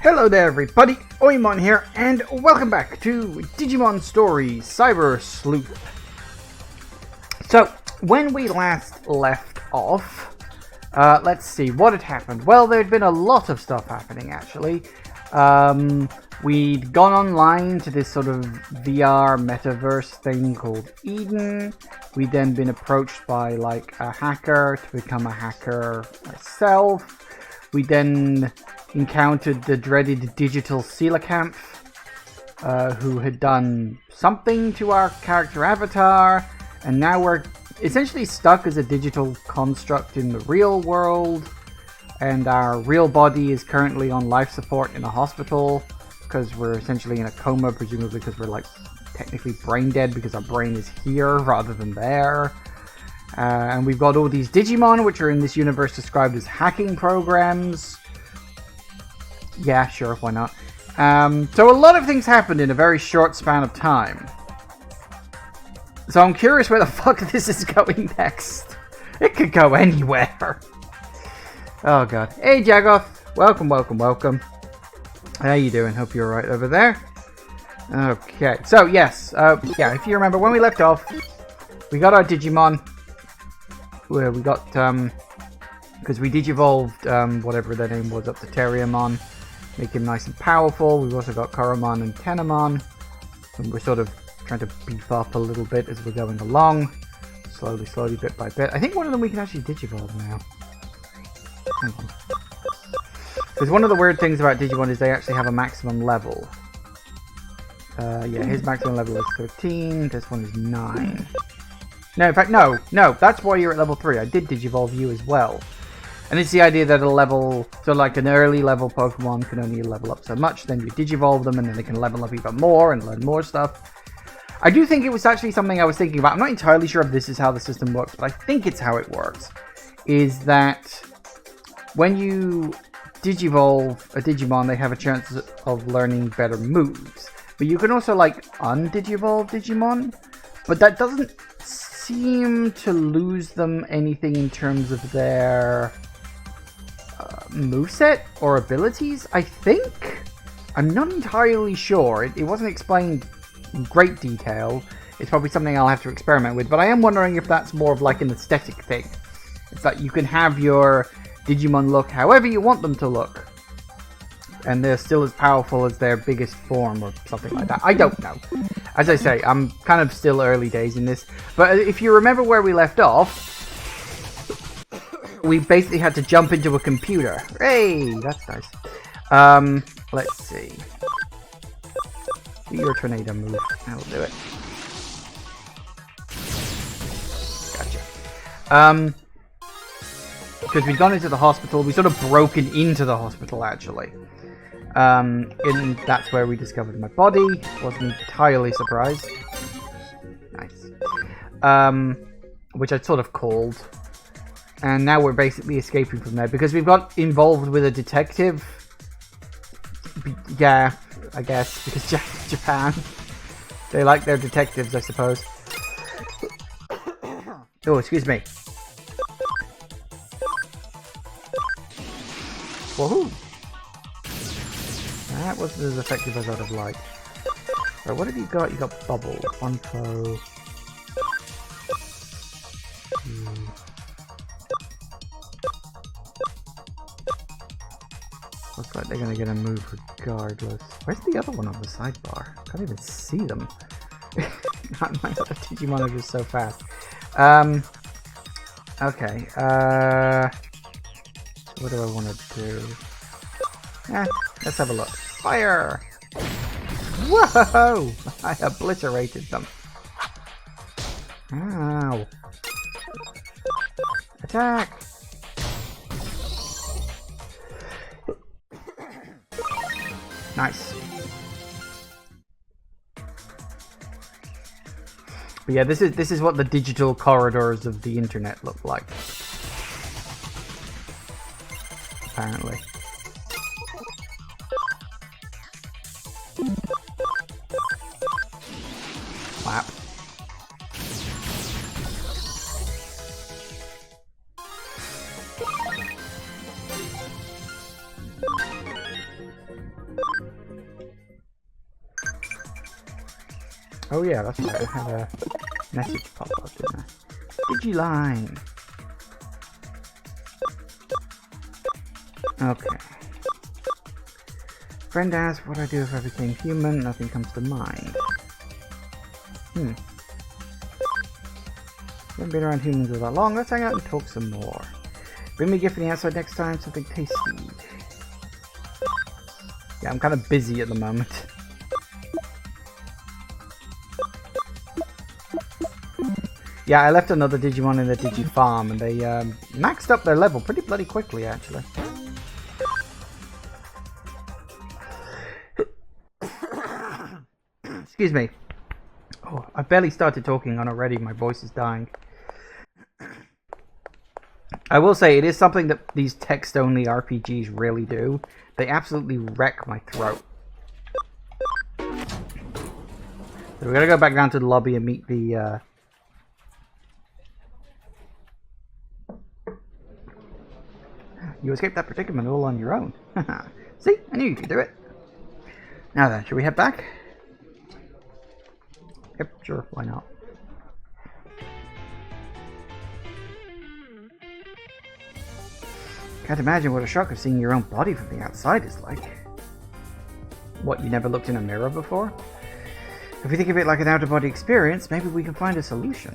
Hello there everybody, GUILMON here, and welcome back to Digimon Story Cyber Sleuth. So, when we last left off, let's see, what had happened? Well, there'd been a lot of stuff happening actually. We'd gone online to this sort of VR metaverse thing called Eden. We'd then been approached by like a hacker to become a hacker myself. We then encountered the dreaded digital coelacanth, who had done something to our character avatar, and now we're essentially stuck as a digital construct in the real world, and our real body is currently on life support in a hospital because we're essentially in a coma, presumably because we're like technically brain dead because our brain is here rather than there. And we've got all these Digimon, which are in this universe described as hacking programs. Yeah, sure, why not? So a lot of things happened in a very short span of time. So I'm curious where the fuck this is going next. It could go anywhere. Oh god. Hey Jagoth, welcome, welcome, welcome. How you doing? Hope you're alright over there. Okay, so yes, yeah, if you remember when we left off, we got our Digimon. Where we got, because we digivolved, whatever their name was, up to Terriermon. Make him nice and powerful. We've also got Koromon and Tenamon. And we're sort of trying to beef up a little bit as we're going along. Slowly, bit by bit. I think one of them we can actually digivolve now. Hang on. Because one of the weird things about Digimon is they actually have a maximum level. Yeah, his maximum level is 13. This one is 9. No, in fact, no, that's why you're at level 3. I did digivolve you as well. And it's the idea that a level, so like an early level Pokemon can only level up so much, then you digivolve them and then they can level up even more and learn more stuff. I do think it was actually something I was thinking about. I'm not entirely sure if this is how the system works, but I think it's how it works. Is that when you digivolve a Digimon, they have a chance of learning better moves. But you can also like undigivolve Digimon, but that doesn't seem to lose them anything in terms of their moveset or abilities, I think? I'm not entirely sure. It wasn't explained in great detail. It's probably something I'll have to experiment with, but I am wondering if that's more of like an aesthetic thing. It's that you can have your Digimon look however you want them to look, and they're still as powerful as their biggest form or something like that. I don't know. As I say, I'm kind of still early days in this. But if you remember where we left off, we basically had to jump into a computer. Hey, that's nice. Let's see. Do your tornado move. That'll do it. Gotcha. Because we'd gone into the hospital. We sort of broken into the hospital, actually. And that's where we discovered my body. Wasn't entirely surprised. Nice. Which I'd sort of called. And now we're basically escaping from there because we've got involved with a detective. Yeah, I guess, because Japan. They like their detectives, I suppose. Oh, excuse me. Woohoo! That wasn't as effective as I'd have liked. Right, what have you got? You got Bubble. One foe. Looks like they're gonna get a move regardless. Where's the other one on the sidebar? Can't even see them. My other Digimon are just so fast. Okay. What do I want to do? Let's have a look. Fire! Whoa! I obliterated them. Ow! Attack! Nice. But yeah, this is what the digital corridors of the internet look like. Apparently. Slap. Oh yeah, that's right. I had a message pop up, didn't I? Digiline. Okay. Friend asks what I do if I became human. Nothing comes to mind. Haven't been around humans all that long. Let's hang out and talk some more. Bring me a gift from the outside next time. Something tasty. Yeah, I'm kind of busy at the moment. Yeah, I left another Digimon in the Digifarm, and they maxed up their level pretty bloody quickly, actually. Excuse me. Oh, I barely started talking on already. My voice is dying. I will say, it is something that these text-only RPGs really do. They absolutely wreck my throat. So we're gonna go back down to the lobby and meet the... You escaped that predicament all on your own. See? I knew you could do it. Now then, should we head back? Yep, sure, why not? Can't imagine what a shock of seeing your own body from the outside is like. What, you never looked in a mirror before? If we think of it like an out-of-body experience, maybe we can find a solution.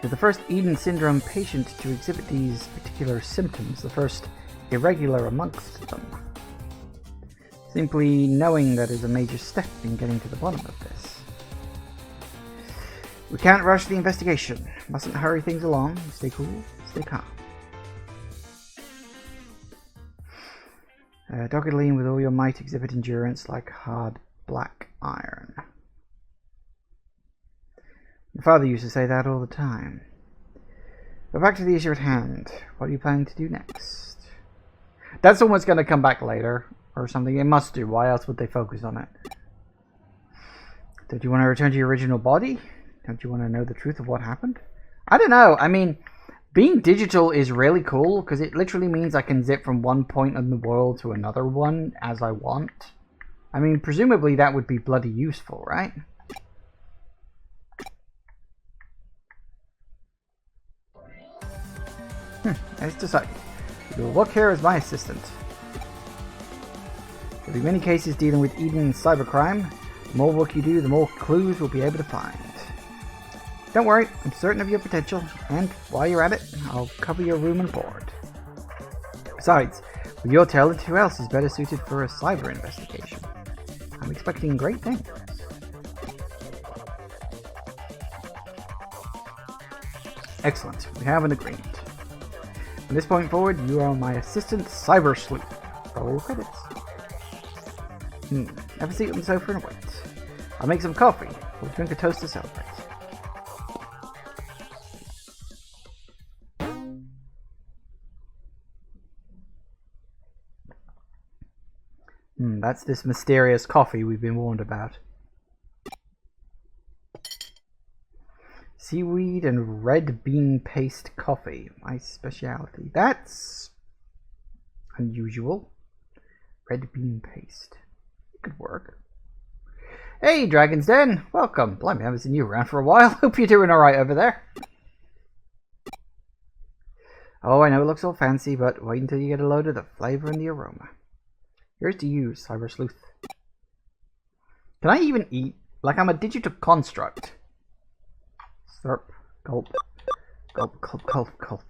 You're the first Eden Syndrome patient to exhibit these particular symptoms, the first irregular amongst them. Simply knowing that is a major step in getting to the bottom of this. We can't rush the investigation. Mustn't hurry things along. Stay cool, stay calm. Doggedly and with all your might exhibit endurance like hard black iron. My father used to say that all the time. But back to the issue at hand. What are you planning to do next? That's almost going to come back later. Or something. It must do. Why else would they focus on it? Don't you want to return to your original body? Don't you want to know the truth of what happened? I don't know. I mean, being digital is really cool because it literally means I can zip from one point in the world to another one as I want. I mean, presumably that would be bloody useful, right? It's decided. You will work here as my assistant. There'll be many cases dealing with Eden and cybercrime. The more work you do, the more clues we'll be able to find. Don't worry, I'm certain of your potential, and while you're at it, I'll cover your room and board. Besides, with your talent, who else is better suited for a cyber investigation? I'm expecting great things. Excellent, we have an agreement. From this point forward, you are my assistant cyber sleuth. Roll credits. Have a seat on the sofa and wait. I'll make some coffee. We'll drink a toast to celebrate. That's this mysterious coffee we've been warned about. Seaweed and red bean paste coffee. My specialty. That's unusual. Red bean paste. It could work. Hey, Dragon's Den! Welcome. Blimey, I haven't seen you around for a while. Hope you're doing alright over there. Oh, I know it looks all fancy, but wait until you get a load of the flavor and the aroma. Here's to you, Cyber Sleuth. Can I even eat? Like I'm a digital construct. Slurp. Gulp. Gulp, gulp, gulp, gulp.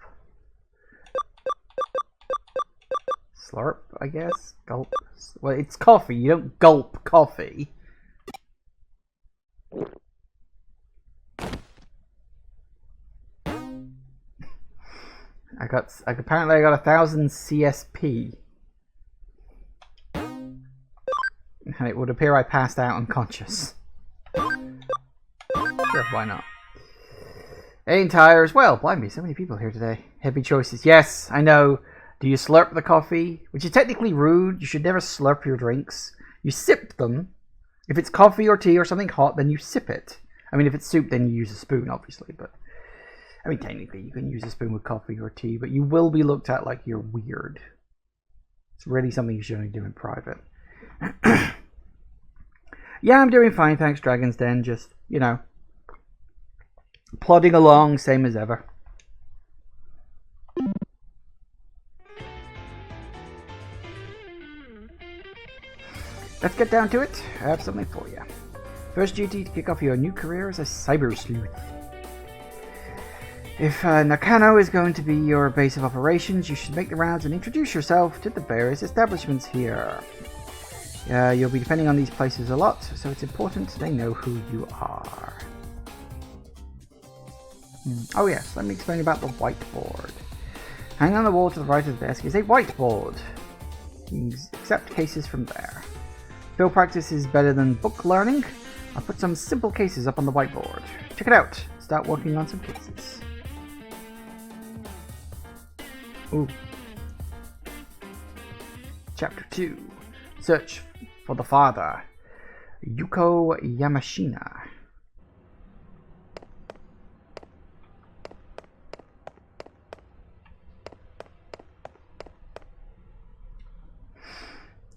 Slurp, I guess. Gulp. Well, it's coffee. You don't gulp coffee. Apparently I got 1,000 CSP. And it would appear I passed out unconscious. Sure, why not? Ain't tires. Well, blimey, so many people here today. Heavy choices. Yes, I know. Do you slurp the coffee? Which is technically rude. You should never slurp your drinks. You sip them. If it's coffee or tea or something hot, then you sip it. I mean, if it's soup, then you use a spoon, obviously. But I mean, technically, you can use a spoon with coffee or tea, but you will be looked at like you're weird. It's really something you should only do in private. Yeah, I'm doing fine, thanks, Dragon's Den. Just, you know, plodding along, same as ever. Let's get down to it. I have something for you. First duty to kick off your new career as a cyber sleuth. If Nakano is going to be your base of operations, you should make the rounds and introduce yourself to the various establishments here. You'll be depending on these places a lot, so it's important they know who you are. Oh yes, let me explain about the whiteboard. Hanging on the wall to the right of the desk is a whiteboard. You can accept cases from there. Field practice is better than book learning. I'll put some simple cases up on the whiteboard. Check it out. Start working on some cases. Ooh. Chapter 2. Search for the father. Yuko Yamashina.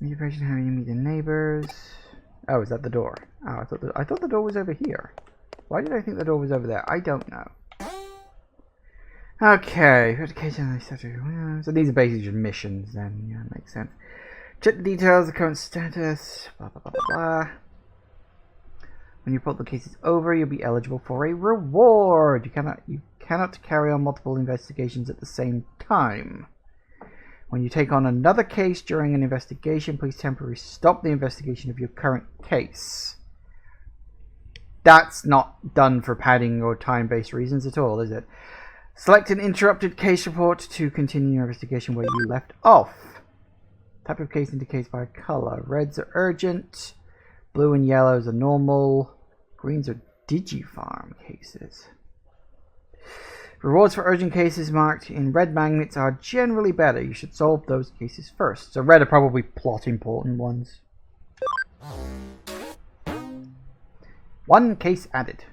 Information how you meet the neighbors. Oh, is that the door? Oh, I thought the door was over here. Why did I think the door was over there? I don't know. Okay, so these are basically just missions then. Yeah, makes sense. Check the details, the current status, blah blah blah blah blah. When your portal case is over, you'll be eligible for a reward. You cannot carry on multiple investigations at the same time. When you take on another case during an investigation, please temporarily stop the investigation of your current case. That's not done for padding or time-based reasons at all, is it? Select an interrupted case report to continue your investigation where you left off. Type of case indicates by color. Reds are urgent, blue and yellows are normal, greens are Digifarm cases. Rewards for urgent cases marked in red magnets are generally better. You should solve those cases first. So red are probably plot important ones. 1 case added.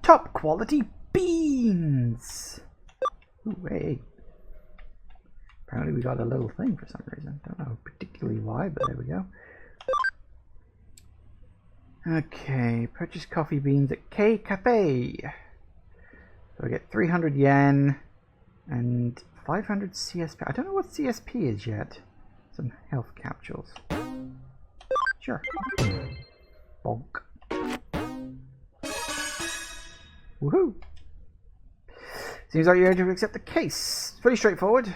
Top quality beans. Ooh, hey. Apparently we got a little thing for some reason. Don't know particularly why, but there we go. Okay, purchase coffee beans at K Cafe. So I get 300 yen and 500 CSP. I don't know what CSP is yet. Some health capsules. Sure. Bonk. Woohoo! Seems like you're ready to accept the case. It's pretty straightforward.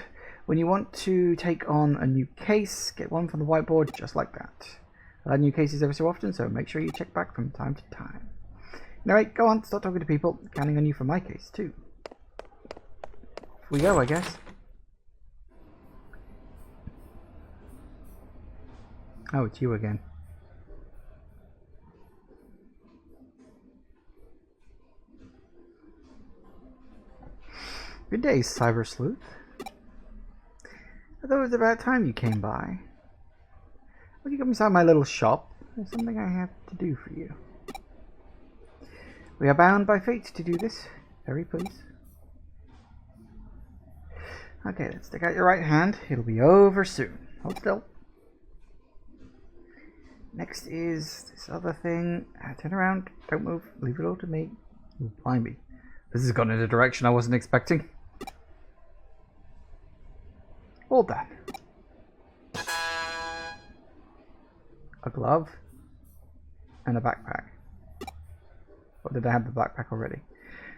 When you want to take on a new case, get one from the whiteboard just like that. I'll add new cases every so often, so make sure you check back from time to time. Alright, go on, start talking to people. Counting on you for my case, too. Off we go, I guess. Oh, it's you again. Good day, Cyber Sleuth. I thought it was about time you came by. Would you come inside my little shop? There's something I have to do for you. We are bound by fate to do this. Very please. Okay, let's stick out your right hand. It'll be over soon. Hold still. Next is this other thing. Turn around. Don't move. Leave it all to me. Ooh, blimey. This has gone in a direction I wasn't expecting. All done. A glove. And a backpack. Or did I have the backpack already?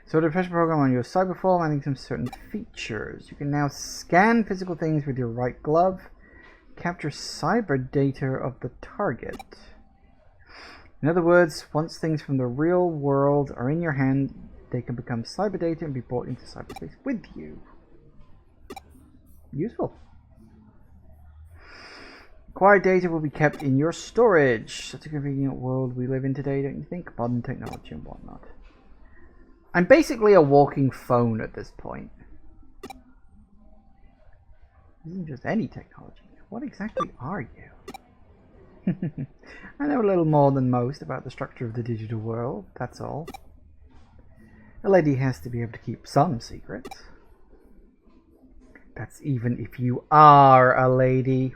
So the pressure program on your cyber form, adding some certain features. You can now scan physical things with your right glove. Capture cyber data of the target. In other words, once things from the real world are in your hand, they can become cyber data and be brought into cyberspace with you. Useful. Acquired data will be kept in your storage. Such a convenient world we live in today, don't you think? Modern technology and whatnot. I'm basically a walking phone at this point. This isn't just any technology. What exactly are you? I know a little more than most about the structure of the digital world, that's all. A lady has to be able to keep some secrets. That's even if you are a lady.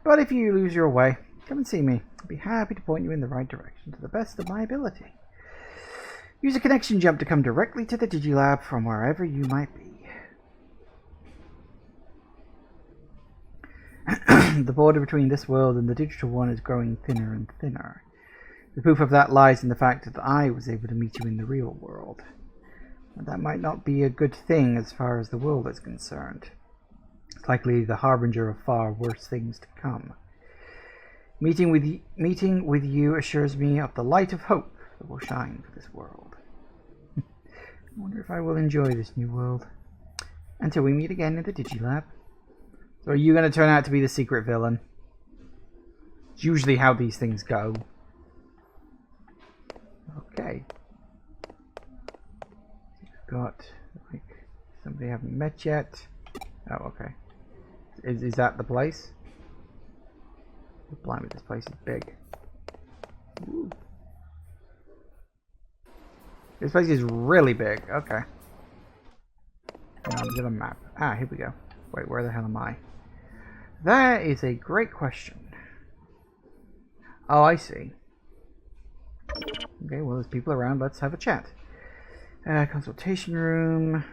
But if you lose your way, come and see me. I'd be happy to point you in the right direction to the best of my ability. Use a connection jump to come directly to the Digilab from wherever you might be. The border between this world and the digital one is growing thinner and thinner. The proof of that lies in the fact that I was able to meet you in the real world. And that might not be a good thing as far as the world is concerned. It's likely the harbinger of far worse things to come. Meeting with you assures me of the light of hope that will shine for this world. I wonder if I will enjoy this new world. Until we meet again in the Digilab. So are you going to turn out to be the secret villain? It's usually how these things go. Okay. Got like somebody I haven't met yet. Oh, okay. Is that the place? Blimey, this place is big. Ooh. This place is really big. Okay. Now, get a map. Ah, here we go. Wait, where the hell am I? That is a great question. Oh, I see. Okay, well, there's people around. Let's have a chat. Consultation room.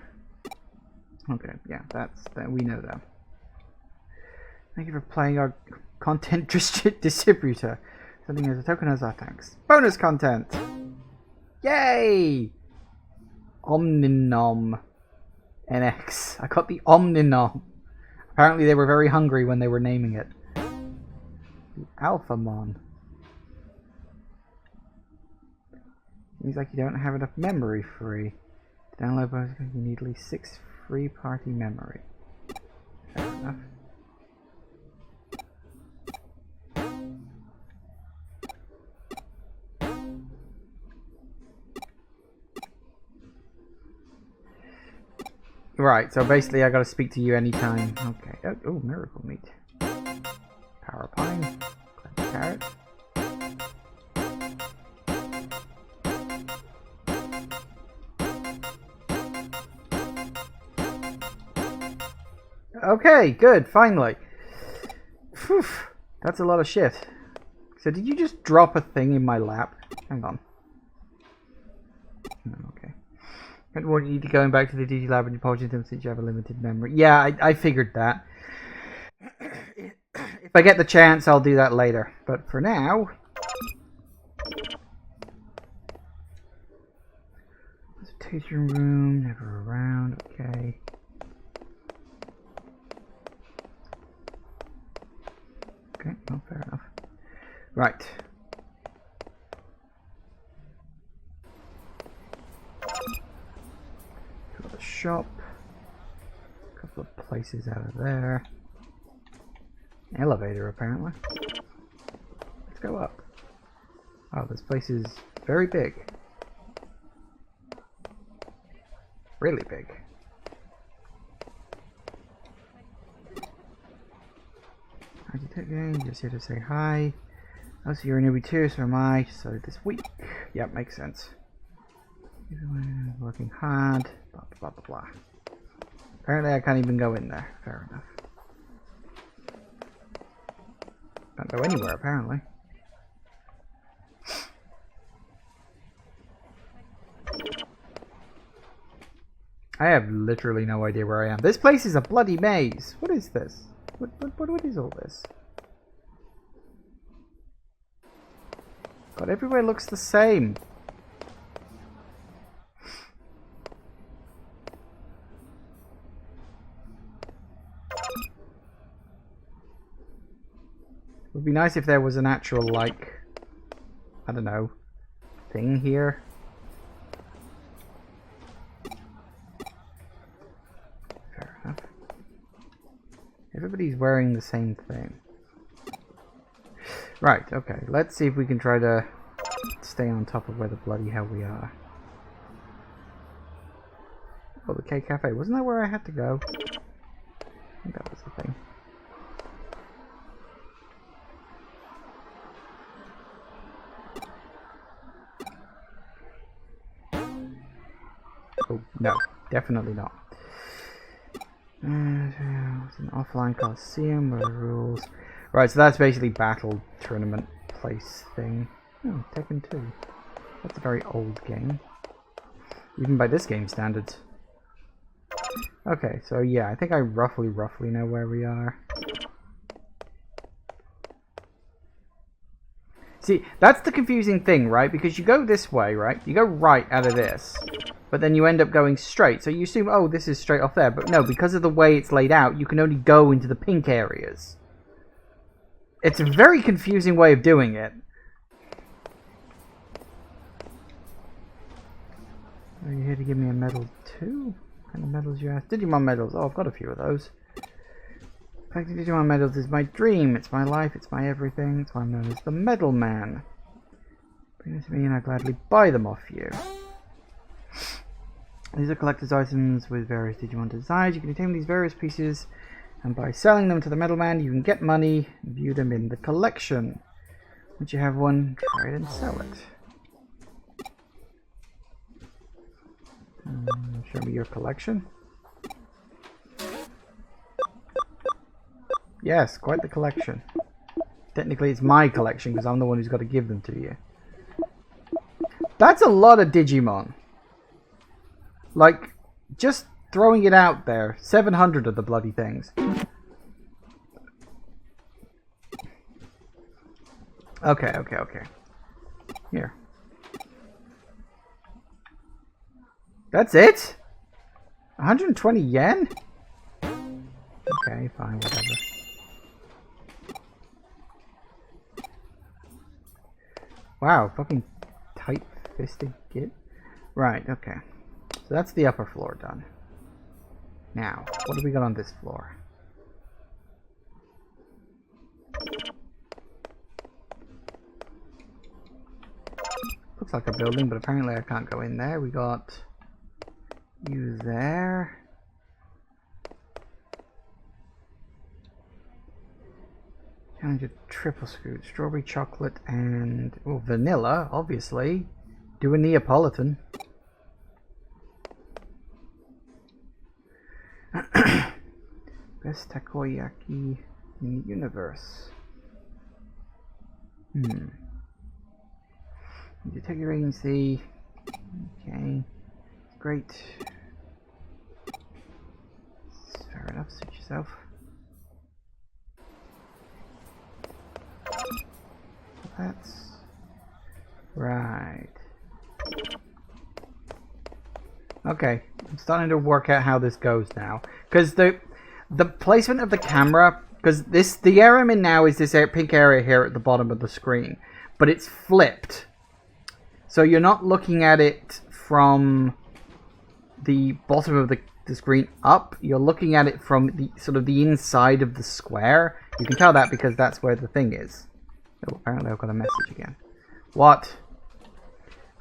Okay, yeah, that we know that. Thank you for playing our content distributor. Something as a token as our thanks. Bonus content! Yay! Omninom NX. I got the Omninom. Apparently they were very hungry when they were naming it. The Alphamon. Seems like you don't have enough memory free. To download both, you need at least 6 free party memory. Fair enough. Right, so basically I gotta speak to you anytime. Okay. Oh, miracle meat. Power pine. Carrot. Okay, good, finally. Whew, that's a lot of shit. So did you just drop a thing in my lap? Hang on. Okay. I don't want you to going back to the Digilab and depositing them since you have a limited memory. Yeah, I figured that. If I get the chance, I'll do that later. But for now... Presentation room, never around, okay. Okay, well, fair enough. Right. Go to the shop. A couple of places out of there. Elevator, apparently. Let's go up. Oh, this place is very big. Really big. How'd you take it? Just here to say hi. Oh, so you're a newbie too, so am I. So this week. Yep, makes sense. Working hard. Blah, blah, blah, blah. Apparently I can't even go in there. Fair enough. Can't go anywhere, apparently. I have literally no idea where I am. This place is a bloody maze. What is this? What is all this? God, everywhere looks the same. It would be nice if there was an actual, like, I don't know, thing here. Fair enough. Everybody's wearing the same thing. Right, okay. Let's see if we can try to stay on top of where the bloody hell we are. Oh, the K Cafe. Wasn't that where I had to go? I think that was the thing. Oh, no. Definitely not. It's an offline coliseum where the rules... Right, so that's basically battle tournament place thing. Oh, Tekken 2. That's a very old game. Even by this game standards. Okay, so yeah, I think I roughly know where we are. See, that's the confusing thing, right? Because you go this way, right? You go right out of this. But then you end up going straight. So you assume, oh, this is straight off there. But no, because of the way it's laid out, you can only go into the pink areas. It's a very confusing way of doing it. Are you here to give me a medal too? What kind of medals you ask? Digimon medals. Oh, I've got a few of those. Collecting Digimon medals is my dream. It's my life. It's my everything. That's why I'm known as the Medal Man. Bring them to me and I'll gladly buy them off you. These are collector's items with various Digimon designs. You can obtain these various pieces, and by selling them to the Medal Man, you can get money and view them in the collection. Once you have one, try it and sell it. Show me your collection. Yes, quite the collection. Technically, it's my collection because I'm the one who's got to give them to you. That's a lot of Digimon. Like, just throwing it out there. 700 of the bloody things. Okay. Here. That's it? 120 yen? Okay, fine, whatever. Wow, fucking tight-fisted kid. Right, okay. So that's the upper floor done. Now, what do we got on this floor? Looks like a building, but apparently I can't go in there. We got you there. Challenge a triple scoop, strawberry chocolate and vanilla, obviously. Do a Neapolitan. Best takoyaki in the universe. You take your agency. Okay. Great. Fair enough, suit yourself. That's right. Okay, I'm starting to work out how this goes now. Because the placement of the camera, because the area I'm in now is this pink area here at the bottom of the screen, but it's flipped. So you're not looking at it from the bottom of the screen up. You're looking at it from the sort of the inside of the square. You can tell that because that's where the thing is. Oh, apparently I've got a message again. What?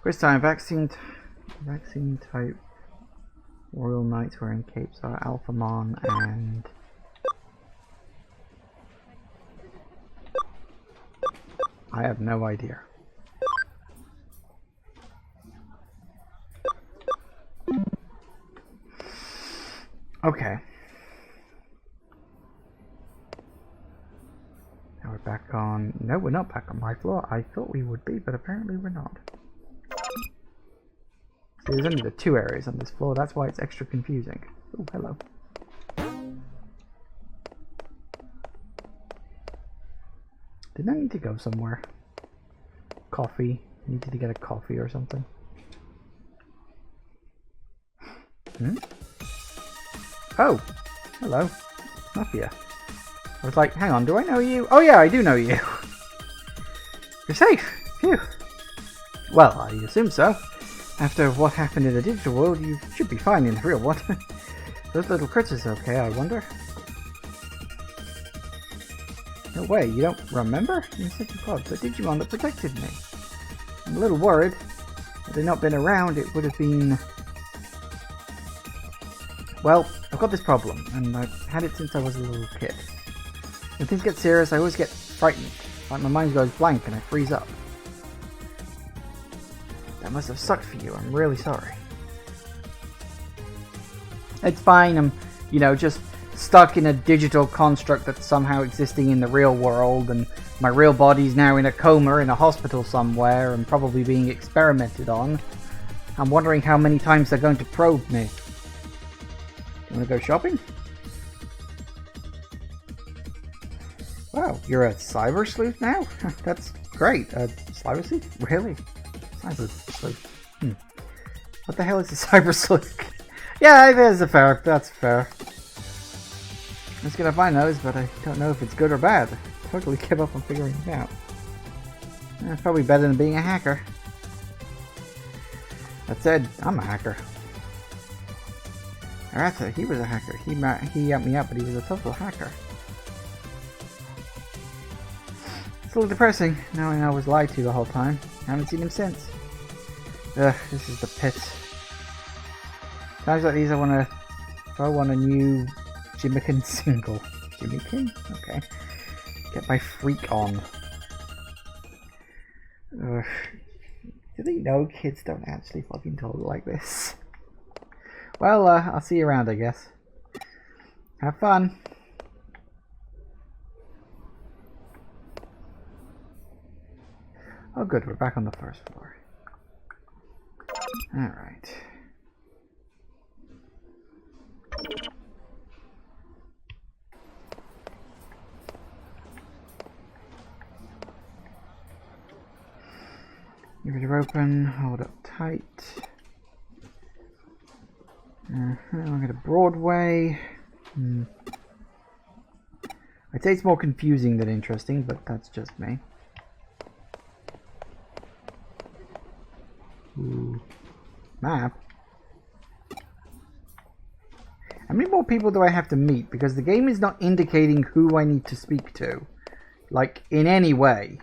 First time vaccine type Royal Knights wearing capes are Alphamon and I have no idea. Okay. Now we're back on... No, we're not back on my floor. I thought we would be, but apparently we're not. See, there's only the two areas on this floor. That's why it's extra confusing. Oh, hello. Didn't I need to go somewhere? Coffee. Needed to get a coffee or something. Oh, hello. Mafia. I was like, hang on, do I know you? Oh yeah, I do know you. You're safe. Phew. Well, I assume so. After what happened in the digital world, you should be fine in the real one. Those little critters okay, I wonder? No way, you don't remember? You said you called the Digimon that protected me. I'm a little worried. Had they not been around, it would have been... Well, I've got this problem, and I've had it since I was a little kid. When things get serious, I always get frightened. Like my mind goes blank and I freeze up. That must have sucked for you. I'm really sorry. It's fine. I'm, you know, just stuck in a digital construct that's somehow existing in the real world, and my real body's now in a coma in a hospital somewhere and probably being experimented on. I'm wondering how many times they're going to probe me. Wanna go shopping? Wow, you're a cyber sleuth now? That's great. Cyber sleuth? Really? Cyber sleuth. What the hell is a cyber sleuth? Yeah, that's fair. I was gonna find those, but I don't know if it's good or bad. I totally give up on figuring it out. It's probably better than being a hacker. That said, I'm a hacker. Arata, he was a hacker. He helped me out, but he was a total hacker. It's a little depressing, knowing I was lied to the whole time. I haven't seen him since. Ugh, this is the pit. Times like these I wanna throw on a new Jimmikin single. Jimmikin? Okay. Get my freak on. Ugh. Do they know kids don't actually fucking talk like this? Well, I'll see you around, I guess. Have fun. Oh good, we're back on the first floor. Alright. Give it open, hold up tight. We're going to Broadway. I'd say it's more confusing than interesting, but that's just me. Ooh. Map. How many more people do I have to meet? Because the game is not indicating who I need to speak to. Like, in any way.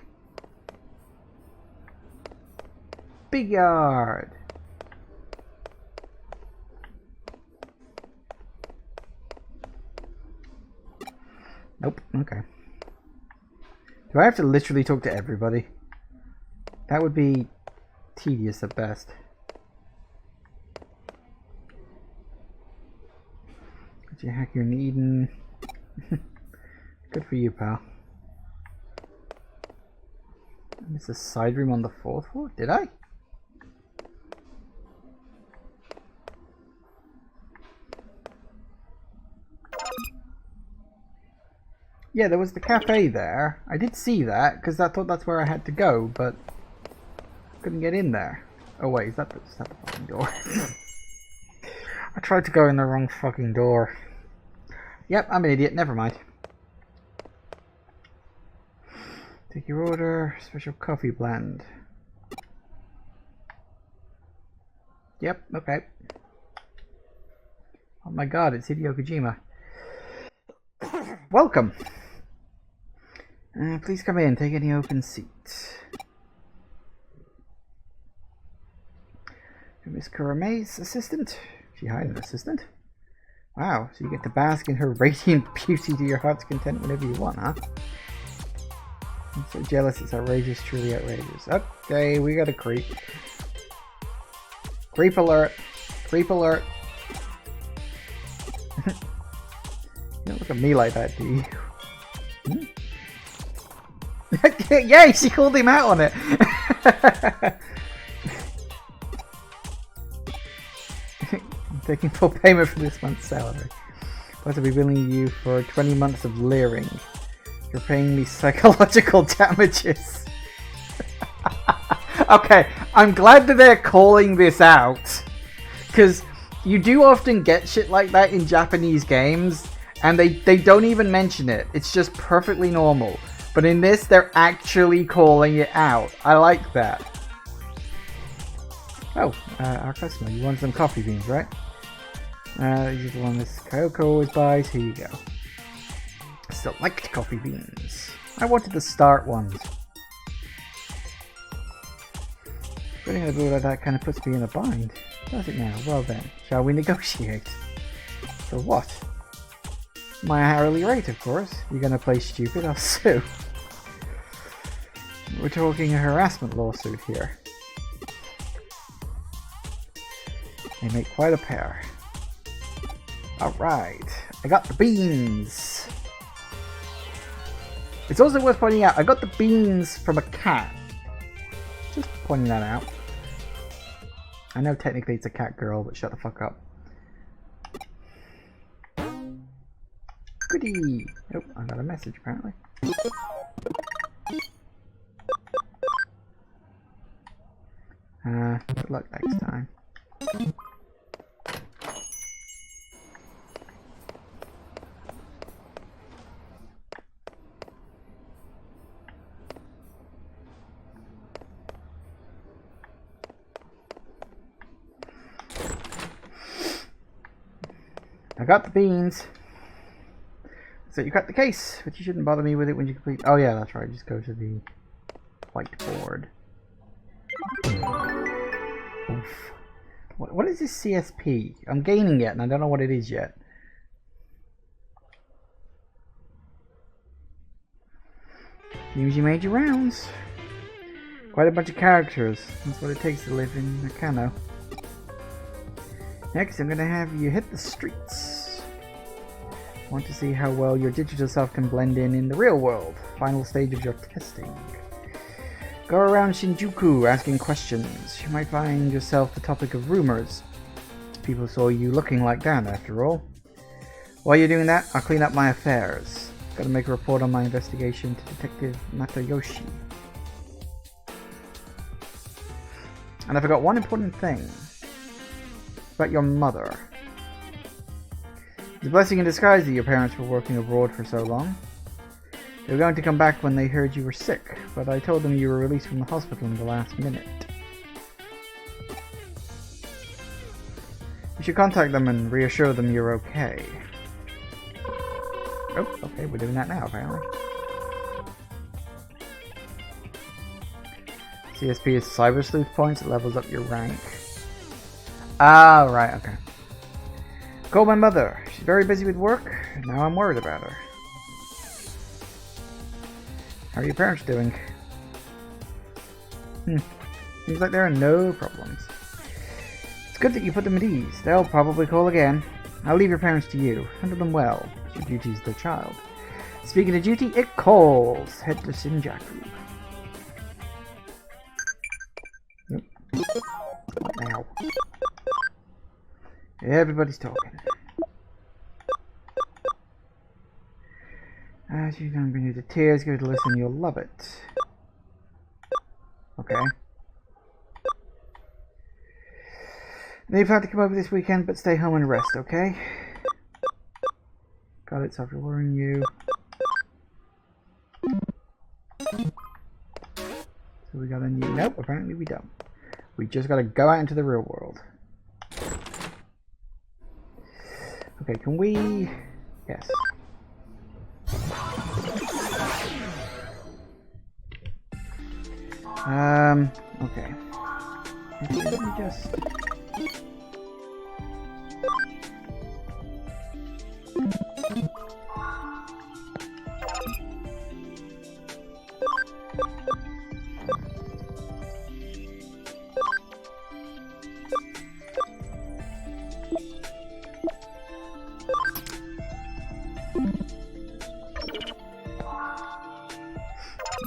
Big yard. Nope, okay. Do I have to literally talk to everybody? That would be tedious at best. Did you hack your Eden? Good for you, pal. It's a side room on the 4th floor? Did I? Yeah, there was the cafe there. I did see that, because I thought that's where I had to go, but couldn't get in there. Oh wait, is that the fucking door? I tried to go in the wrong fucking door. Yep, I'm an idiot, never mind. Take your order, special coffee blend. Yep, okay. Oh my god, it's Hideo Kojima. Welcome! Please come in, take any open seat. Miss Kurame's assistant? She hired an assistant? Wow, so you get to bask in her radiant beauty to your heart's content whenever you want, huh? I'm so jealous, it's outrageous, truly outrageous. Okay, we got a creep. Creep alert! Creep alert! You don't look at me like that, do you? Hmm? Yay, she called him out on it! I'm taking full payment for this month's salary. Plus, I'll be billing you for 20 months of leering. You're paying me psychological damages. Okay, I'm glad that they're calling this out. Because you do often get shit like that in Japanese games, and they don't even mention it. It's just perfectly normal. But in this, they're actually calling it out. I like that. Oh, our customer. You want some coffee beans, right? These are the one Miss Kyoko always buys. Here you go. Select coffee beans. I wanted the start ones. Putting a bill like that kind of puts me in a bind. Does it now? Well then, shall we negotiate? For what? My hourly rate, of course. You're gonna play stupid? I'll sue. We're talking a harassment lawsuit here. They make quite a pair. Alright. I got the beans. It's also worth pointing out, I got the beans from a cat. Just pointing that out. I know technically it's a cat girl, but shut the fuck up. Goody! Oh, I got a message apparently. Good luck next time. I got the beans. So you got the case, but you shouldn't bother me with it when you complete. Oh yeah, that's right. Just go to the whiteboard. Oof. What is this CSP? I'm gaining it, and I don't know what it is yet. Seems you made your rounds. Quite a bunch of characters. That's what it takes to live in Nakano. Next, I'm gonna have you hit the streets. Want to see how well your digital self can blend in the real world. Final stage of your testing. Go around Shinjuku asking questions. You might find yourself the topic of rumors. People saw you looking like that, after all. While you're doing that, I'll clean up my affairs. Gotta make a report on my investigation to Detective Matayoshi. And I forgot one important thing. About your mother. It's a blessing in disguise that your parents were working abroad for so long. They were going to come back when they heard you were sick, but I told them you were released from the hospital in the last minute. You should contact them and reassure them you're okay. Oh, okay, we're doing that now, apparently. CSP is Cyber Sleuth points, it levels up your rank. Ah, right, okay. Call my mother. She's very busy with work. Now I'm worried about her. How are your parents doing? Seems like there are no problems. It's good that you put them at ease. They'll probably call again. I'll leave your parents to you. Handle them well. Your duty is their child. Speaking of duty, it calls. Head to Shinjuku. Now. Everybody's talking. As you don't bring you to tears, give it a listen, you'll love it. Okay. Then you plan to come over this weekend, but stay home and rest, okay? Got it, sorry for worrying you. So we got a new... Nope, apparently we don't. We just gotta go out into the real world. Okay, can we... Yes. Okay. Let me just...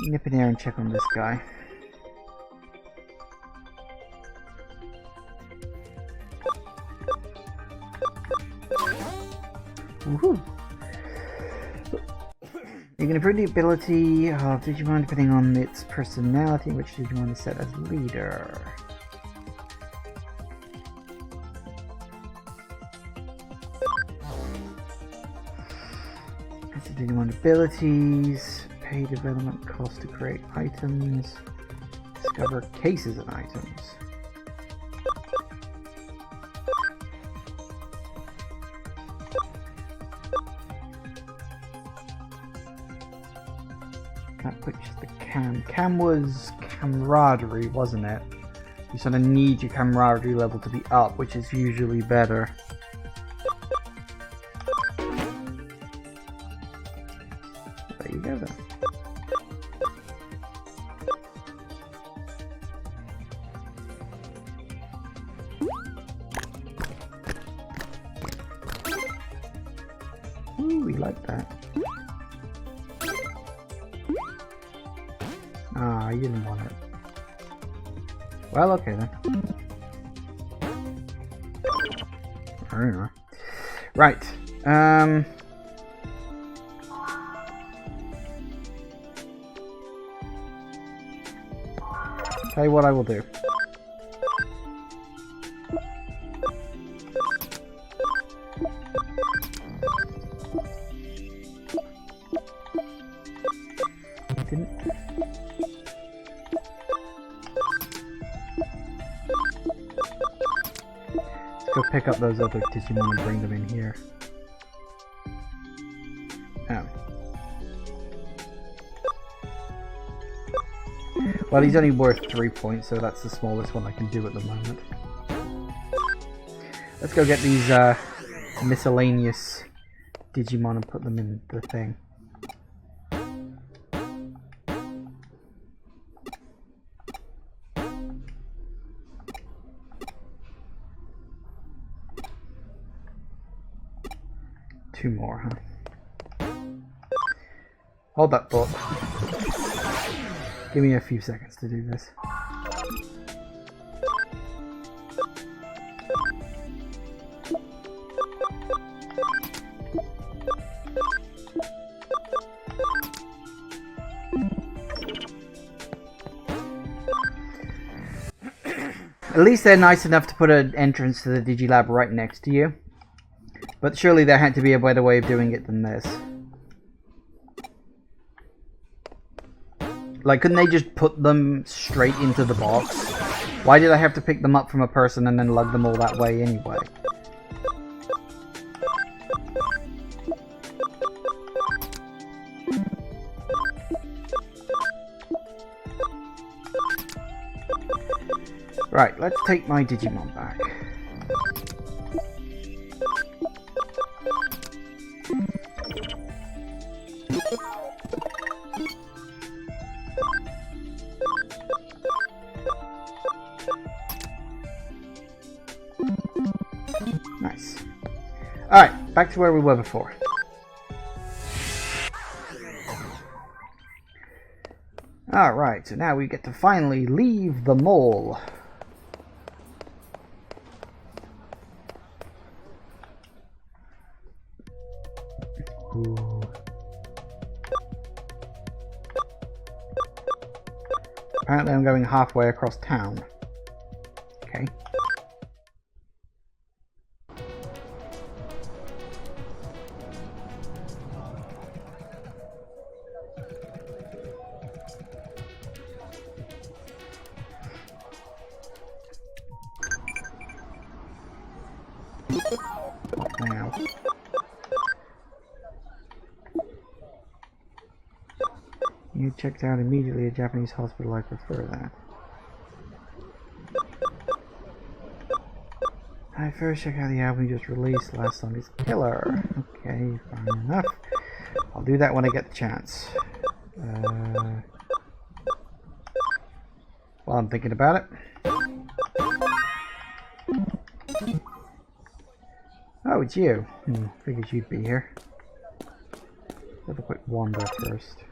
nip in here and check on this guy. Woohoo! You can improve the ability of Digimon depending on its personality, which Digimon is set as leader. That's the Digimon abilities. Pay development cost to create items. Discover cases and items. Which is the cam. Cam was camaraderie, wasn't it? You sort of need your camaraderie level to be up, which is usually better. There you go then. Ah, you didn't want it. Well, okay then. Right. Tell you what I will do. Didn't. Let's go pick up those other Digimon and bring them in here. Oh. Well, he's only worth 3 points, so that's the smallest one I can do at the moment. Let's go get these miscellaneous Digimon and put them in the thing. Two more, huh? Hold that thought. Give me a few seconds to do this. At least they're nice enough to put an entrance to the Digilab right next to you. But surely there had to be a better way of doing it than this. Like, couldn't they just put them straight into the box? Why did I have to pick them up from a person and then lug them all that way anyway? Right, let's take my Digimon back. Nice. Alright, back to where we were before. Alright, so now we get to finally leave the mall. Ooh. Apparently I'm going halfway across town. Okay. Now. You checked out immediately a Japanese hospital, I prefer that. I first check out the album you just released. Last song is Killer. Okay, fine enough. I'll do that when I get the chance. While I'm thinking about it. Oh, it's you. Figured you'd be here. Let's have a quick wander first.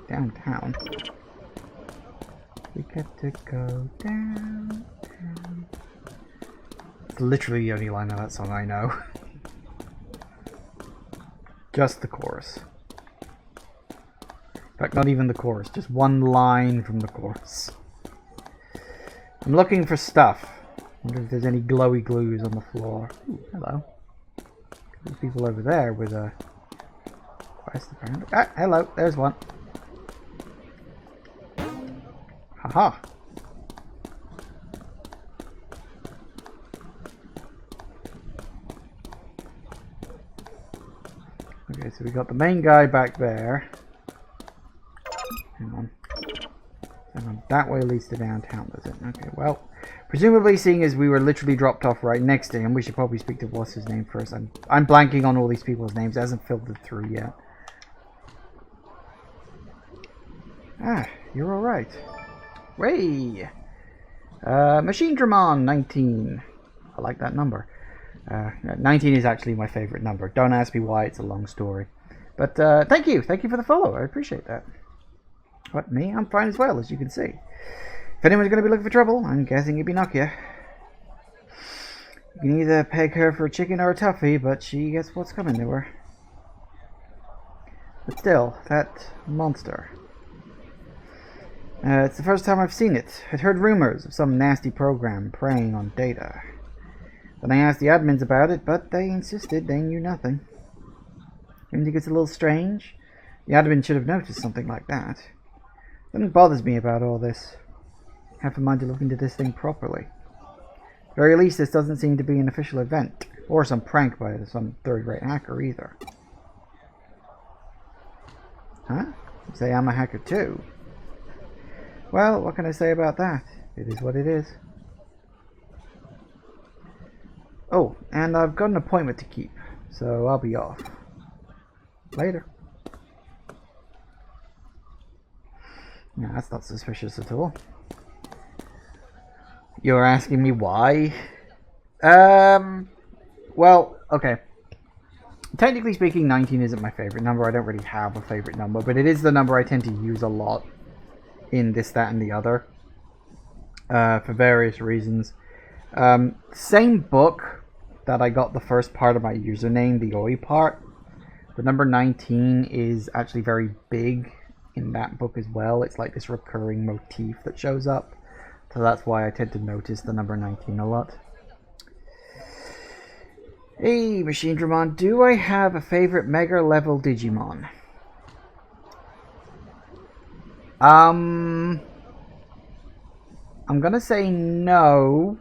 Downtown. We get to go downtown. It's literally the only line of that song I know. Just the chorus. In fact, not even the chorus, just one line from the chorus. I'm looking for stuff. Wonder if there's any glowy glues on the floor. Ooh, hello. There's people over there with a quest apparently. Ah, hello, there's one. Haha. Okay, so we got the main guy back there. Hang on. And that way leads to downtown, does it? Okay, well, presumably seeing as we were literally dropped off right next to him, we should probably speak to what's his name first. I'm blanking on all these people's names. It hasn't filtered through yet. Ah, you're alright. Way! Machine Dramon 19. I like that number. 19 is actually my favorite number. Don't ask me why, it's a long story. But thank you for the follow. I appreciate that. What, me? I'm fine as well, as you can see. If anyone's going to be looking for trouble, I'm guessing it'd be Nokia. You can either peg her for a chicken or a toughie, but she gets what's coming to her. But still, that monster. It's the first time I've seen it. I'd heard rumors of some nasty program preying on data. Then I asked the admins about it, but they insisted they knew nothing. Don't you think it's a little strange? The admin should have noticed something like that. Something bothers me about all this. I have in mind to look into this thing properly. At the very least, this doesn't seem to be an official event, or some prank by some third-rate hacker either. Huh? You say I'm a hacker too? Well, what can I say about that? It is what it is. Oh, and I've got an appointment to keep, so I'll be off. Later. No, that's not suspicious at all. You're asking me why? Well, okay. Technically speaking, 19 isn't my favorite number. I don't really have a favorite number, but it is the number I tend to use a lot in this, that, and the other. For various reasons. Same book that I got the first part of my username, the OI part. The number 19 is actually very big in that book as well. It's like this recurring motif that shows up. So that's why I tend to notice the number 19 a lot. Hey, Machine Dramon, do I have a favorite Mega level Digimon? I'm gonna say no.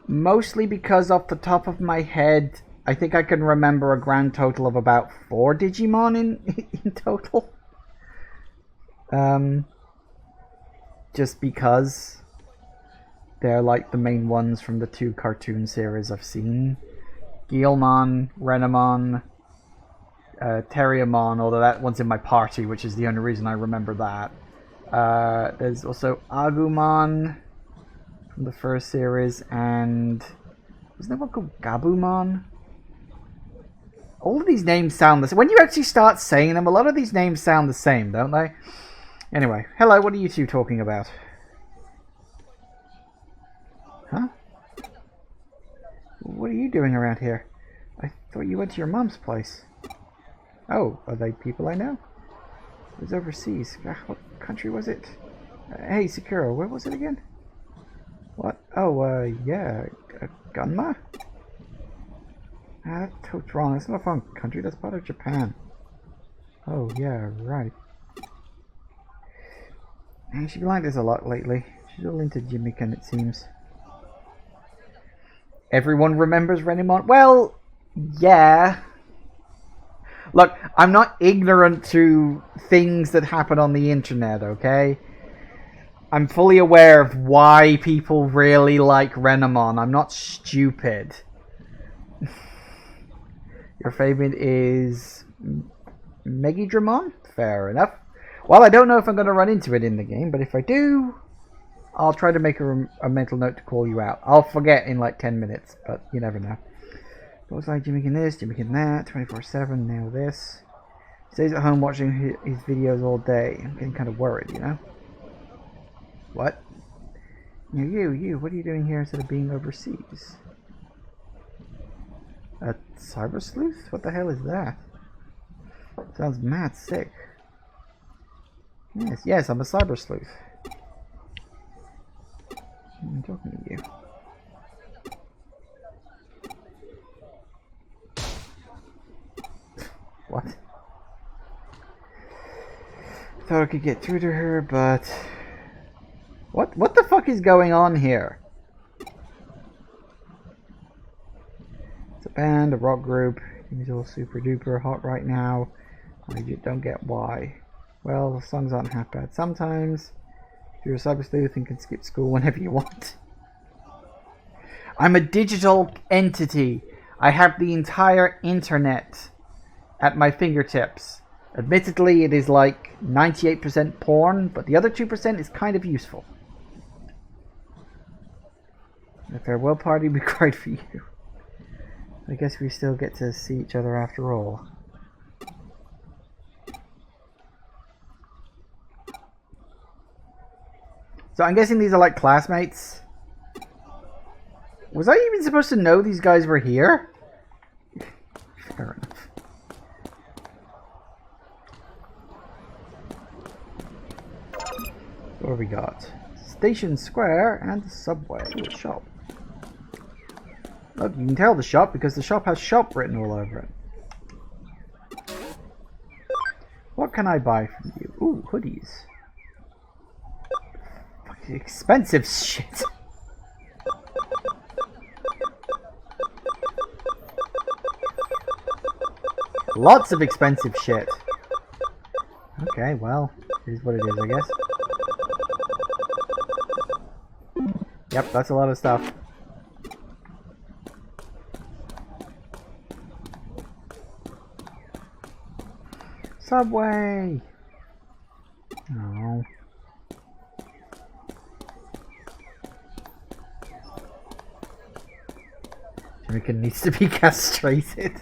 Mostly because off the top of my head, I think I can remember a grand total of about 4 Digimon in total. Just because they're like the main ones from the 2 cartoon series I've seen. GUILMON, Renamon, Terriermon, although that one's in my party, which is the only reason I remember that. There's also Agumon from the first series, and wasn't there one called Gabumon? All of these names sound the same. When you actually start saying them, a lot of these names sound the same, don't they? Anyway, hello, what are you two talking about? Huh? What are you doing around here? I thought you went to your mom's place. Oh, are they people I know? It was overseas. What country was it? Hey, Sakura, where was it again? What? Oh, yeah, Gunma? Ah, that's wrong. That's not a fun country. That's part of Japan. Oh, yeah, right. And she's been like this a lot lately. She's all into Jimiken, it seems. Everyone remembers Renamon? Well, yeah. Look, I'm not ignorant to things that happen on the internet, okay? I'm fully aware of why people really like Renamon. I'm not stupid. Your favorite is Megidramon? Fair enough. Well, I don't know if I'm going to run into it in the game, but if I do, I'll try to make a mental note to call you out. I'll forget in like 10 minutes, but you never know. Looks like Jimmy can this, Jimmy can that, 24/7, now this. Stays at home watching his videos all day. I'm getting kind of worried, you know? What? You, what are you doing here instead of being overseas? A cyber sleuth? What the hell is that? Sounds mad sick. Yes, I'm a cyber sleuth. I'm talking to you. What? Thought I could get through to her, but... What the fuck is going on here? It's a band, a rock group. He's all super duper hot right now. I just don't get why. Well, the songs aren't half bad sometimes. If you're a cyber sleuth and can skip school whenever you want. I'm a digital entity. I have the entire internet at my fingertips. Admittedly, it is like 98% porn, but the other 2% is kind of useful. A farewell party would be great for you. I guess we still get to see each other after all. So I'm guessing these are like classmates. Was I even supposed to know these guys were here? Fair enough. What have we got? Station Square and the subway. Ooh, shop. Look, you can tell the shop because the shop has shop written all over it. What can I buy from you? Ooh, hoodies. Fucking expensive shit. Lots of expensive shit. Okay, well, it is what it is, I guess. Yep, that's a lot of stuff. Subway! Oh. Jamaica needs to be castrated.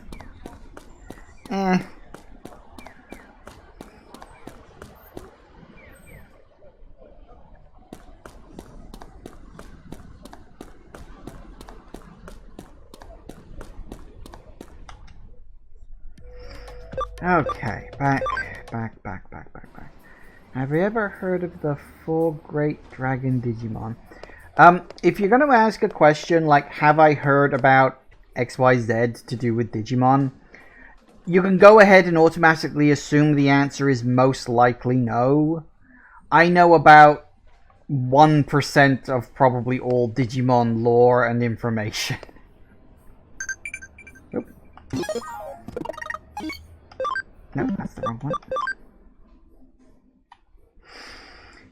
Eh. Okay, back. Have you ever heard of the 4 Great Dragon Digimon? If you're going to ask a question like, have I heard about XYZ to do with Digimon? You can go ahead and automatically assume the answer is most likely no. I know about 1% of probably all Digimon lore and information. Oop. No, that's the wrong one.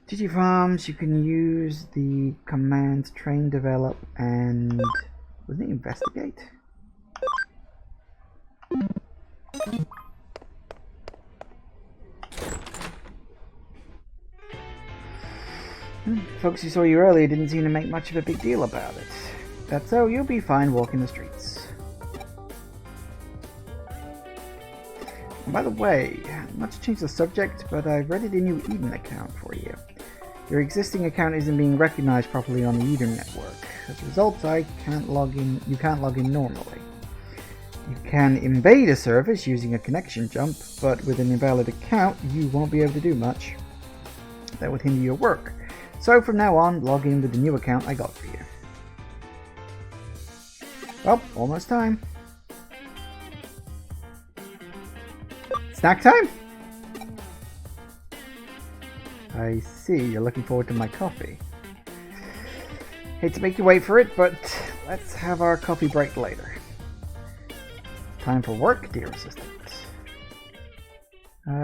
Digifarms, you can use the commands train, develop, and wasn't it investigate? Folks who saw you earlier didn't seem to make much of a big deal about it. That's so, you'll be fine walking the streets. And by the way, not to change the subject, but I've readied a new Eden account for you. Your existing account isn't being recognized properly on the Eden network. As a result, you can't log in normally. You can invade a service using a connection jump, but with an invalid account, you won't be able to do much. That would hinder your work. So from now on, log in with the new account I got for you. Well, almost time. Snack time? I see, you're looking forward to my coffee. Hate to make you wait for it, but let's have our coffee break later. Time for work, dear assistant.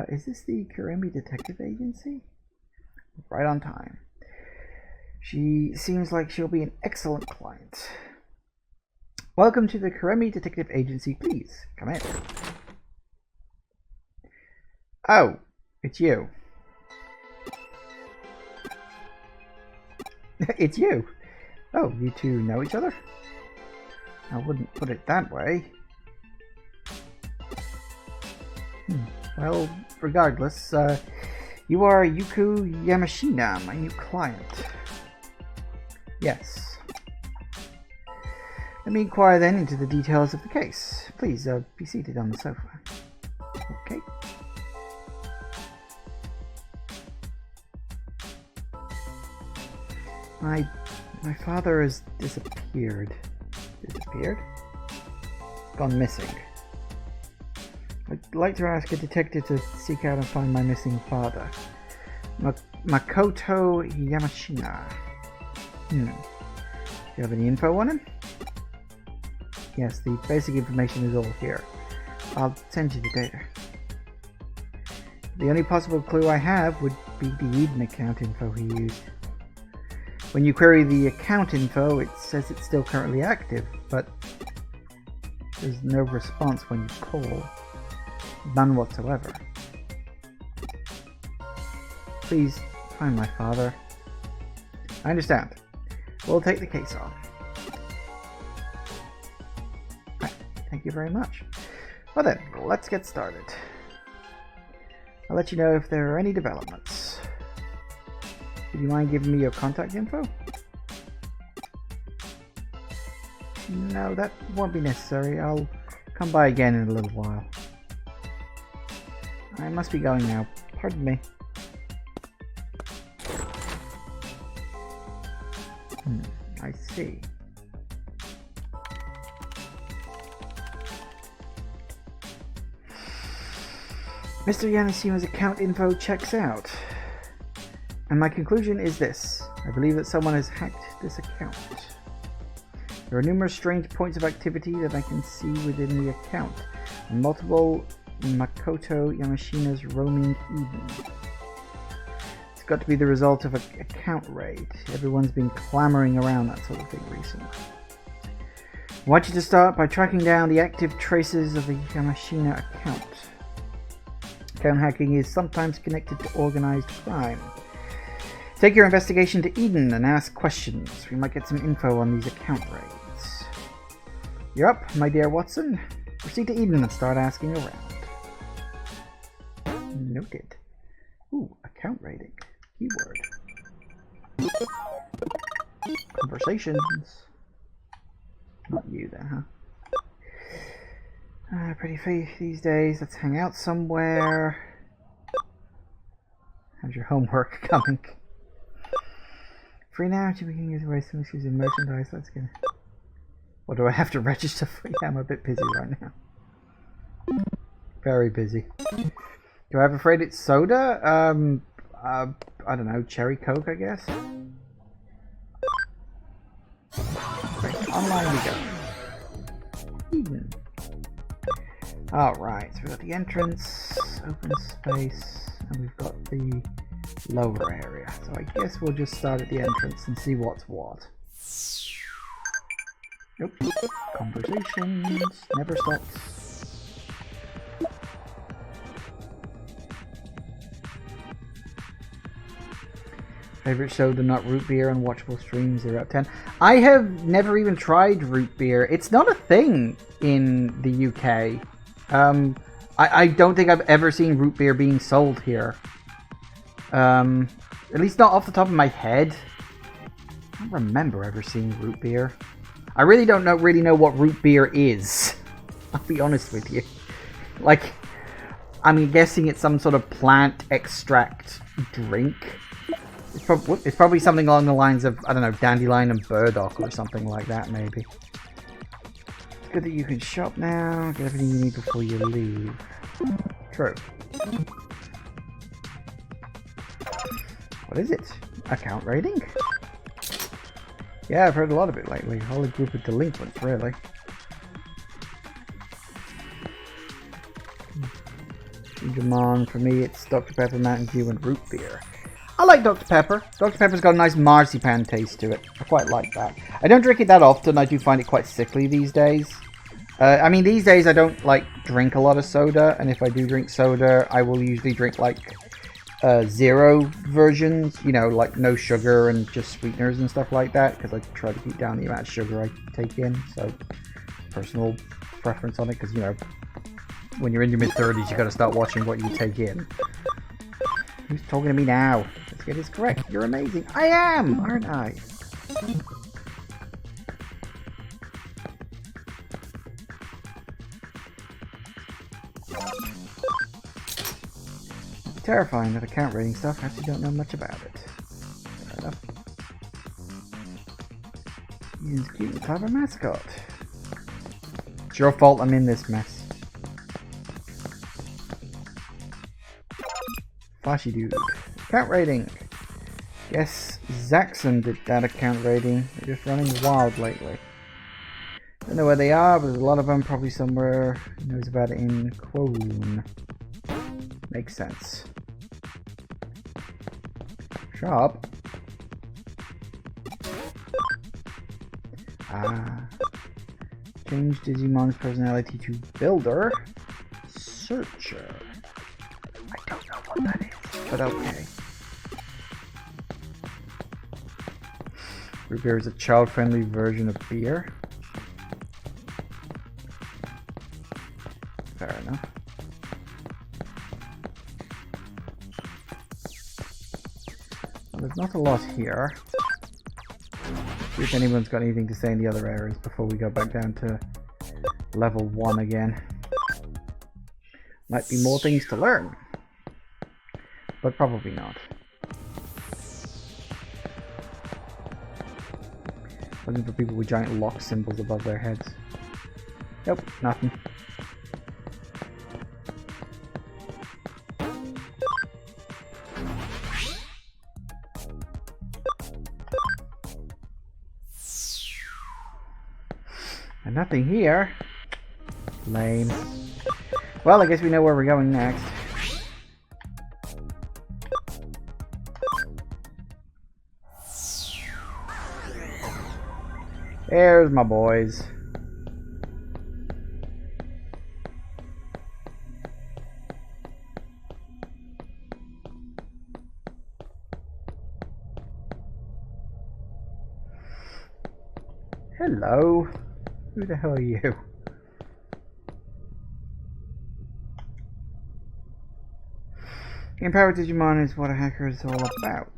Is this the Kuremi Detective Agency? Right on time. She seems like she'll be an excellent client. Welcome to the Kuremi Detective Agency. Please, come in. Oh, it's you. It's you. Oh, you two know each other? I wouldn't put it that way. Well, regardless, you are Yuku Yamashina, my new client. Yes. Let me inquire then into the details of the case. Please, be seated on the sofa. Okay. My father has disappeared. Disappeared? Gone missing. I'd like to ask a detective to seek out and find my missing father. Makoto Yamashina. Do you have any info on him? Yes, the basic information is all here. I'll send you the data. The only possible clue I have would be the Eden account info he used. When you query the account info, it says it's still currently active, but there's no response when you call. None whatsoever. Please find my father. I understand. We'll take the case on. Right, thank you very much. Well then, let's get started. I'll let you know if there are any developments. Would you mind giving me your contact info? No, that won't be necessary. I'll come by again in a little while. I must be going now. Pardon me. I see. Mr. Yanashima's account info checks out. And my conclusion is this. I believe that someone has hacked this account. There are numerous strange points of activity that I can see within the account. Multiple Makoto Yamashinas roaming Eden. It's got to be the result of an account raid. Everyone's been clamoring around that sort of thing recently. I want you to start by tracking down the active traces of the Yamashina account. Account hacking is sometimes connected to organized crime. Take your investigation to Eden and ask questions. We might get some info on these account raids. You're up, my dear Watson. Proceed to Eden and start asking around. Noted. Ooh, account rating. Keyword. Conversations. Not you then, huh? Pretty face these days. Let's hang out somewhere. How's your homework coming? Free now to begin using ways to using merchandise. Let's get it. What do I have to register for? Yeah, I'm a bit busy right now. Very busy. Do I have afraid it's soda? I don't know, cherry Coke, I guess. Right, online we go. Eden. Alright, so we've got the entrance, open space, and we've got the lower area. So I guess we'll just start at the entrance and see what's what. Nope. Conversations. Never stops. Favorite soda, not root beer, and watchable streams 0 out of 10. I have never even tried root beer. It's not a thing in the UK. I don't think I've ever seen root beer being sold here. At least not off the top of my head. I don't remember ever seeing root beer. I really don't really know what root beer is. I'll be honest with you. Like, I'm guessing it's some sort of plant extract drink. It's probably something along the lines of, I don't know, dandelion and burdock or something like that, maybe. It's good that you can shop now, get everything you need before you leave. True. What is it? Account rating? Yeah, I've heard a lot of it lately. Whole group of delinquents, really. Digimon, for me, it's Dr. Pepper, Mountain Dew, and root beer. I like Dr. Pepper. Dr. Pepper's got a nice marzipan taste to it. I quite like that. I don't drink it that often. I do find it quite sickly these days. I mean, these days I don't, drink a lot of soda. And if I do drink soda, I will usually drink, zero versions. You know, like no sugar and just sweeteners and stuff like that. Because I try to keep down the amount of sugar I take in. So, personal preference on it. Because, you know, when you're in your mid-30s, you got to start watching what you take in. Who's talking to me now? Let's get this correct. You're amazing. I am, aren't I? It's terrifying that account rating stuff. I actually don't know much about it. Fair enough. He's cute and clever mascot. It's your fault I'm in this mess. Flashy dude. Account rating. Yes, Zaxxon did that account rating. They're just running wild lately. Don't know where they are, but there's a lot of them probably somewhere. Who knows about it in Kowloon. Makes sense. Shop. Change Digimon's personality to Builder. Searcher. I don't know what that is, but okay. Root beer is a child-friendly version of beer. Fair enough. Well, there's not a lot here. See if anyone's got anything to say in the other areas before we go back down to level 1 again. Might be more things to learn, but probably not. Looking for people with giant lock symbols above their heads. Nope, nothing. And nothing here. Lame. Well, I guess we know where we're going next. There's my boys. Hello. Who the hell are you? Empowered Digimon is what a hacker is all about.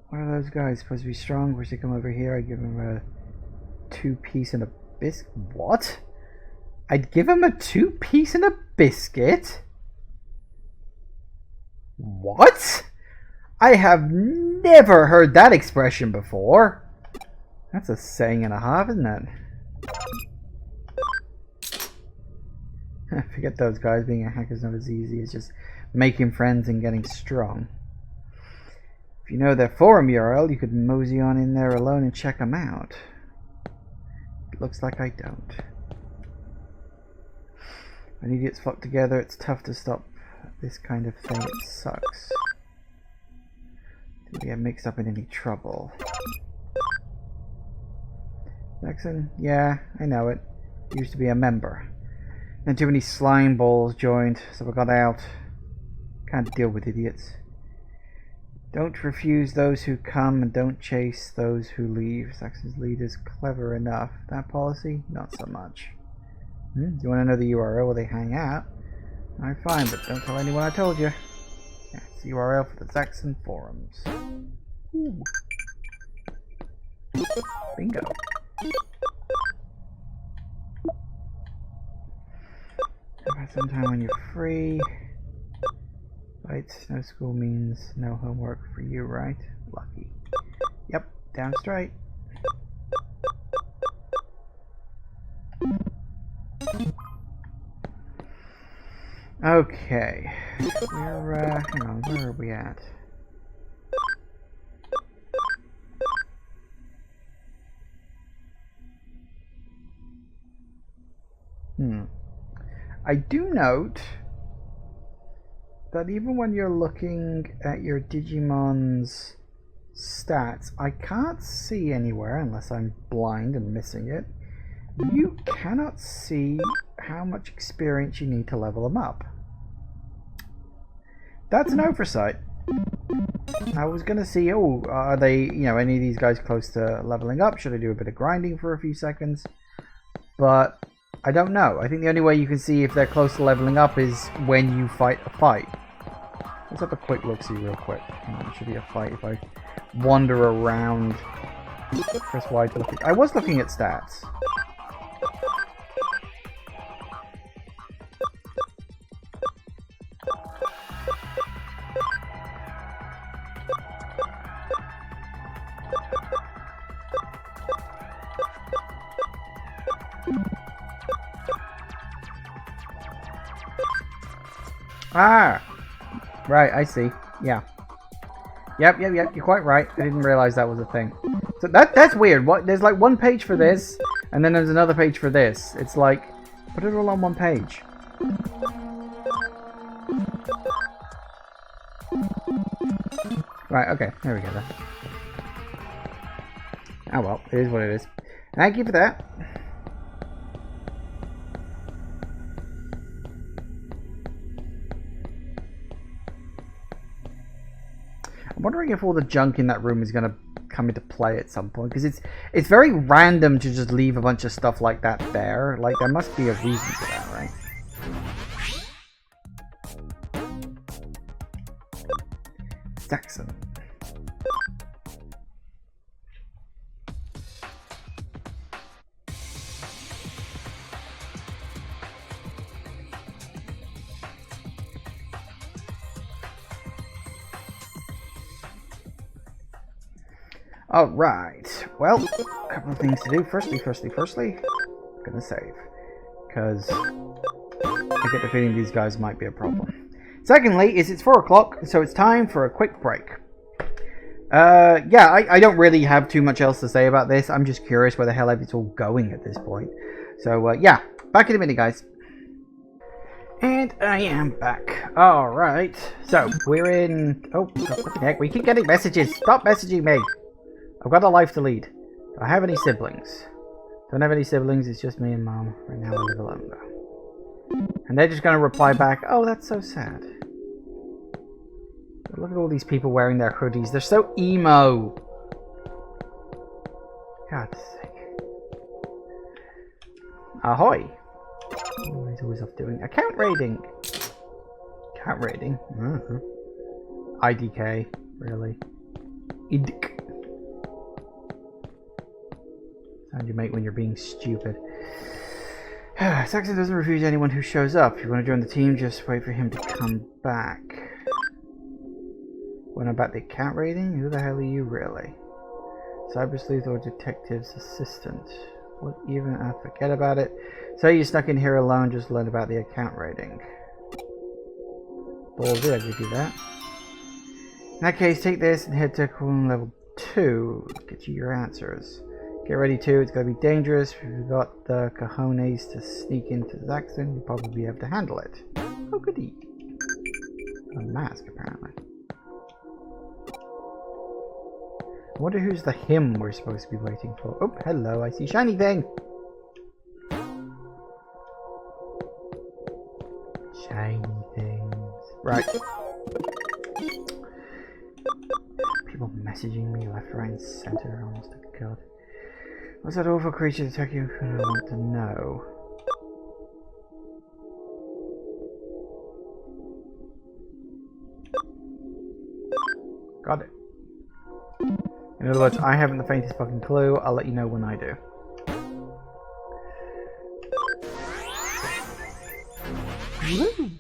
What are those guys? Supposed to be strong? Wish they come over here. I give them a 2-piece and a biscuit. What? I'd give him a 2-piece and a biscuit? What? I have never heard that expression before. That's a saying and a half, isn't it? Forget those guys. Being a hacker's not as easy as just making friends and getting strong. If you know their forum URL, you could mosey on in there alone and check them out. It looks like I don't. When idiots flock together, it's tough to stop this kind of thing. It sucks. Didn't get mixed up in any trouble. Jackson? Yeah, I know it. Used to be a member. Then too many slime balls joined, so I got out. Can't deal with idiots. Don't refuse those who come and don't chase those who leave. Saxon's leader's clever enough. That policy? Not so much. Do you want to know the URL where they hang out? Alright, fine, but don't tell anyone I told you. Yeah, it's the URL for the Saxon forums. Ooh. Bingo. About sometime when you're free. Right, no school means no homework for you, right? Lucky. Yep, down straight. Okay. We're, hang on, where are we at? I do note that even when you're looking at your Digimon's stats, I can't see anywhere, unless I'm blind and missing it, you cannot see how much experience you need to level them up. That's an oversight. I was going to see, oh, are they, you know, any of these guys close to leveling up? Should I do a bit of grinding for a few seconds? But I don't know. I think the only way you can see if they're close to leveling up is when you fight a fight. Let's have a quick look-see real quick. It should be a fight if I wander around. Press Y to look at... I was looking at stats. Ah! Right, I see. Yeah. Yep, you're quite right. I didn't realize that was a thing. So that's weird. What? There's like one page for this, and then there's another page for this. It's like, put it all on one page. Right, okay. There we go then. Oh well, it is what it is. Thank you for that. I'm wondering if all the junk in that room is going to come into play at some point, because it's very random to just leave a bunch of stuff like that there. Like, there must be a reason for that, right? Saxon. Alright, well, a couple of things to do. Firstly, I'm gonna save. Because I get the feeling these guys might be a problem. Secondly, it's 4 o'clock, so it's time for a quick break. Yeah, I don't really have too much else to say about this. I'm just curious where the hell it's all going at this point. So, yeah, back in a minute, guys. And I am back. Alright, so we're in... Oh, what the heck? We keep getting messages. Stop messaging me. I've got a life to lead. Do I have any siblings? Don't have any siblings, it's just me and Mom. Right now I live alone, though. And they're just going to reply back, oh, that's so sad. But look at all these people wearing their hoodies. They're so emo. God's sake. Ahoy. Oh, he's always off doing account raiding. Account raiding? IDK, really. IDK. Sound you make when you're being stupid. Saxon doesn't refuse anyone who shows up. If you want to join the team, just wait for him to come back. What about the account rating? Who the hell are you, really? Cyber Sleuth or Detective's Assistant? What even? Forget about it. So you snuck in here alone, just learn about the account rating. Ballsy, I'll give you that. In that case, take this and head to level 2. Get you your answers. Get ready to, it's going to be dangerous. If you've got the cojones to sneak into Saxon, you'll probably be able to handle it. Oh, goody. A mask, apparently. I wonder who's the him we're supposed to be waiting for. Oh, hello, I see shiny thing. Shiny things. Right. People messaging me left, right, and center. Honest to God. What's that awful creature attacking you? I want to know. Got it. In other words, I haven't the faintest fucking clue. I'll let you know when I do. Woo!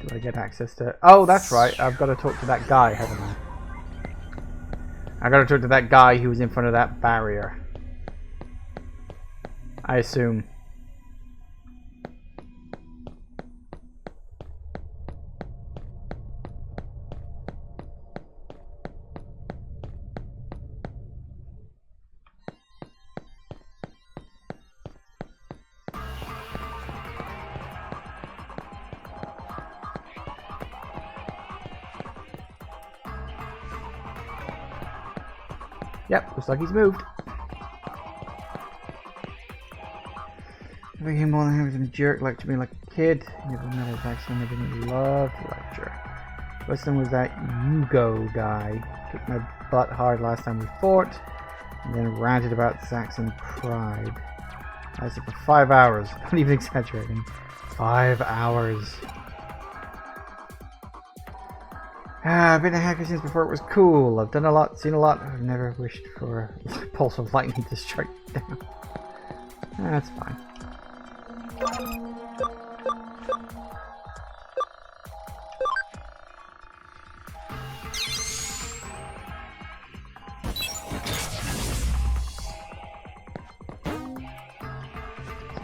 Do I get access to... Oh, that's right. I've got to talk to that guy, haven't I? I've got to talk to that guy who was in front of that barrier. I assume. Yep, looks like he's moved. I think him more than him was a jerk, like to me like a kid. Never met his accent, I didn't love the lecture. Weston was that Hugo guy. Kicked my butt hard last time we fought, and then ranted about Saxon pride. Lasted for 5 hours, not even exaggerating. 5 hours. I've been a hacker since before it was cool. I've done a lot, seen a lot. I've never wished for a pulse of lightning to strike down. That's fine.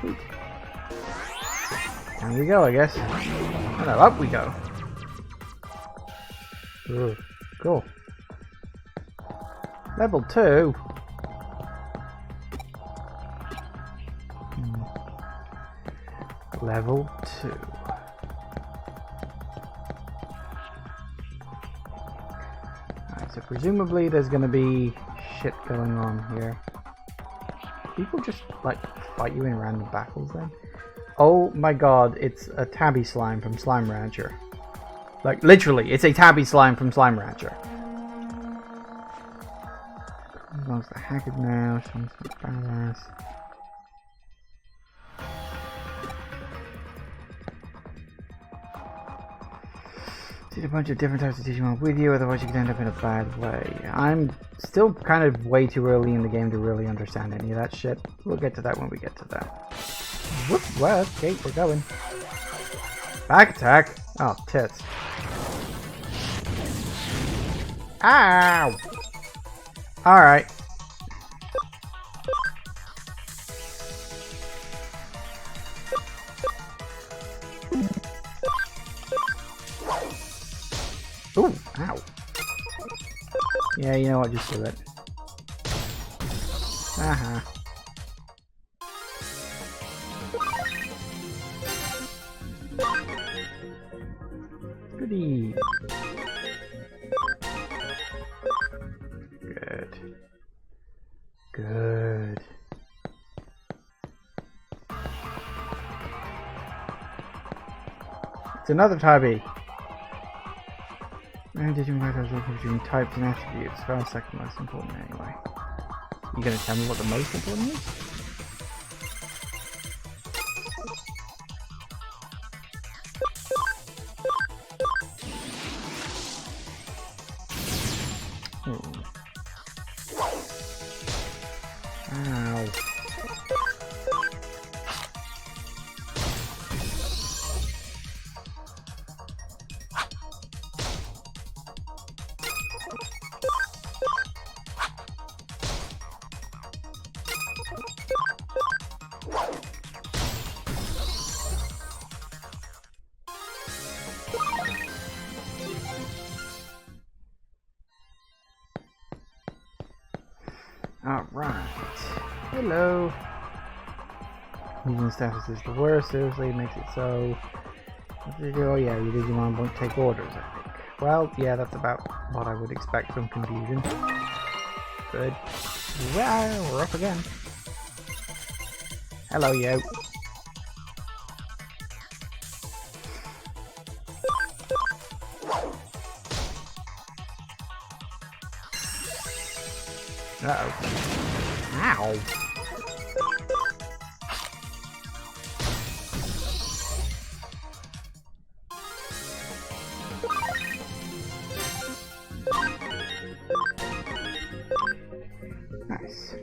Sweet. Down we go, I guess. Oh no, up we go. Ooh, cool. Level 2. Level 2. Alright, so presumably there's gonna be shit going on here. People just like fight you in random battles then? Oh my god, it's a tabby slime from Slime Rancher. Like, literally, it's a tabby slime from Slime Rancher. As long as the hackers now, someone's badass. Did a bunch of different types of Digimon with you, otherwise you could end up in a bad way. I'm still kind of way too early in the game to really understand any of that shit. We'll get to that when we get to that. Whoop, well, okay, we're going. Back attack! Oh, tits. Ow! Alright. Ooh, ow. Yeah, you know what, just do it. Uh-huh. Goody. Good. Good. It's another tabby. Digimon characters between types and attributes. First, second most important anyway. You gonna tell me what the most important is? Ow. Alright. Hello. Using status is the worst, seriously, it makes it so. Oh yeah, your Digimon won't take orders, I think. Well, yeah, that's about what I would expect from confusion. Good. Well, we're up again. Hello, you. Uh-oh. Ow. Nice.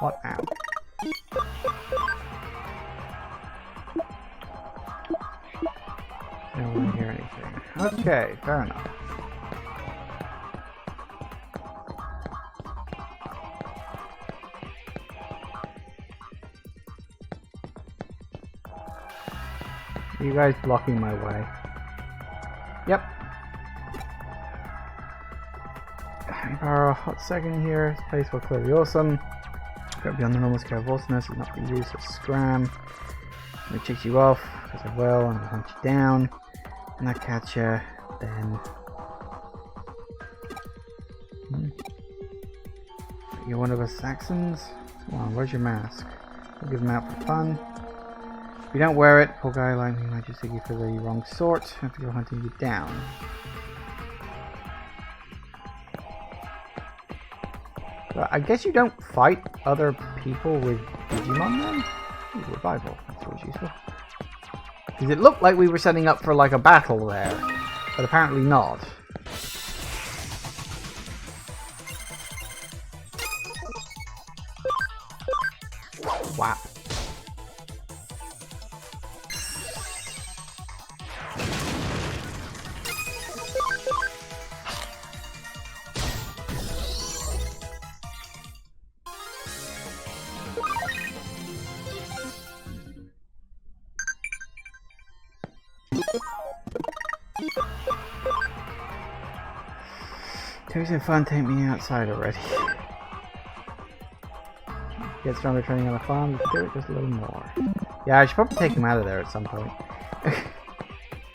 What? Ow. I don't want to hear anything. Okay, fair enough. You guys blocking my way. Yep. For a hot second here, this place will clearly awesome. Go beyond the normal scale of awesomeness, it's not be used for scram. I'm gonna chase you off, because I will, and I'll hunt you down. And I catch you, then. You're one of us Saxons? Come on, where's your mask? We'll give them out for fun. If you don't wear it, poor guy like me might just take you for the wrong sort after go hunting you down. But I guess you don't fight other people with Digimon then? Ooh, revival, that's always useful. Because it looked like we were setting up for like a battle there, but apparently not. Wow. Taking fun, take me outside already. Get stronger training on the farm, let's do it just a little more. Yeah, I should probably take him out of there at some point.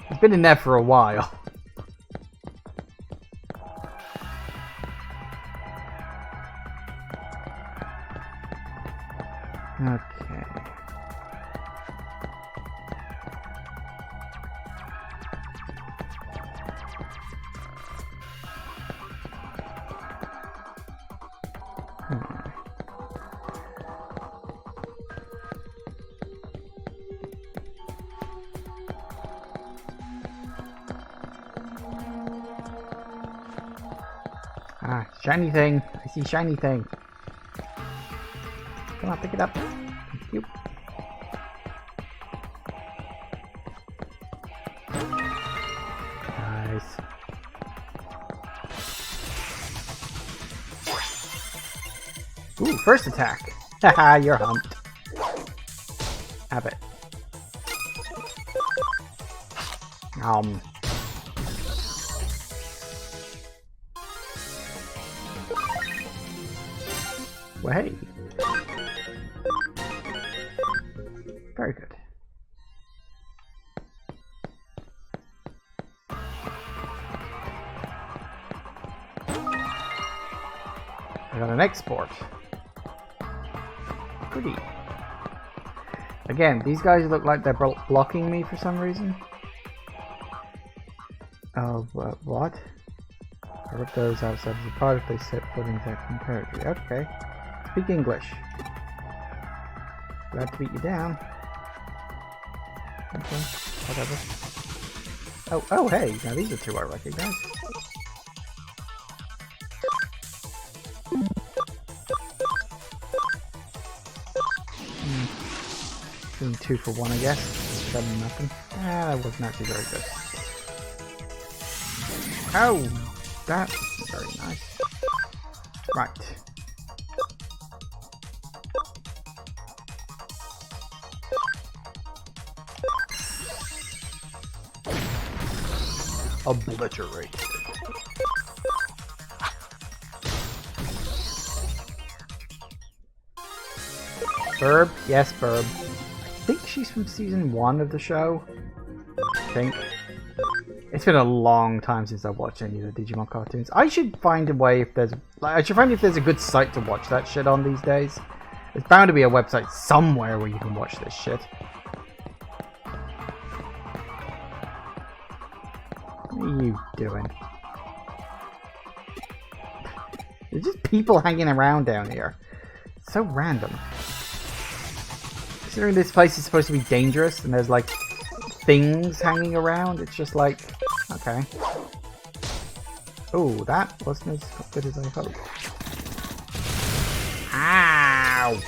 He's been in there for a while. Okay. Shiny thing. I see shiny thing. Come on, pick it up. Thank you. Nice. Ooh, first attack. Haha, you're humped. Have it. Well, hey. Very good. I got an export. Pretty. Again, these guys look like they're blocking me for some reason. Oh, what? I ripped those outside of the pod if they set foot in their territory. Okay. Speak English. Glad to beat you down. Okay, whatever. Oh, hey, now these are two I recognize. Doing 2 for 1, I guess. Better than nothing. Ah, that wasn't actually very good. Oh, that's very nice. Right. Obliterated. Burb? Yes, Burb. I think she's from season 1 of the show. I think. It's been a long time since I've watched any of the Digimon cartoons. I should find a way if there's... I should find if there's a good site to watch that shit on these days. There's bound to be a website somewhere where you can watch this shit. What are you doing? There's just people hanging around down here. It's so random. Considering this place is supposed to be dangerous and there's like things hanging around, it's just like, okay. Oh, that wasn't as good as I hoped. Ow!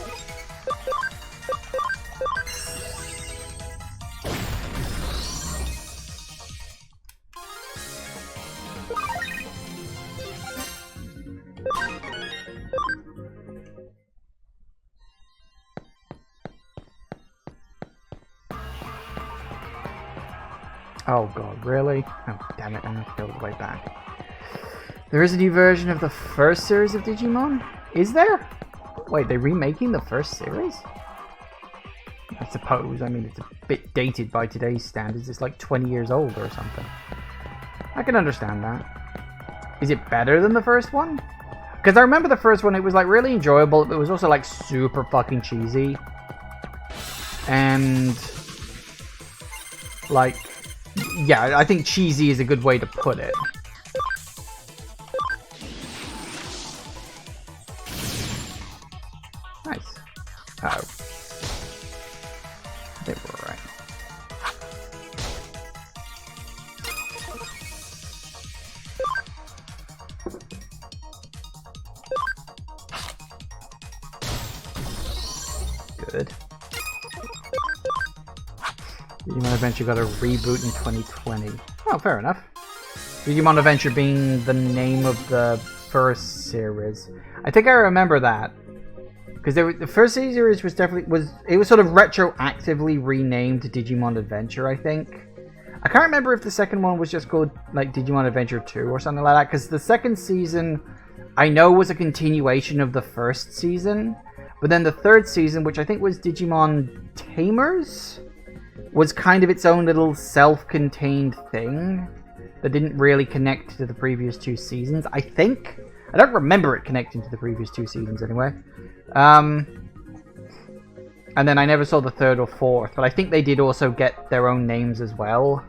Oh god, really? Oh damn it, I'm gonna have to go all the way back. There is a new version of the first series of Digimon? Is there? Wait, they're remaking the first series? I suppose. I mean, it's a bit dated by today's standards. It's like 20 years old or something. I can understand that. Is it better than the first one? Because I remember the first one, it was like really enjoyable. It was also like super fucking cheesy. And like, yeah, I think cheesy is a good way to put it. Nice. Oh. They were right. Good. Digimon Adventure got a reboot in 2020. Oh, fair enough. Digimon Adventure being the name of the first series. I think I remember that. Because the first series was definitely... It was sort of retroactively renamed Digimon Adventure, I think. I can't remember if the second one was just called like Digimon Adventure 2 or something like that. Because the second season, I know, was a continuation of the first season. But then the third season, which I think was Digimon Tamers, was kind of its own little self-contained thing that didn't really connect to the previous 2 seasons, I think. I don't remember it connecting to the previous 2 seasons anyway. And then I never saw the third or fourth, but I think they did also get their own names as well.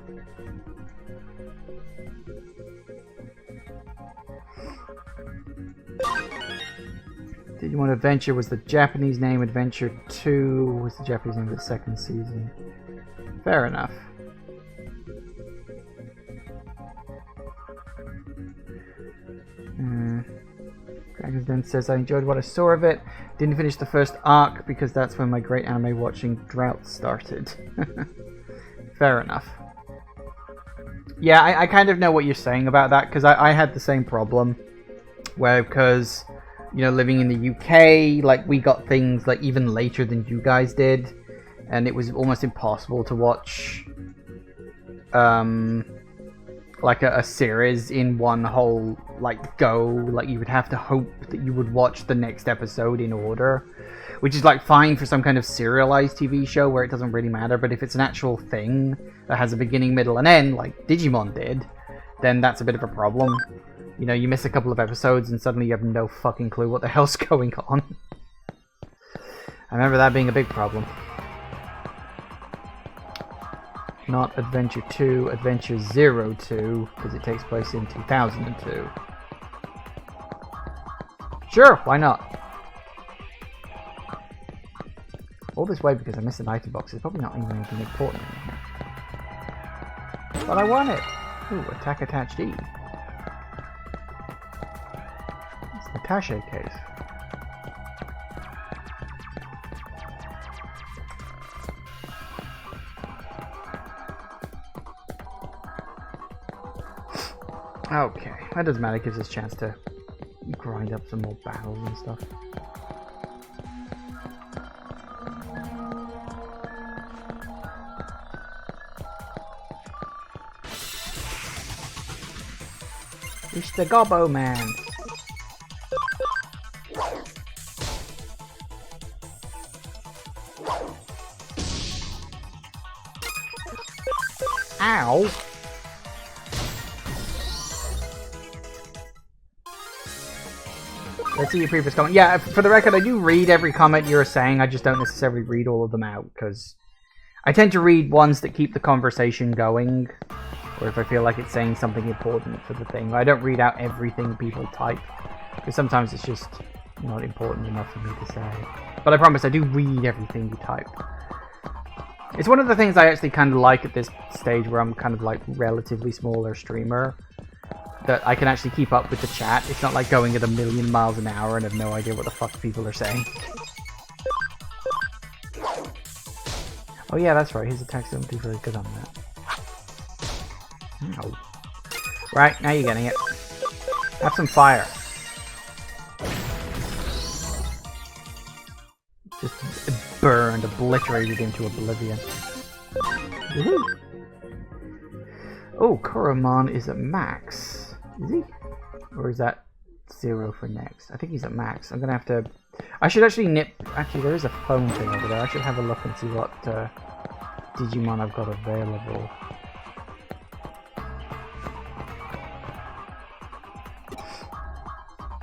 Digimon Adventure was the Japanese name, Adventure 2 was the Japanese name of the second season. Fair enough. Agnes then says, I enjoyed what I saw of it. Didn't finish the first arc because that's when my great anime watching drought started. Fair enough. Yeah, I kind of know what you're saying about that, because I had the same problem. Where, because, you know, living in the UK, like, we got things, like, even later than you guys did. And it was almost impossible to watch, like, a series in one whole, like, go. Like, you would have to hope that you would watch the next episode in order. Which is, like, fine for some kind of serialized TV show where it doesn't really matter. But if it's an actual thing that has a beginning, middle, and end, like Digimon did, then that's a bit of a problem. You know, you miss a couple of episodes and suddenly you have no fucking clue what the hell's going on. I remember that being a big problem. Not Adventure 2, Adventure 02, because it takes place in 2002. Sure, why not? All this way because I missed an item box. There's probably not even anything important in here. But I want it! Ooh, attack attached E. It's an attaché case. Okay, that doesn't matter. It gives us a chance to grind up some more battles and stuff. It's the Gobbo Man. Ow! Let's see your previous comment. Yeah, for the record, I do read every comment you're saying. I just don't necessarily read all of them out, because I tend to read ones that keep the conversation going, or if I feel like it's saying something important for the thing. I don't read out everything people type, because sometimes it's just not important enough for me to say. But I promise I do read everything you type. It's one of the things I actually kind of like at this stage where I'm kind of like relatively smaller streamer, that I can actually keep up with the chat. It's not like going at 1,000,000 miles an hour and have no idea what the fuck people are saying. Oh yeah, that's right, his attacks don't do very good on that. Ow. Right, now you're getting it. Have some fire. Just burned, obliterated into oblivion. Woohoo! Oh, Kuromon is at max. Is he? Or is that 0 for next? I think he's at max. I'm gonna have to... I should actually nip... Actually, there is a phone thing over there. I should have a look and see what Digimon I've got available.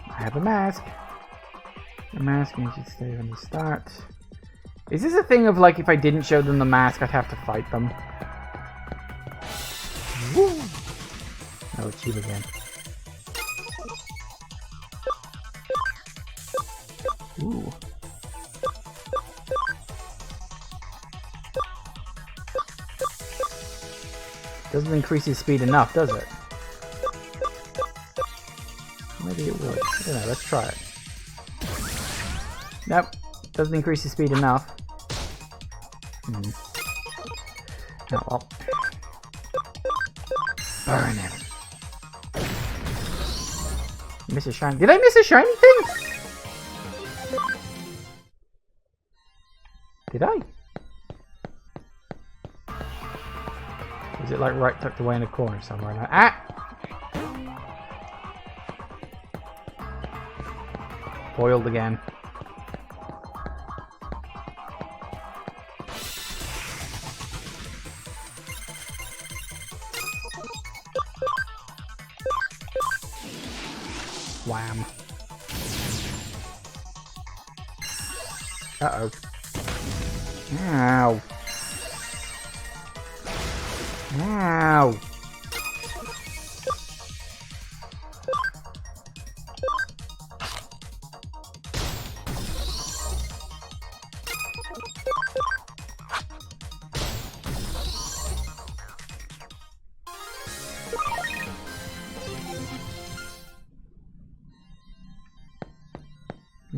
I have a mask. The mask means you should stay when you start. Is this a thing of like if I didn't show them the mask, I'd have to fight them? Woo! Oh, it's you again. Ooh. Doesn't increase his speed enough, does it? Maybe it would. I don't know, let's try it. Nope. Doesn't increase his speed enough. Oh well. Burn him. Miss a shiny. Did I miss a shiny thing? Did I? Is it like right tucked away in a corner somewhere now? Ah! Foiled again. Wham. Uh-oh. Ow. Ow.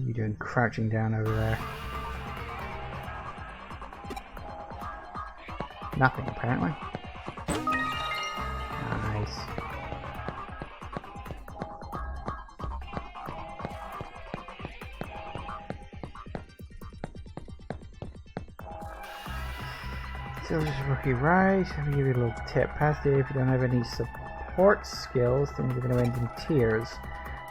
you doing crouching down over there? Nothing, apparently. Nice. Silver's rookie rise. Let me give you a little tip. Past it, if you don't have any support skills, then you're going to end in tears.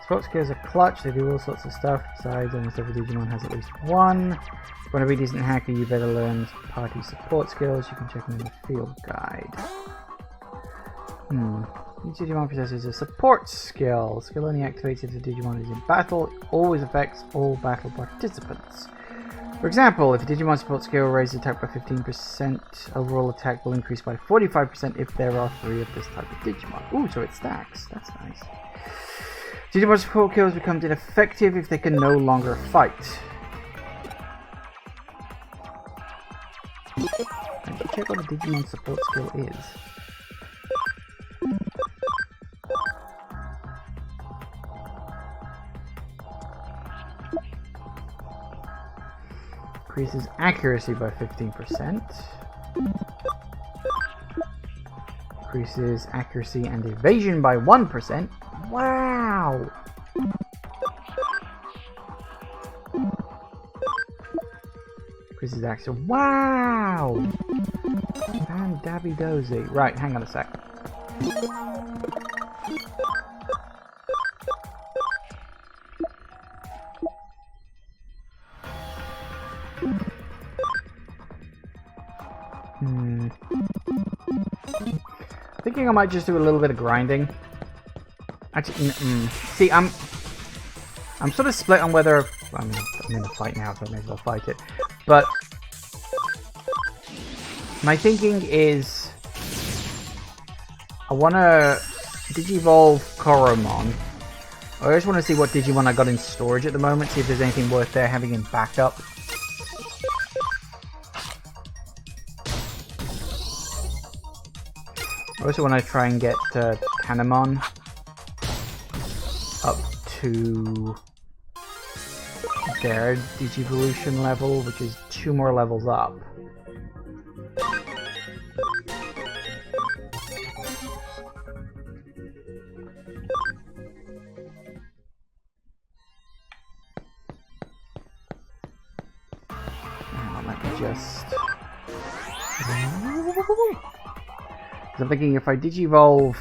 Support skills are clutch, they do all sorts of stuff. Besides, almost every Digimon has at least one. If you want to be a decent hacker, you better learn party support skills. You can check them in the field guide. Each Digimon possesses a support skill. Skill only activates if the Digimon is in battle. It always affects all battle participants. For example, if a Digimon support skill raises attack by 15%, overall attack will increase by 45% if there are 3 of this type of Digimon. Ooh, so it stacks. That's nice. Digimon support skills becomes ineffective if they can no longer fight. Let's check what a Digimon support skill is. Increases accuracy by 15%. Increases accuracy and evasion by 1%. Wow! Increases accuracy. Wow! And dabby dozy. Right, hang on a sec. Thinking I might just do a little bit of grinding. Actually, see, I'm sort of split on whether I'm in a fight now, so I may as well fight it. But my thinking is I want to Digivolve Koromon. I just want to see what Digimon I got in storage at the moment, see if there's anything worth there having in backup. I also want to try and get Tanemon up to their Digivolution level, which is 2 more levels up. Let me just... I'm thinking if I Digivolve...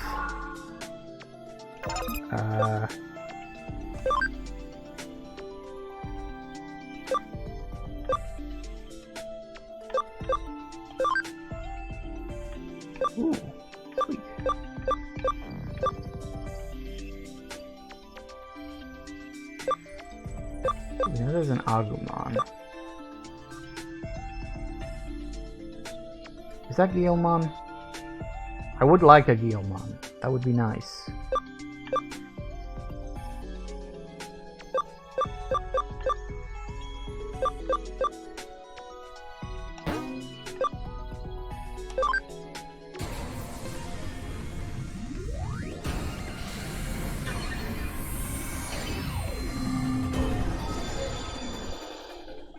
Ooh, sweet. You know there's an Agumon. Is that GUILMON? I would like a GUILMON. That would be nice.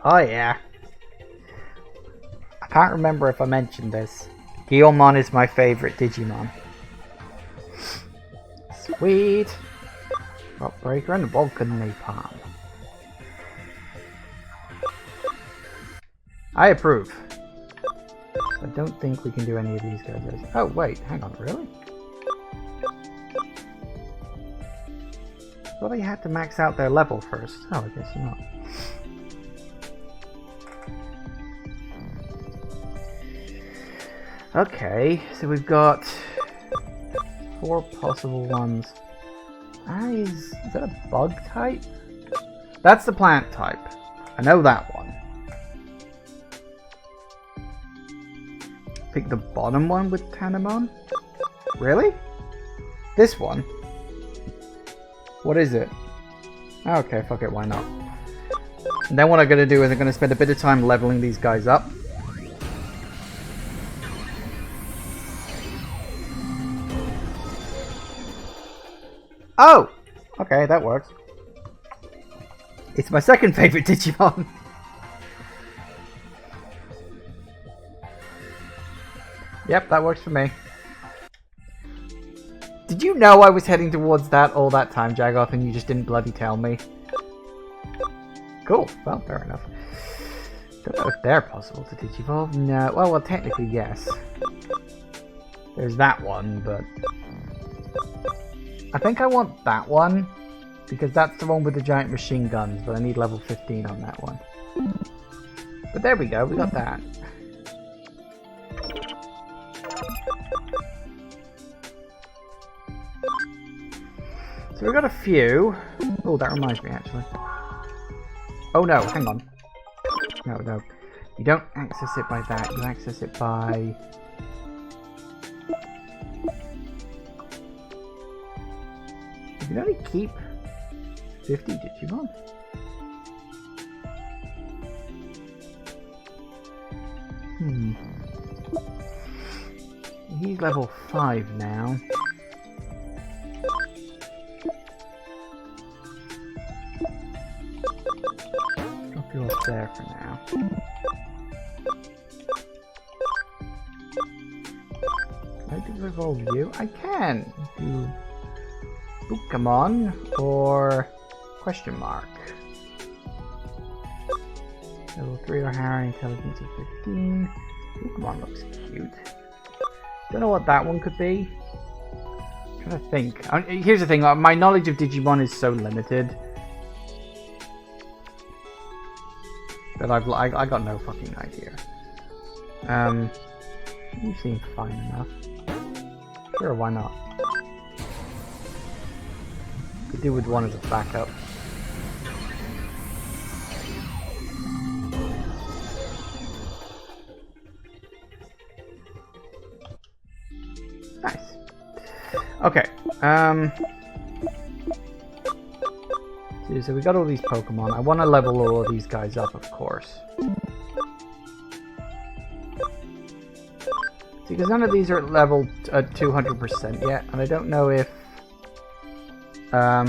Oh yeah. I can't remember if I mentioned this. GUILMON is my favorite Digimon. Sweet! Rock Breaker and Vulcan Napalm. I approve. I don't think we can do any of these guys. Oh wait, hang on, really? I thought I had to max out their level first. Oh, I guess not. Okay, so we've got 4 possible ones. Is that a bug type? That's the plant type. I know that one. Pick the bottom one with Tanemon? Really? This one? What is it? Okay, fuck it, why not? And then what I'm going to do is I'm going to spend a bit of time leveling these guys up. Oh! Okay, that works. It's my second favorite Digimon. Yep, that works for me. Did you know I was heading towards that all that time, Jagoth, and you just didn't bloody tell me? Cool. Well, fair enough. Don't know if they're possible to Digivolve. No. Well, technically, yes. There's that one, but... I think I want that one, because that's the one with the giant machine guns, but I need level 15 on that one. But there we go, we got that. So we got a few. Oh, that reminds me, actually. Oh no, hang on. No. You don't access it by that, you access it by... You can only keep 50 Digimon. He's level 5 now. Drop you off there for now. Can I do evolve you? I can! Do Pokemon or question mark. Level 3 or higher, intelligence of 15. Pokemon looks cute. Don't know what that one could be. I'm trying to think. Here's the thing, my knowledge of Digimon is so limited that I got no fucking idea. You seem fine enough. Sure, why not? Could do with one as a backup. Nice. Okay. So we got all these Pokemon. I want to level all of these guys up, of course. See, because none of these are at level 200% yet, and I don't know if I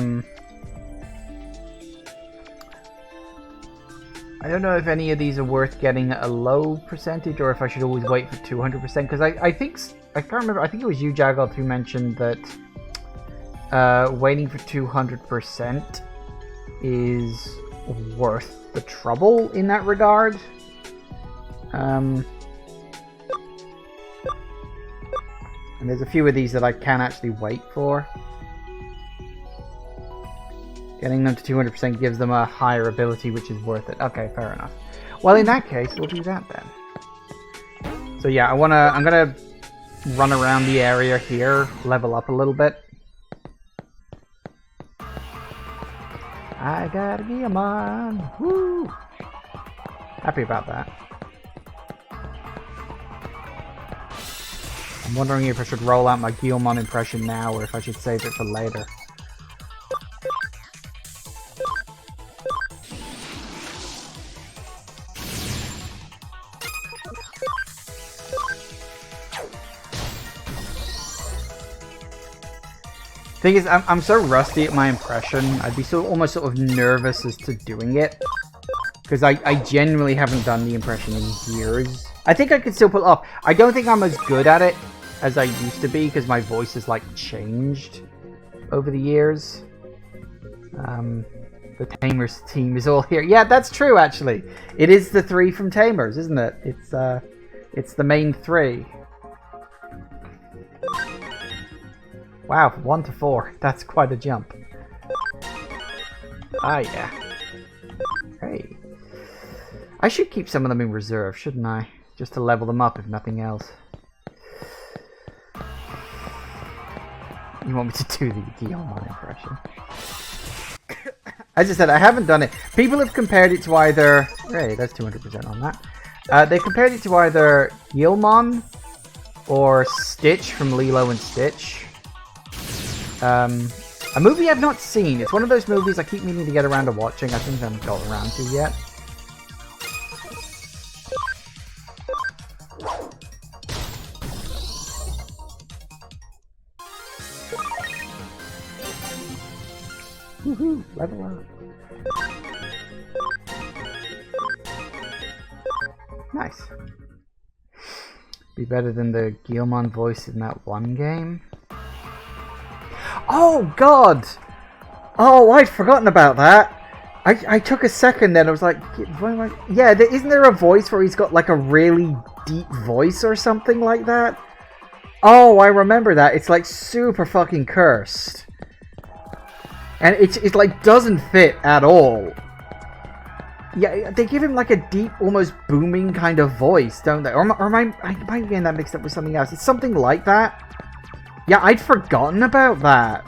don't know if any of these are worth getting a low percentage, or if I should always wait for 200%. Because I think I can't remember. I think it was you, Jagoth, who mentioned that waiting for 200% is worth the trouble in that regard. And there's a few of these that I can actually wait for. Getting them to 200% gives them a higher ability, which is worth it. Okay, fair enough. Well, in that case, we'll do that then. So yeah, I'm gonna run around the area here, level up a little bit. I got a GUILMON! Woo! Happy about that. I'm wondering if I should roll out my GUILMON impression now, or if I should save it for later. Thing is, I'm so rusty at my impression, I'd be so almost sort of nervous as to doing it. Because I genuinely haven't done the impression in years. I think I could still pull it off. I don't think I'm as good at it as I used to be, because my voice has like changed over the years. The Tamers team is all here. Yeah, that's true actually. It is the 3 from Tamers, isn't it? It's the main 3. Wow, from 1 to 4. That's quite a jump. Ah, yeah. Hey. I should keep some of them in reserve, shouldn't I? Just to level them up, if nothing else. You want me to do the GUILMON impression? As I said, I haven't done it. People have compared it to either... Hey, that's 200% on that. They compared it to either GUILMON or Stitch from Lilo and Stitch. A movie I've not seen. It's one of those movies I keep meaning to get around to watching. I think I haven't got around to yet. Woohoo! Level up. Nice. Be better than the GUILMON voice in that one game. Oh god! Oh, I'd forgotten about that. I took a second then. I was like, yeah, isn't there a voice where he's got like a really deep voice or something like that? Oh, I remember that. It's like super fucking cursed. And it like doesn't fit at all. Yeah, they give him like a deep, almost booming kind of voice, don't they? Or am I might be getting that mixed up with something else. It's something like that. Yeah, I'd forgotten about that.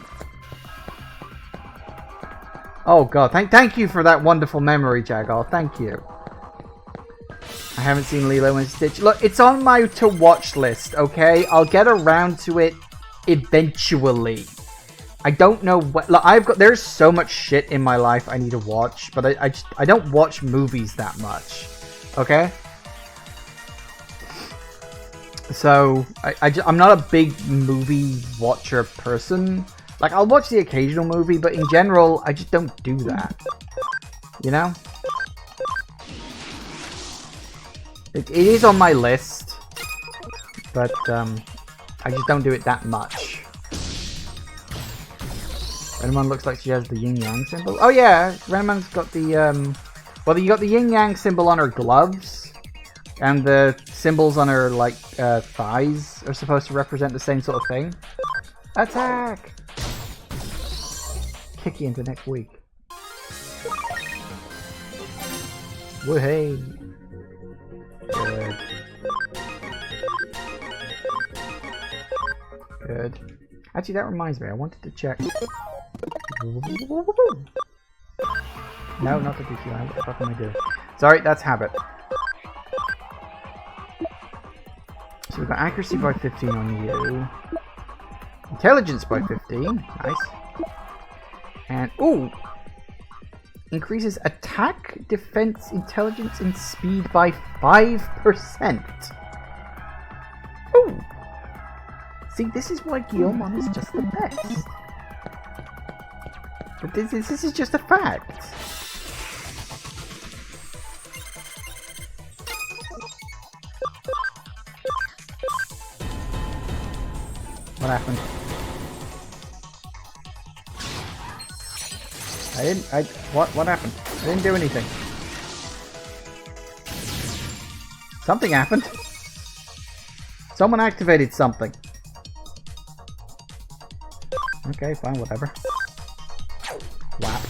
Oh god, thank you for that wonderful memory, Jagal. Thank you. I haven't seen Lilo and Stitch. Look, it's on my to-watch list, okay? I'll get around to it eventually. I don't know what... Look, there's so much shit in my life I need to watch, but I don't watch movies that much, okay? So, I'm not a big movie watcher person. Like, I'll watch the occasional movie, but in general, I just don't do that. You know? It is on my list, but I just don't do it that much. Renamon looks like she has the yin-yang symbol. Oh yeah, Renamon's got the, well, you got the yin-yang symbol on her gloves, and the symbols on her, like, thighs are supposed to represent the same sort of thing. Attack! Kick you into next week. Woohey! Good. Good. Actually, that reminds me, I wanted to check. No, not the DQ. What the fuck am I doing? Sorry, that's habit. So we've got accuracy by 15 on you. Intelligence by 15. Nice. And, ooh! Increases attack, defense, intelligence, and speed by 5%. Ooh! See, this is why GUILMON is just the best. But this is just a fact. What happened? What happened? I didn't do anything. Something happened. Someone activated something. Okay, fine, whatever. Whap.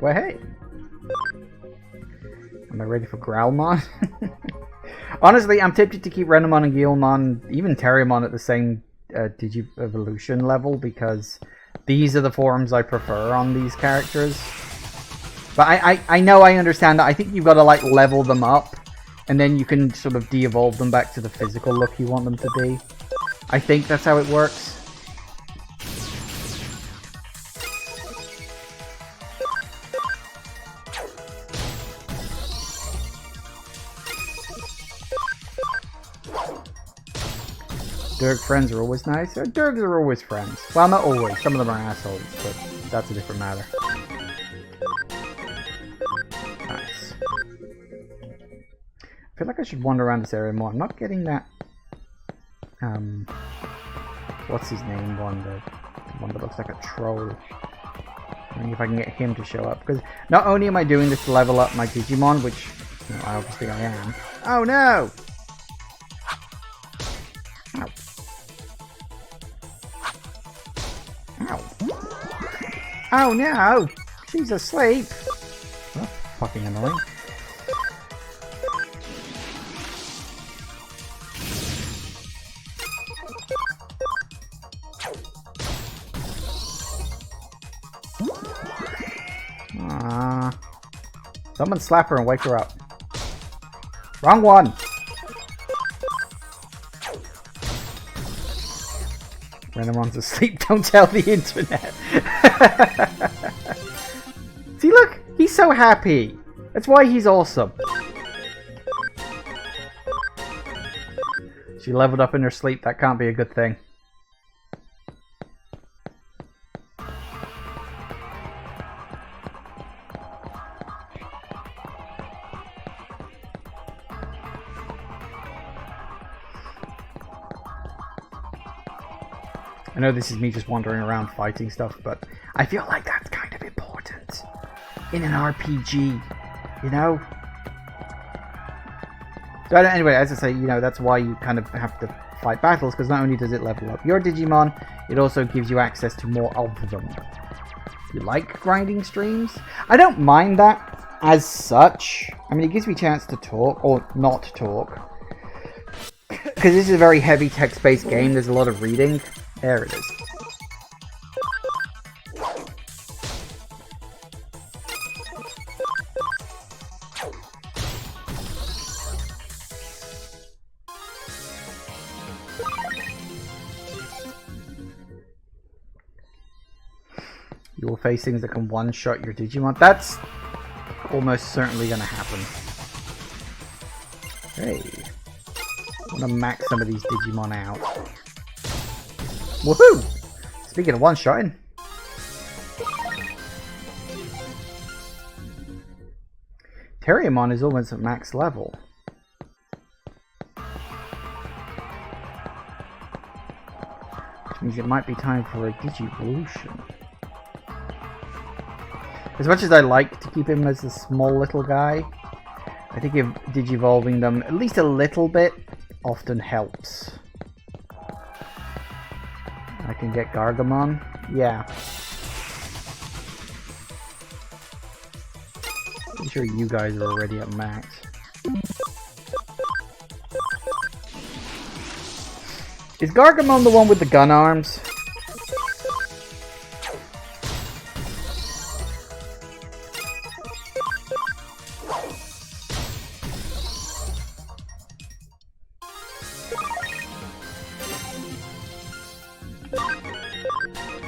Well, hey. Am I ready for GROWLMON? Honestly, I'm tempted to keep Renamon and GUILMON, even Terriermon at the same Digi-Evolution level, because these are the forms I prefer on these characters. But I know, I understand that. I think you've got to, like, level them up, and then you can sort of de-evolve them back to the physical look you want them to be. I think that's how it works. Derg friends are always nice. Dergs are always friends. Well, not always. Some of them are assholes, but that's a different matter. Nice. I feel like I should wander around this area more. I'm not getting that... what's his name one? The one that looks like a troll. I mean, if I can get him to show up. Because not only am I doing this to level up my Digimon, which, you know, obviously I am. Oh no! Ow. Ow. Oh no! She's asleep! Oh, fucking annoying. Someone slap her and wake her up. Wrong one! Renamon's asleep, don't tell the internet. See, look! He's so happy! That's why he's awesome. She's She leveled up in her sleep. That can't be a good thing. I know this is me just wandering around fighting stuff, but I feel like that's kind of important in an RPG, you know? So anyway, as I say, you know, that's why you kind of have to fight battles, because not only does it level up your Digimon, it also gives you access to more of them. You like grinding streams? I don't mind that as such. I mean, it gives me a chance to talk, or not talk. Because this is a very heavy text-based game, there's a lot of reading. There it is. You will face things that can one-shot your Digimon. That's almost certainly going to happen. Hey. I want to max some of these Digimon out. Woohoo! Speaking of one-shotting. Terriermon is almost at max level. Which means it might be time for a Digivolution. As much as I like to keep him as a small little guy, I think if Digivolving them at least a little bit often helps. I can get Gargamon? Yeah. Pretty sure you guys are already at max. Is Gargamon the one with the gun arms?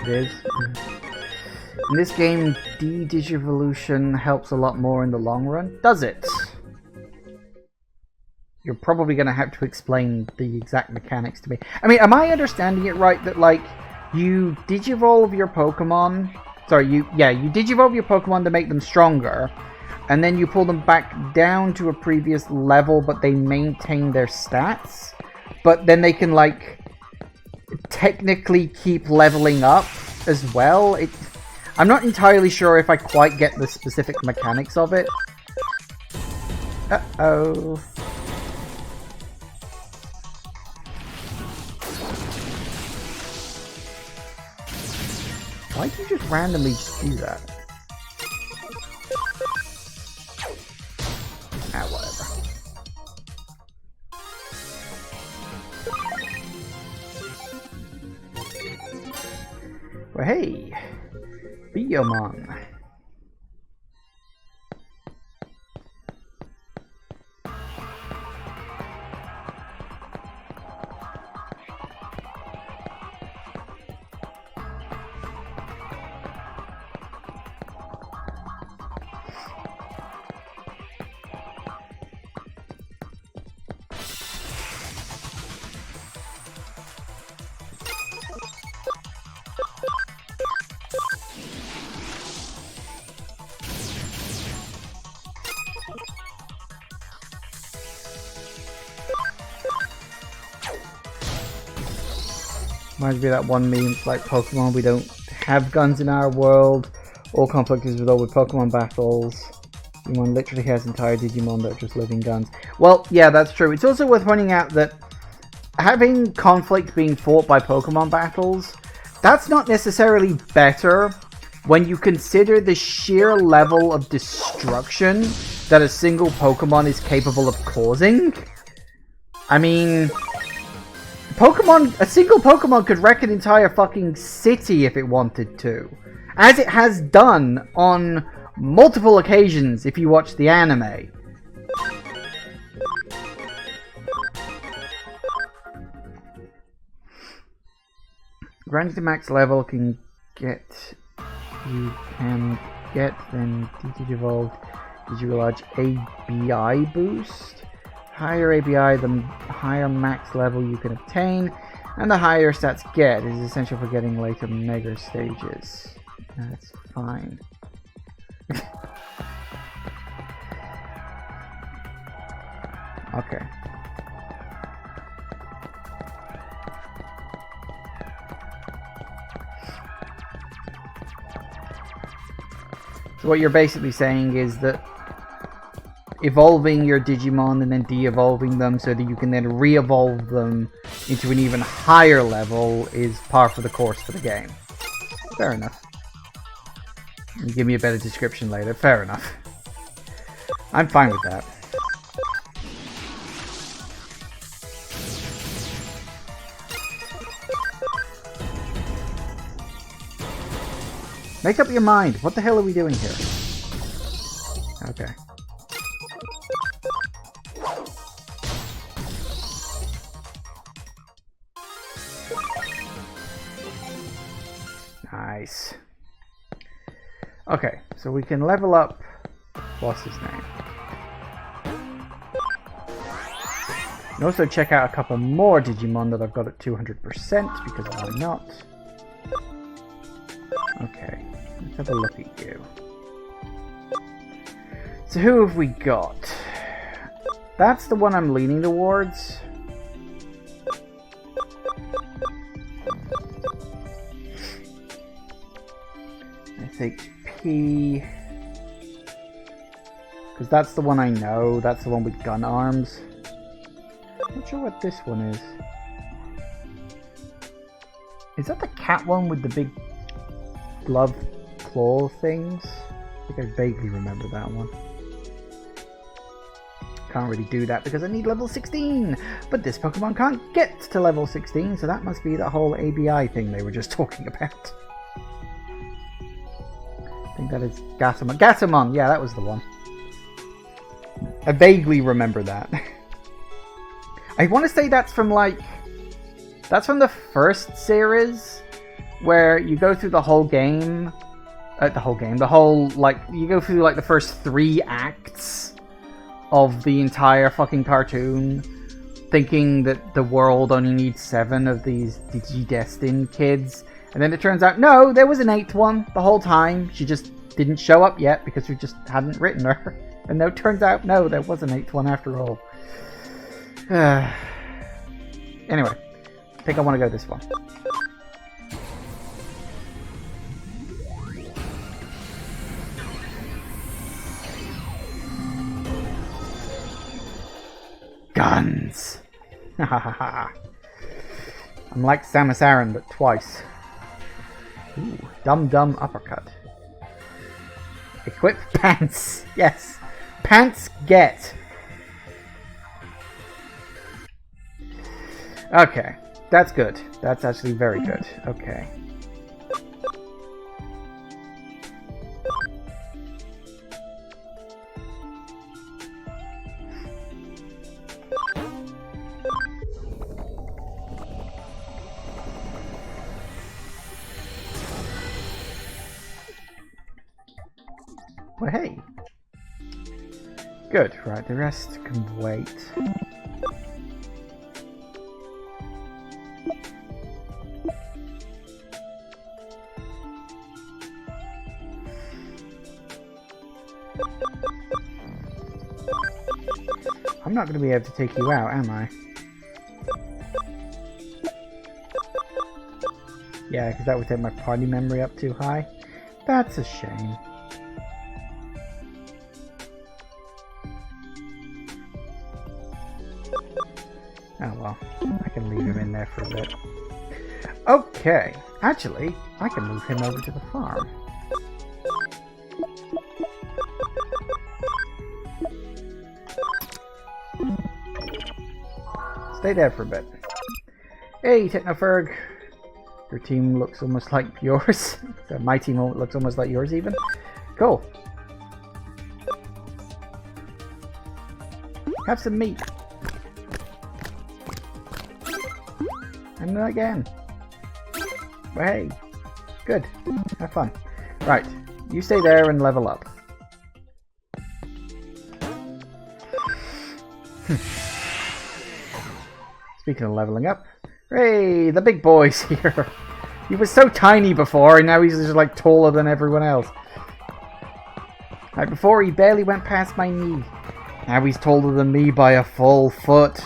Is. In this game, Digivolution helps a lot more in the long run. Does it? You're probably going to have to explain the exact mechanics to me. I mean, am I understanding it right that, like, you Digivolve your Pokemon... Sorry, you Digivolve your Pokemon to make them stronger, and then you pull them back down to a previous level, but they maintain their stats? But then they can, like... technically keep leveling up as well. I'm not entirely sure if I quite get the specific mechanics of it. Uh-oh. Why'd you just randomly just do that? Ah, whatever. Well, hey, Digimon. Reminds me of that one meme, it's like Pokemon, we don't have guns in our world. All conflict is resolved with Pokemon battles. Digimon literally has entire Digimon that are just living guns. Well, yeah, that's true. It's also worth pointing out that having conflict being fought by Pokemon battles, that's not necessarily better when you consider the sheer level of destruction that a single Pokemon is capable of causing. I mean... a single Pokemon could wreck an entire fucking city if it wanted to. As it has done on multiple occasions if you watch the anime. Granted to max level can get then Digivolved Digilodge ABI boost. Higher ABI, the higher max level you can obtain, and the higher stats get is essential for getting later mega stages. That's fine. Okay. So what you're basically saying is that evolving your Digimon and then de-evolving them so that you can then re-evolve them into an even higher level is par for the course for the game. Fair enough. You give me a better description later. Fair enough. I'm fine with that. Make up your mind. What the hell are we doing here? Okay. Nice. Okay, so we can level up... What's his name? And also check out a couple more Digimon that I've got at 200% because why not? Okay, let's have a look at you. So who have we got? That's the one I'm leaning towards. I think P... Because that's the one I know. That's the one with gun arms. Not sure what this one is. Is that the cat one with the big glove claw things? I think I vaguely remember that one. Can't really do that because I need level 16! But this Pokemon can't get to level 16, so that must be the whole ABI thing they were just talking about. I think that is Gatomon. Gatomon! Yeah, that was the one. I vaguely remember that. I want to say that's from like... That's from the first series, where you go through the whole game... you go through like the first 3 acts of the entire fucking cartoon, thinking that the world only needs 7 of these Digidestined kids. And then it turns out, no, there was an 8th one the whole time. She just didn't show up yet because we just hadn't written her. And now it turns out, no, there was an 8th one after all. Anyway, I think I want to go this one. Guns! I'm like Samus Aran, but twice. Ooh, Dum uppercut. Equip pants! Yes! Pants get! Okay, that's good. That's actually very good. Okay. Well, hey. Good, right, the rest can wait. I'm not going to be able to take you out, am I? Yeah, because that would take my party memory up too high. That's a shame. Oh well, I can leave him in there for a bit. Okay, actually, I can move him over to the farm. Stay there for a bit. Hey, Technoferg! Your team looks almost like yours. My team looks almost like yours even. Cool. Have some meat. And then again. Well, hey. Good. Have fun. Right. You stay there and level up. speaking of leveling up, hey, the big boy's here. He was so tiny before, and now he's just like taller than everyone else. Like before, he barely went past my knee. Now he's taller than me by a full foot.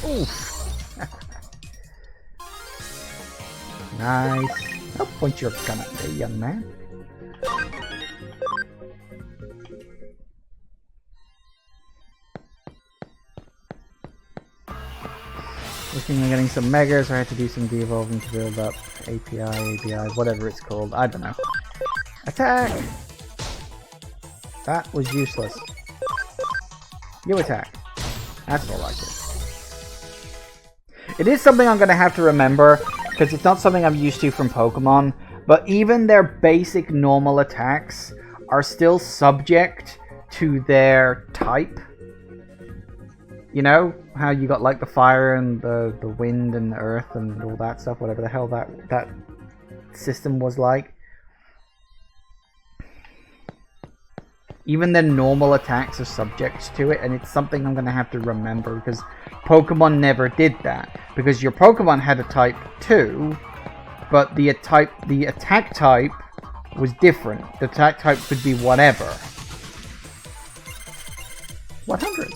Oof. Nice. I'll point your gun at me, young man. Looking at getting some megas, I had to do some de-evolving to build up API, whatever it's called. I don't know. Attack! That was useless. You attack. That's more like it. It is something I'm going to have to remember, because it's not something I'm used to from Pokemon, but even their basic normal attacks are still subject to their type. You know, how you got like the fire and the wind and the earth and all that stuff, whatever the hell that system was like. Even the normal attacks are subject to it, and it's something I'm going to have to remember, because Pokemon never did that. Because your Pokemon had a type too, but the attack type was different. The attack type could be whatever. 100!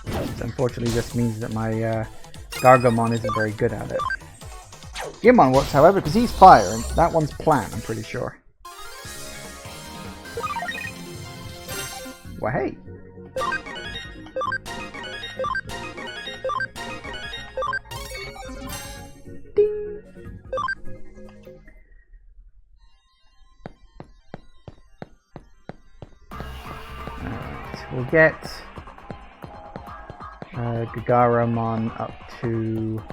Which unfortunately just means that my Gargomon isn't very good at it. Digimon works, however, because he's fire, and that one's plant, I'm pretty sure. Well, hey. Ding. Alright, we'll get Gagaramon up to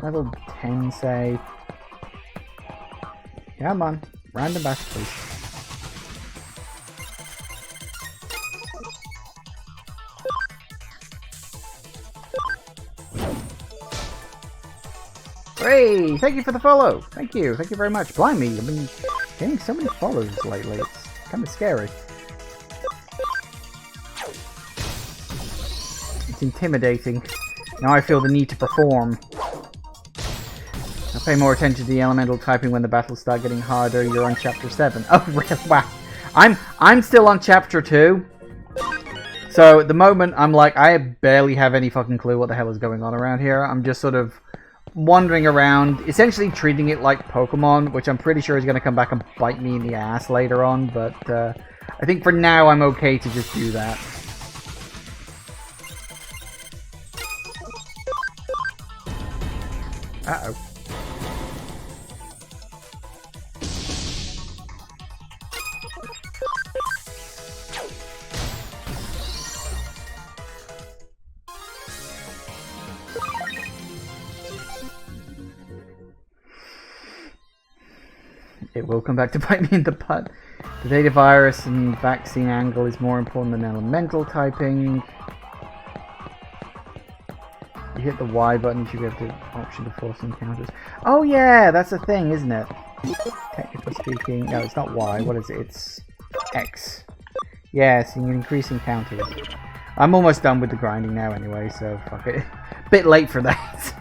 level 10, say. Come on. Random battle, please. Hey, thank you for the follow. Thank you very much. Blimey, I've been getting so many follows lately. It's kind of scary. It's intimidating. Now I feel the need to perform. I'll pay more attention to the elemental typing when the battles start getting harder. You're on chapter 7. Oh, really? Wow. I'm still on chapter 2. So at the moment, I'm like, I barely have any fucking clue what the hell is going on around here. I'm just sort of wandering around, essentially treating it like Pokemon, which I'm pretty sure is going to come back and bite me in the ass later on. But I think for now, I'm okay to just do that. Uh-oh. It will come back to bite me in the butt. The data virus and vaccine angle is more important than elemental typing. You hit the Y button, you should be able to option to force encounters. Oh yeah, that's a thing, isn't it? Technically speaking. No, it's not Y. What is it? It's X. Yes, you can increase encounters. I'm almost done with the grinding now anyway, so fuck it. Bit late for that.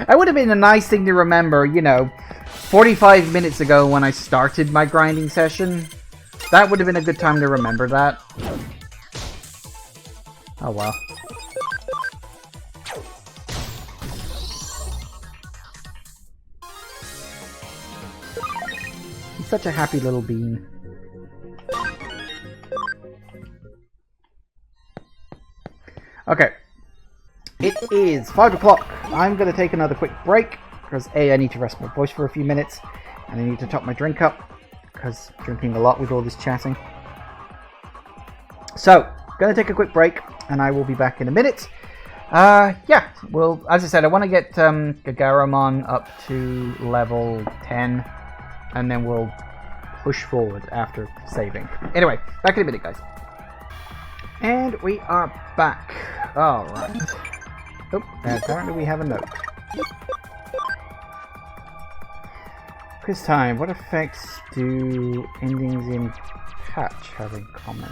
That would have been a nice thing to remember, you know, 45 minutes ago when I started my grinding session. That would have been a good time to remember that. Oh well. He's such a happy little bean. Okay. It is 5 o'clock. I'm going to take another quick break because A, I need to rest my voice for a few minutes, and I need to top my drink up because I'm drinking a lot with all this chatting. So, going to take a quick break, and I will be back in a minute. Yeah. Well, as I said, I want to get Gagarumon up to level 10, and then we'll push forward after saving. Anyway, back in a minute, guys. And we are back. Alright. Oh, apparently we have a note. Quiz time. What effects do endings in patch have in common?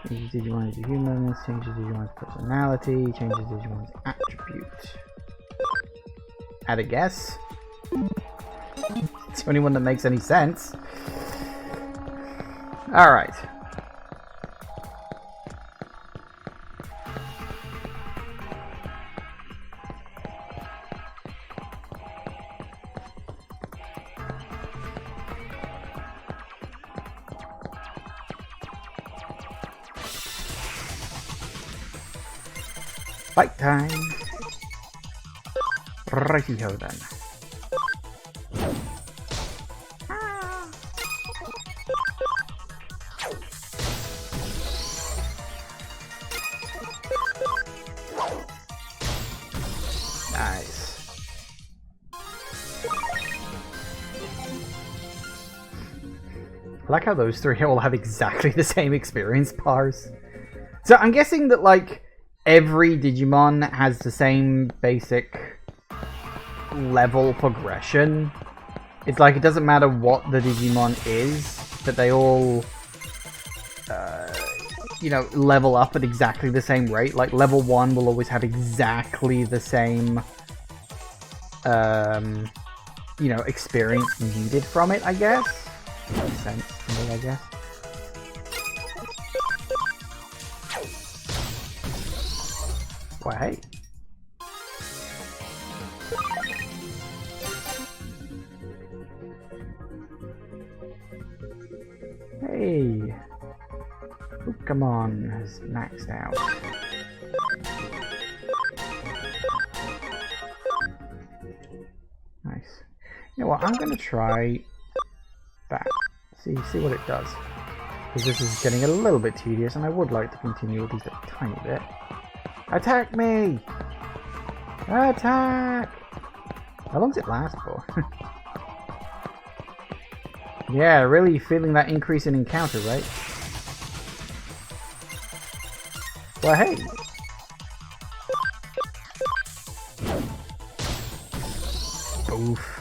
Changes Digimon into humans, changes Digimon's personality, changes Digimon's attribute. Add a guess? It's the only one that makes any sense. Alright. Fight time! Righty-ho then. Nice. I like how those three all have exactly the same experience bars. So I'm guessing that, like, every Digimon has the same basic level progression. It's like it doesn't matter what the Digimon is, that they all, you know, level up at exactly the same rate. Like level 1 will always have exactly the same, you know, experience needed from it, I guess. Makes sense to me, I guess. Well, hey. Hey. Pokemon has maxed out. Nice. You know what? I'm gonna try that. See what it does. Because this is getting a little bit tedious, and I would like to continue at least a tiny bit. Attack me! Attack! How long does it last for? Yeah, really feeling that increase in encounter, right? Well, hey! Oof.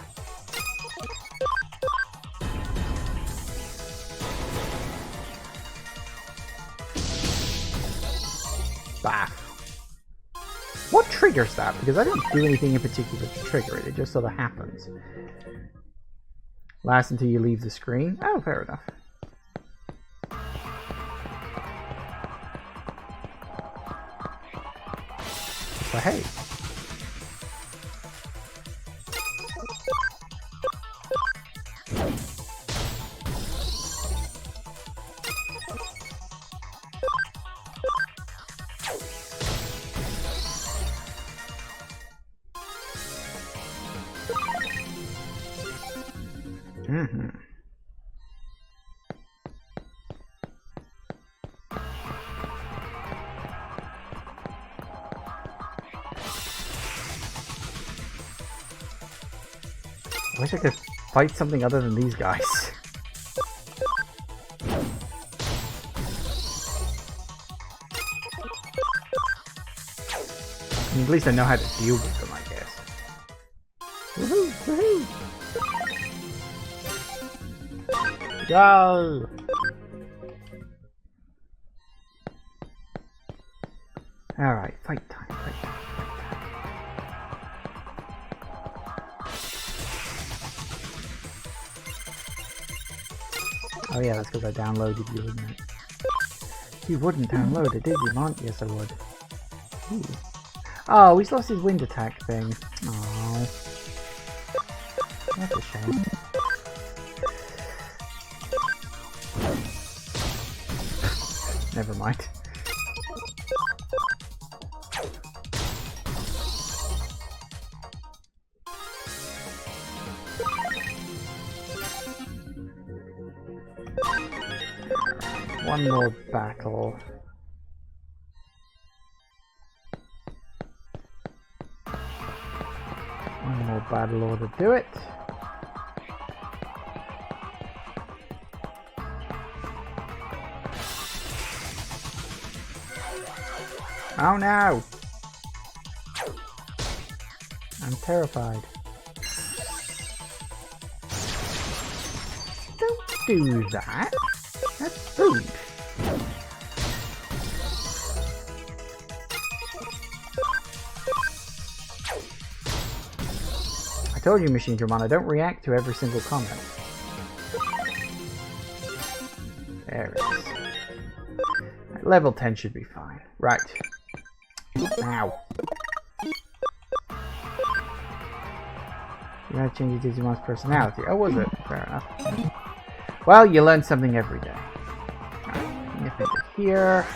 Baff. What triggers that? Because I don't do anything in particular to trigger it, it just sort of happens. Last until you leave the screen? Oh, fair enough. But hey. Mm-hmm. I wish I could fight something other than these guys. I mean, at least I know how to deal with them, I guess. Woohoo! Woohoo! Go! Alright, fight time, fight time, fight time. Oh yeah, that's because I downloaded you, isn't it? You wouldn't download a Digimon? Yes, I would. Ooh. Oh, he's lost his wind attack thing. Oh, that's a shame. Never mind. One more battle. One more battle order to do it. Oh no! I'm terrified. Don't do that. That's food. I told you, Machine Dramon, I don't react to every single comment. There it is. Right, level 10 should be fine. Right. Ow. You gotta change your Digimon's personality. Oh, was it? Fair enough. Well, you learn something every day. Alright, nip into here.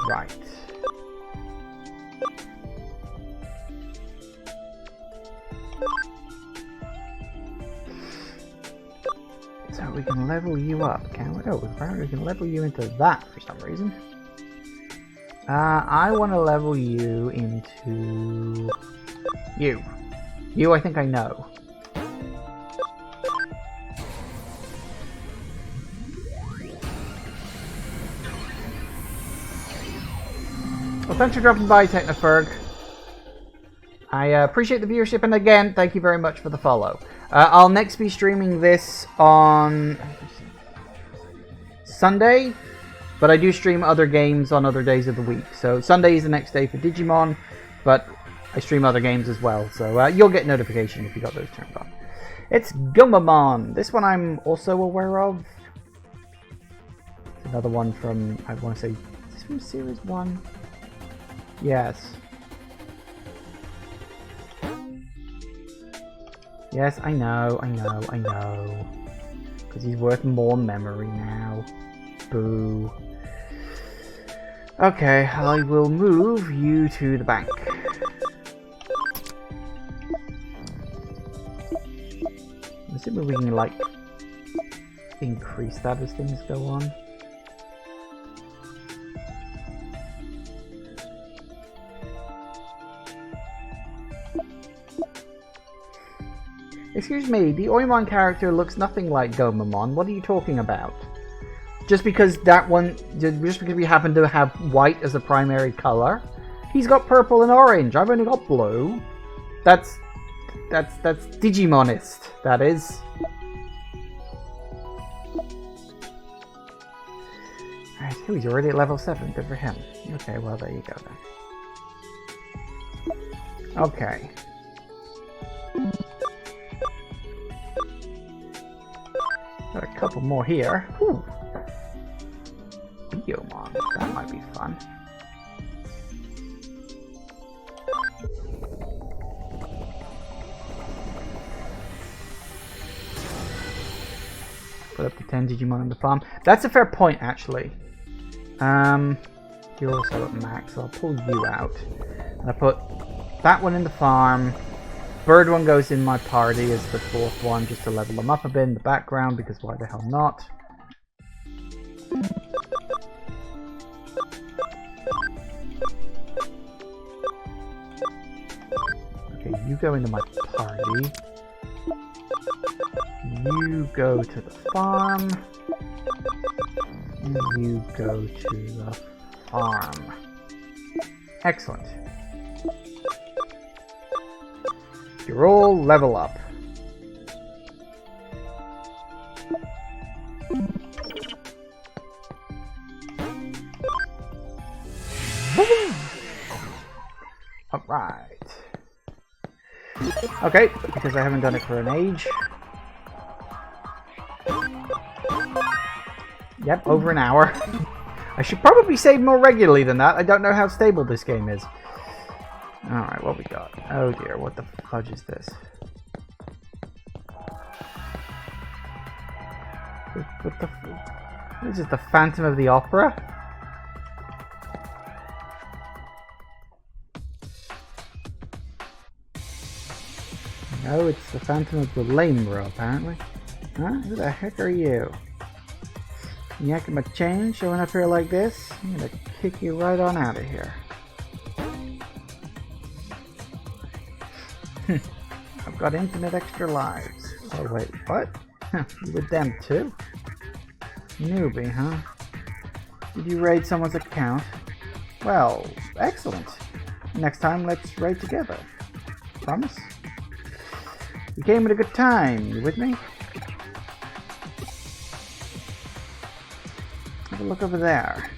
Right. So we can level you up, can we? Oh, apparently we can level you into that for some reason. I want to level you into you. You, I think I know. Well, thanks for dropping by, Technoferg. I appreciate the viewership, and again, thank you very much for the follow. I'll next be streaming this on Sunday, but I do stream other games on other days of the week. So Sunday is the next day for Digimon, but I stream other games as well. So you'll get notification if you got those turned on. It's GUILMON. This one I'm also aware of. It's another one from, I want to say, is this from Series 1? Yes. Yes, I know. Because he's worth more memory now. Boo. Okay, I will move you to the bank. I'm assuming we can, like, increase that as things go on. Excuse me, the Oimon character looks nothing like Gomamon. What are you talking about? Just because that one, just because we happen to have white as a primary color? He's got purple and orange. I've only got blue. That's Digimonist. That is. Alright, he's already at level 7. Good for him. Okay, well there you go then. Okay. Got a couple more here. Whew. Digimon, that might be fun. Put up to 10 Digimon on the farm. That's a fair point, actually. You're also at max, so I'll pull you out. And I put that one in the farm. Bird one goes in my party as the 4th one, just to level them up a bit in the background, because why the hell not? Okay, you go into my party. You go to the farm. And you go to the farm. Excellent. You're all level up. Alright. Okay, because I haven't done it for an age. Yep, over an hour. I should probably save more regularly than that. I don't know how stable this game is. Alright, what we got? Oh dear, what the fudge is this? What is it, the Phantom of the Opera? No, it's the Phantom of the Lamebro, apparently. Huh? Who the heck are you? Yakking my chain, showing up here like this. I'm gonna kick you right on out of here. I've got infinite extra lives. Oh wait, what? You with them too? Newbie, huh? Did you raid someone's account? Well, excellent. Next time, let's raid together. Promise? You came at a good time. You with me? Have a look over there.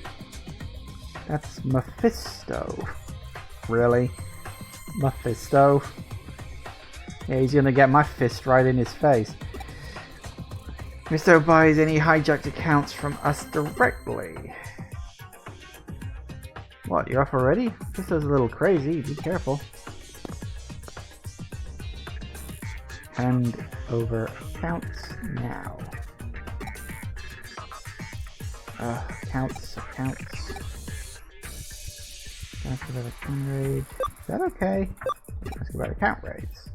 That's Mephisto. Really? Mephisto? Yeah, he's gonna get my fist right in his face. Mephisto buys any hijacked accounts from us directly. What, you're off already? Mephisto's a little crazy, be careful. Hand over accounts now. Accounts. That's about account raid. Is that okay? Let's go about account raids.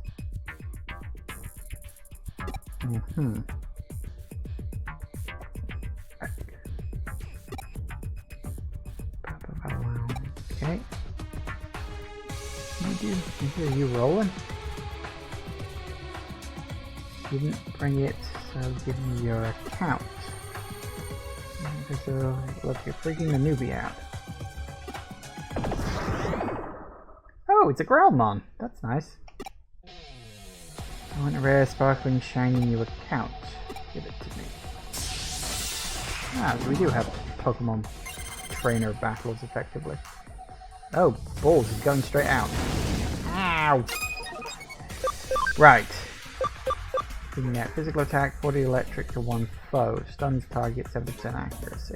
Okay. Are you rolling? Didn't bring it, so give me your account. So, look, you're freaking the newbie out. Oh, it's a GUILMON. That's nice. I want a rare, sparkling, shiny new account. Give it to me. Ah, so we do have Pokemon trainer battles effectively. Oh, balls, he's going straight out. Ow! Right. Giving out physical attack, 40 electric to one foe. Stuns target, 70% accuracy.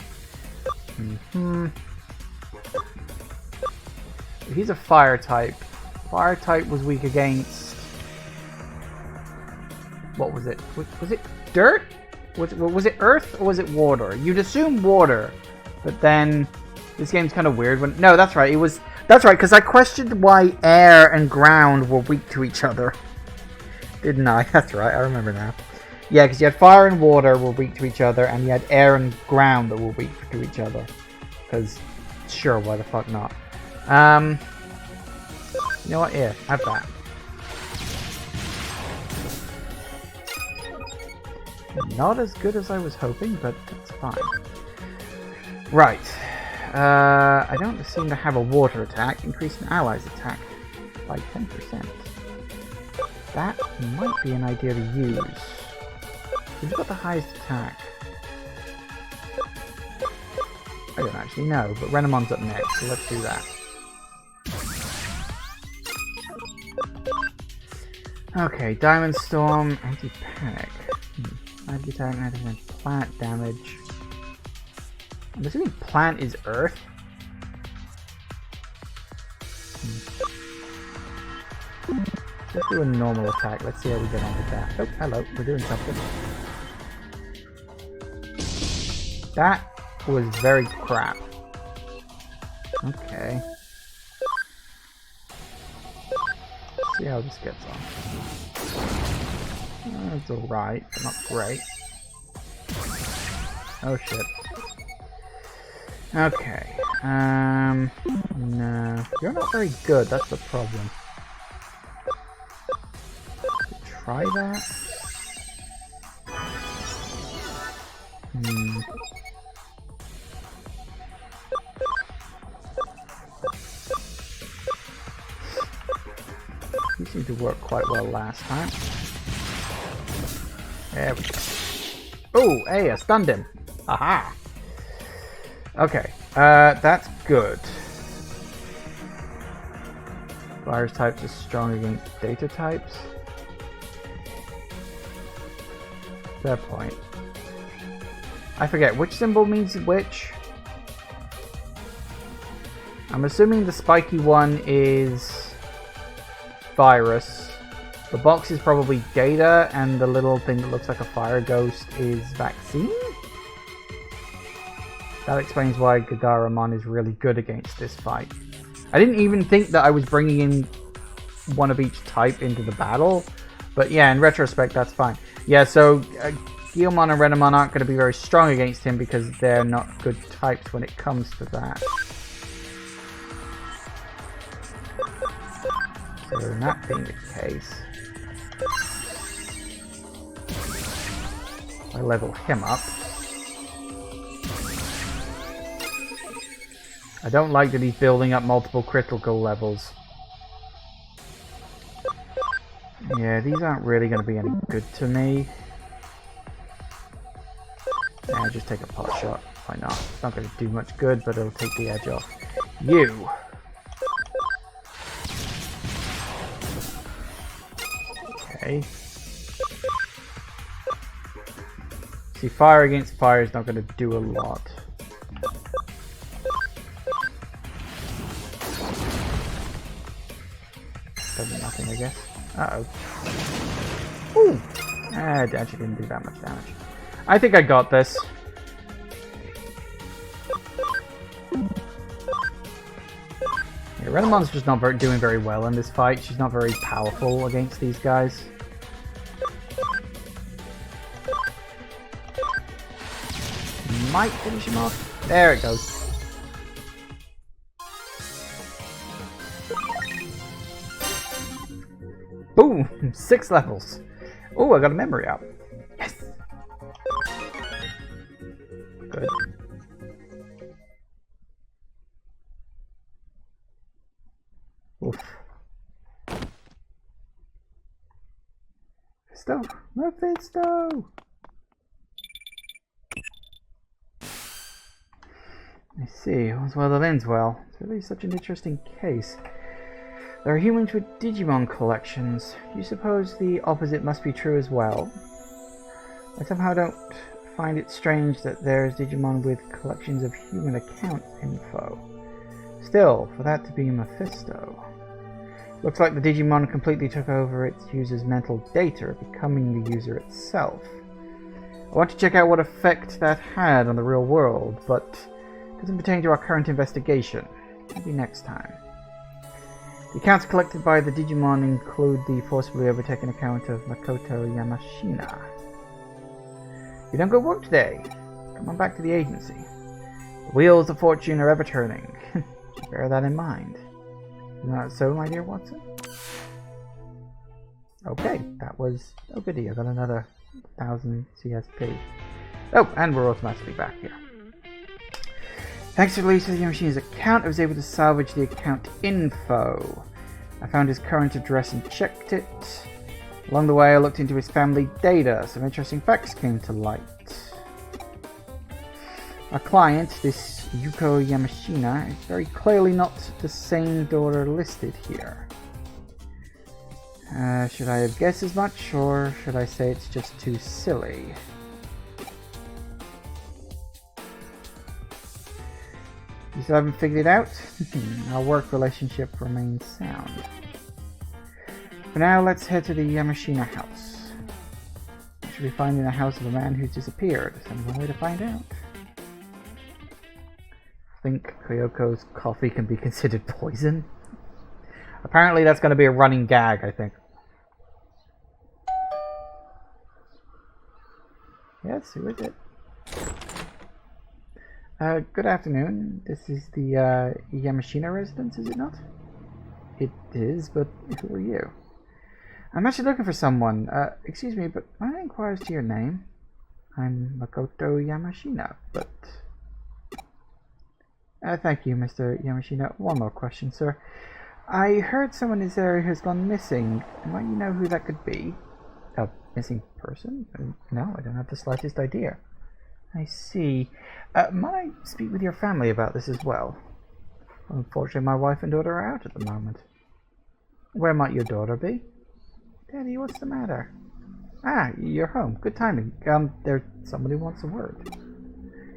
He's a fire type. Fire type was weak against... What was it? Was it dirt? Was it earth or was it water? You'd assume water, but then this game's kind of weird. When no, that's right. It was that's right because I questioned why air and ground were weak to each other. Didn't I? That's right. I remember now. Yeah, because you had fire and water were weak to each other, and you had air and ground that were weak to each other. Because sure, why the fuck not? You know what? Here, have that. Not as good as I was hoping, but that's fine. Right. I don't seem to have a water attack. Increase an ally's attack by 10%. That might be an idea to use. Who's got the highest attack? I don't actually know, but Renemon's up next, so let's do that. Okay, Diamond Storm, Anti-Panic. Anti-attack, anti-panic, plant damage. I'm assuming plant is earth. Let's do a normal attack. Let's see how we get on with that. Oh, hello. We're doing something. That was very crap. Okay. Let's see how this gets on. That's alright, but not great. Oh shit. Okay. No. You're not very good, that's the problem. Try that? You seemed to work quite well last time. There we go. Oh, hey, I stunned him. Aha! Okay, that's good. Virus types are strong against data types. Fair point. I forget which symbol means which. I'm assuming the spiky one is virus. The box is probably data, and the little thing that looks like a fire ghost is vaccine? That explains why Gadaramon is really good against this fight. I didn't even think that I was bringing in one of each type into the battle, but yeah, in retrospect, that's fine. Yeah, so Guilmon and Renamon aren't going to be very strong against him because they're not good types when it comes to that. So that being the case, I level him up. I don't like that he's building up multiple critical levels. Yeah, these aren't really going to be any good to me. Yeah, just take a pot shot. Why not? It's not going to do much good, but it'll take the edge off. You! Okay. See, fire against fire is not going to do a lot. Does nothing, I guess. Uh-oh. Ooh! It actually didn't do that much damage. I think I got this. Yeah, Renamon's just not doing very well in this fight. She's not very powerful against these guys. Might finish him off. There it goes. Boom! 6 levels. Oh, I got a memory up. Yes! Good. Oof. Fisto! Mephisto! I see. All's well that ends well. It's really such an interesting case. There are humans with Digimon collections. You suppose the opposite must be true as well? I somehow don't find it strange that there's Digimon with collections of human account info. Still, for that to be Mephisto. Looks like the Digimon completely took over its user's mental data, becoming the user itself. I want to check out what effect that had on the real world, but it doesn't pertain to our current investigation. Maybe next time. The accounts collected by the Digimon include the forcibly overtaken account of Makoto Yamashina. You don't go work today. Come on back to the agency. The wheels of fortune are ever turning. Bear that in mind. Not so, my dear Watson? Okay, that was... Oh goody, I got another 1000 CSP. Oh, and we're automatically back here. Thanks to the release of Yamashina's account, I was able to salvage the account info. I found his current address and checked it. Along the way, I looked into his family data. Some interesting facts came to light. Our client, this Yuko Yamashina, is very clearly not the same daughter listed here. Should I have guessed as much, or should I say it's just too silly? You still haven't figured it out? Our work relationship remains sound. For now, let's head to the Yamashina house. What should we find in the house of a man who's disappeared? Is there one way to find out? I think Kyoko's coffee can be considered poison. Apparently that's going to be a running gag, I think. Yes, who is it? Good afternoon. This is the Yamashina residence, is it not? It is, but who are you? I'm actually looking for someone. Excuse me, but may I inquire as to your name? I'm Makoto Yamashina, but... thank you, Mr. Yamashina. One more question, sir. I heard someone in this area has gone missing. Might you know who that could be? A missing person? No, I don't have the slightest idea. I see. Might I speak with your family about this as well? Unfortunately, my wife and daughter are out at the moment. Where might your daughter be? Daddy, what's the matter? Ah, you're home. Good timing. There's somebody who wants a word.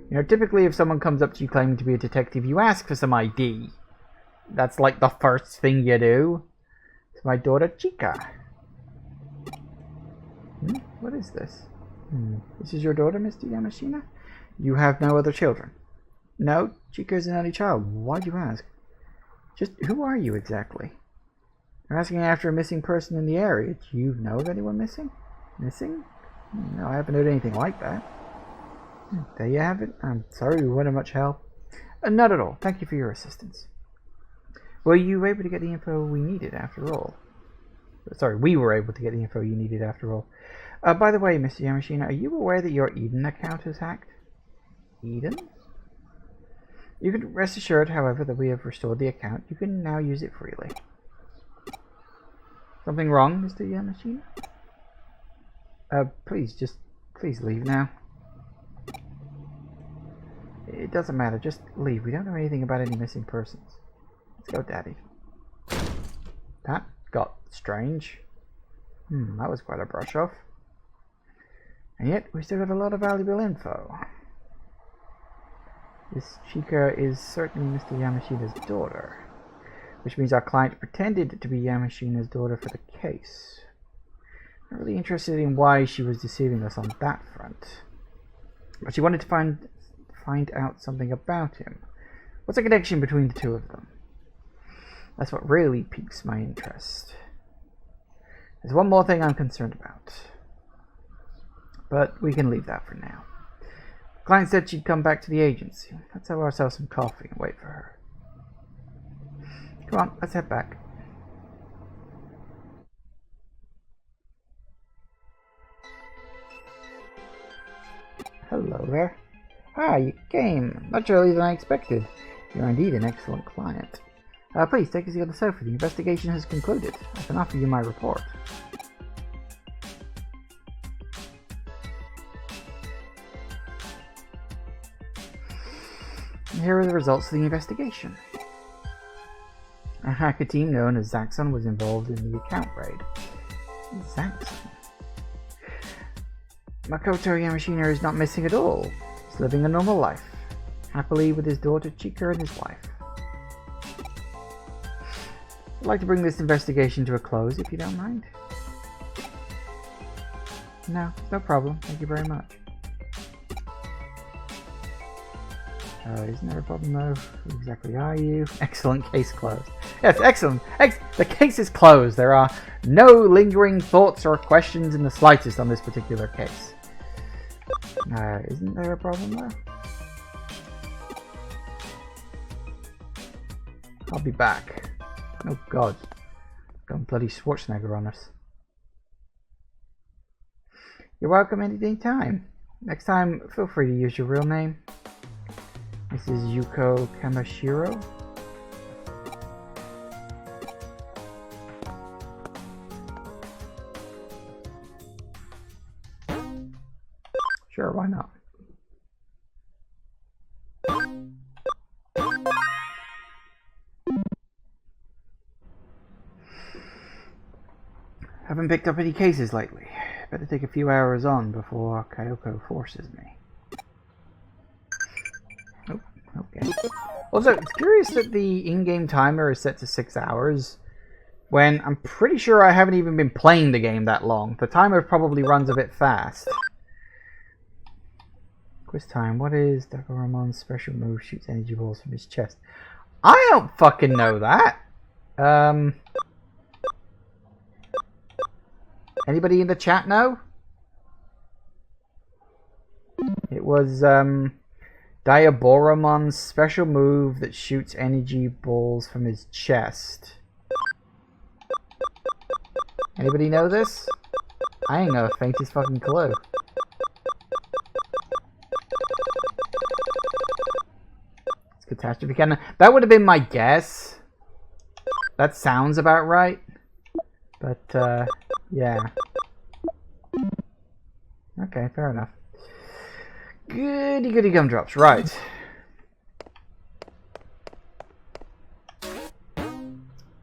You know, typically if someone comes up to you claiming to be a detective, you ask for some ID. That's like the first thing you do. It's my daughter, Chica. What is this? This is your daughter, Mr. Yamashina? You have no other children? No, Chica's an only child. Why'd you ask? Just, who are you exactly? You're asking after a missing person in the area. Do you know of anyone missing? Missing? No, I haven't heard anything like that. There you have it. I'm sorry we weren't of much help. Not at all. Thank you for your assistance. Were you able to get the info we needed after all? Sorry, we were able to get the info you needed after all. By the way, Mr. Yamashina, are you aware that your Eden account is hacked? Eden? You can rest assured, however, that we have restored the account. You can now use it freely. Something wrong, Mr. Yamashina? Please leave now. It doesn't matter, just leave. We don't know anything about any missing persons. Let's go, Daddy. That got strange. That was quite a brush off. And yet, we still got a lot of valuable info. This Chica is certainly Mr. Yamashina's daughter, which means our client pretended to be Yamashina's daughter for the case. Not really interested in why she was deceiving us on that front, but she wanted to find out something about him. What's the connection between the two of them? That's what really piques my interest. There's one more thing I'm concerned about, but we can leave that for now. The client said she'd come back to the agency. Let's have ourselves some coffee and wait for her. Come on, let's head back. Hello there. You came much earlier than I expected. You're indeed an excellent client. Please take a seat on the sofa. The investigation has concluded. I can offer you my report. And here are the results of the investigation. A hacker team known as Zaxxon was involved in the account raid. Zaxxon? Makoto Yamashina is not missing at all. He's living a normal life, happily with his daughter Chika and his wife. I'd like to bring this investigation to a close, if you don't mind. No, no problem. Thank you very much. Isn't there a problem though? Who exactly are you? Excellent, case closed. Yes, excellent. The case is closed. There are no lingering thoughts or questions in the slightest on this particular case. Isn't there a problem though? I'll be back. Oh god. Got bloody Schwarzenegger on us. You're welcome any time. Next time, feel free to use your real name. This is Yuko Kamashiro. Sure, why not? Haven't picked up any cases lately. Better take a few hours on before Kyoko forces me. Oh, okay. Also, it's curious that the in-game timer is set to 6 hours, when I'm pretty sure I haven't even been playing the game that long. The timer probably runs a bit fast. Quiz time. What is Dakaramon's special move? Shoots energy balls from his chest. I don't fucking know that. Anybody in the chat know? It was Diaboromon's special move that shoots energy balls from his chest. Anybody know this? I ain't got the faintest fucking clue. It's catastrophe cannon. That would have been my guess. That sounds about right. But, yeah. Okay, fair enough. Goody goody gumdrops, right.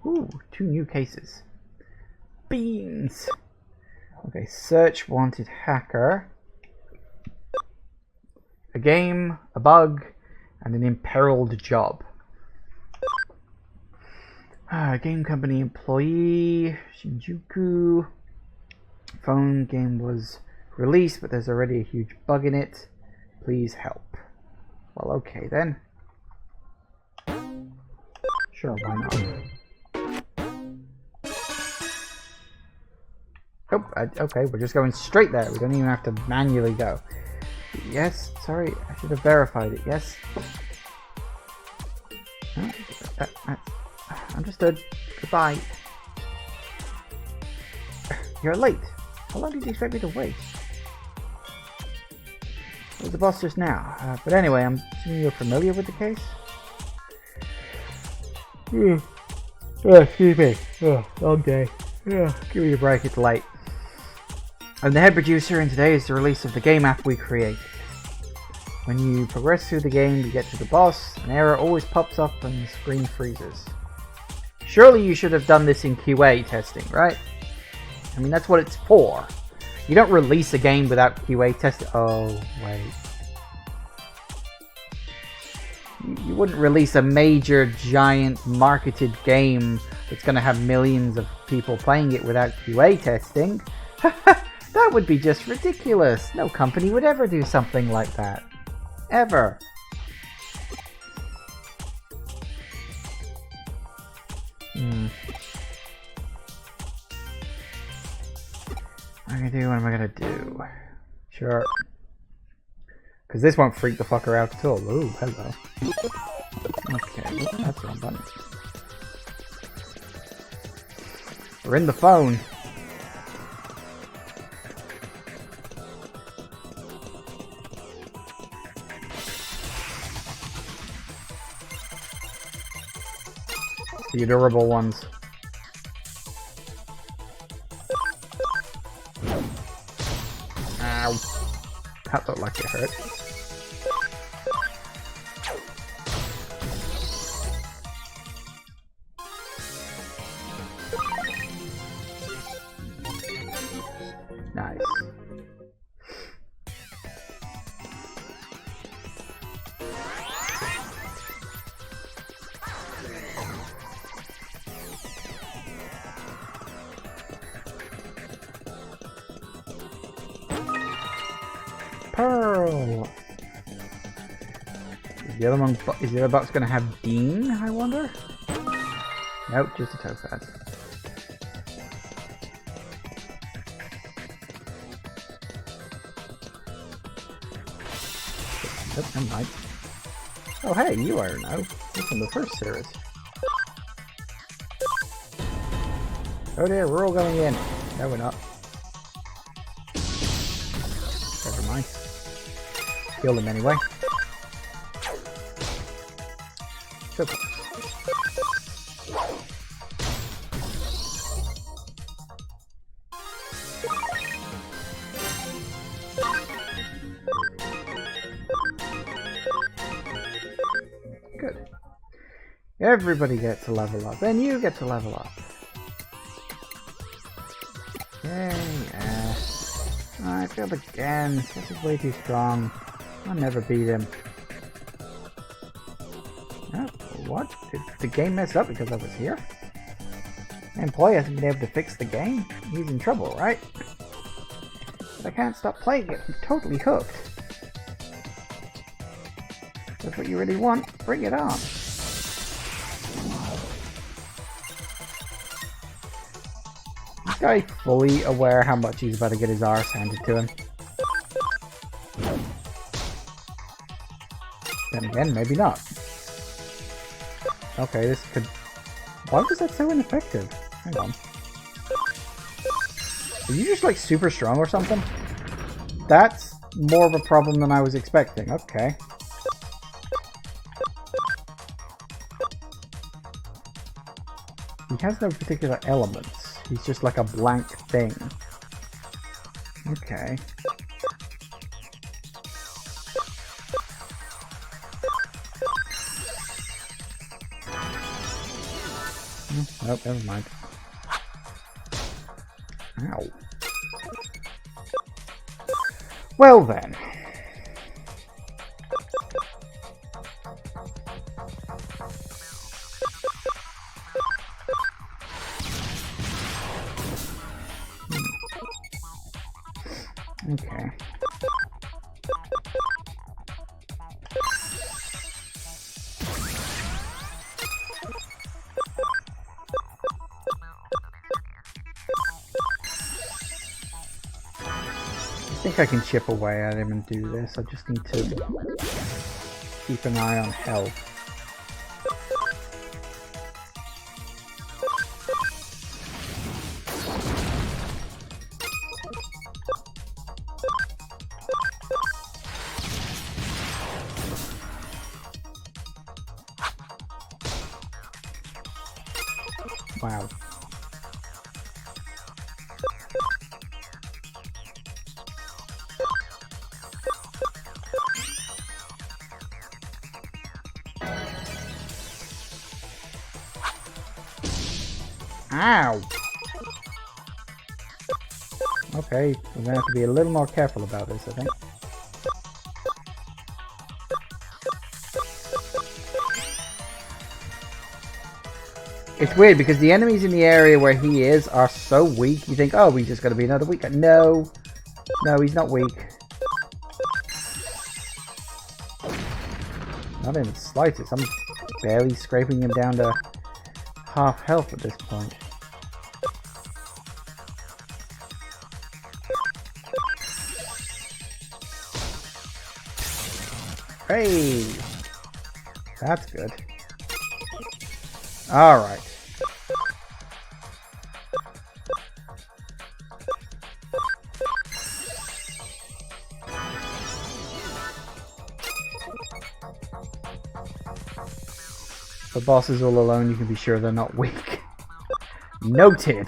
Ooh, 2 new cases. Beans! Okay, search wanted hacker. A game, a bug, and an imperiled job. Game company employee, Shinjuku. Phone game was released, but there's already a huge bug in it. Please help. Well, okay then. Sure, why not? Oh, okay, we're just going straight there. We don't even have to manually go. Yes, sorry, I should have verified it. Yes. Understood. Goodbye. You're late. How long did you expect me to wait? It was the boss just now. But anyway, I'm assuming you're familiar with the case? Excuse me. Long day. Give me a break, it's late. I'm the head producer, and today is the release of the game app we created. When you progress through the game, you get to the boss, an error always pops up and the screen freezes. Surely you should have done this in QA testing, right? I mean, that's what it's for. You don't release a game without QA testing. Oh, wait. You wouldn't release a major, giant, marketed game that's going to have millions of people playing it without QA testing. That would be just ridiculous. No company would ever do something like that. Ever. What am I gonna do? What am I gonna do? Sure. Because this won't freak the fucker out at all. Ooh, hello. Okay, oops, that's the wrong button. We're in the phone. The adorable ones. Ow. That looked like it hurt. Nice. Pearl! Is the other box gonna have Dean, I wonder? Nope, just a topaz. Nope, never mind. Oh hey, you are now. You're from the first series. Oh dear, we're all going in. No, we're not. Never mind. Kill them anyway. So close. Good. Everybody gets to level up, and you get to level up. Yay, yeah. I failed again. This is way too strong. I'll never beat him. Oh, what? Did the game mess up because I was here? The employee hasn't been able to fix the game. He's in trouble, right? But I can't stop playing it. I'm totally hooked. That's what you really want? Bring it on. This guy fully aware how much he's about to get his arse handed to him. Then again, maybe not. Okay, this could... Why was that so ineffective? Hang on. Are you just like super strong or something? That's more of a problem than I was expecting. Okay. He has no particular elements. He's just like a blank thing. Okay. Oh, never mind. Ow. Well then. Okay. think I can chip away at him and do this. I just need to keep an eye on health. Wow. Ow! Okay, we're gonna have to be a little more careful about this, I think. It's weird because the enemies in the area where he is are so weak. You think, oh, we just gotta be another weak. No. No, he's not weak. Not in the slightest. I'm barely scraping him down to half health at this point. Hey! That's good. Alright. The bosses all alone, you can be sure they're not weak. Noted!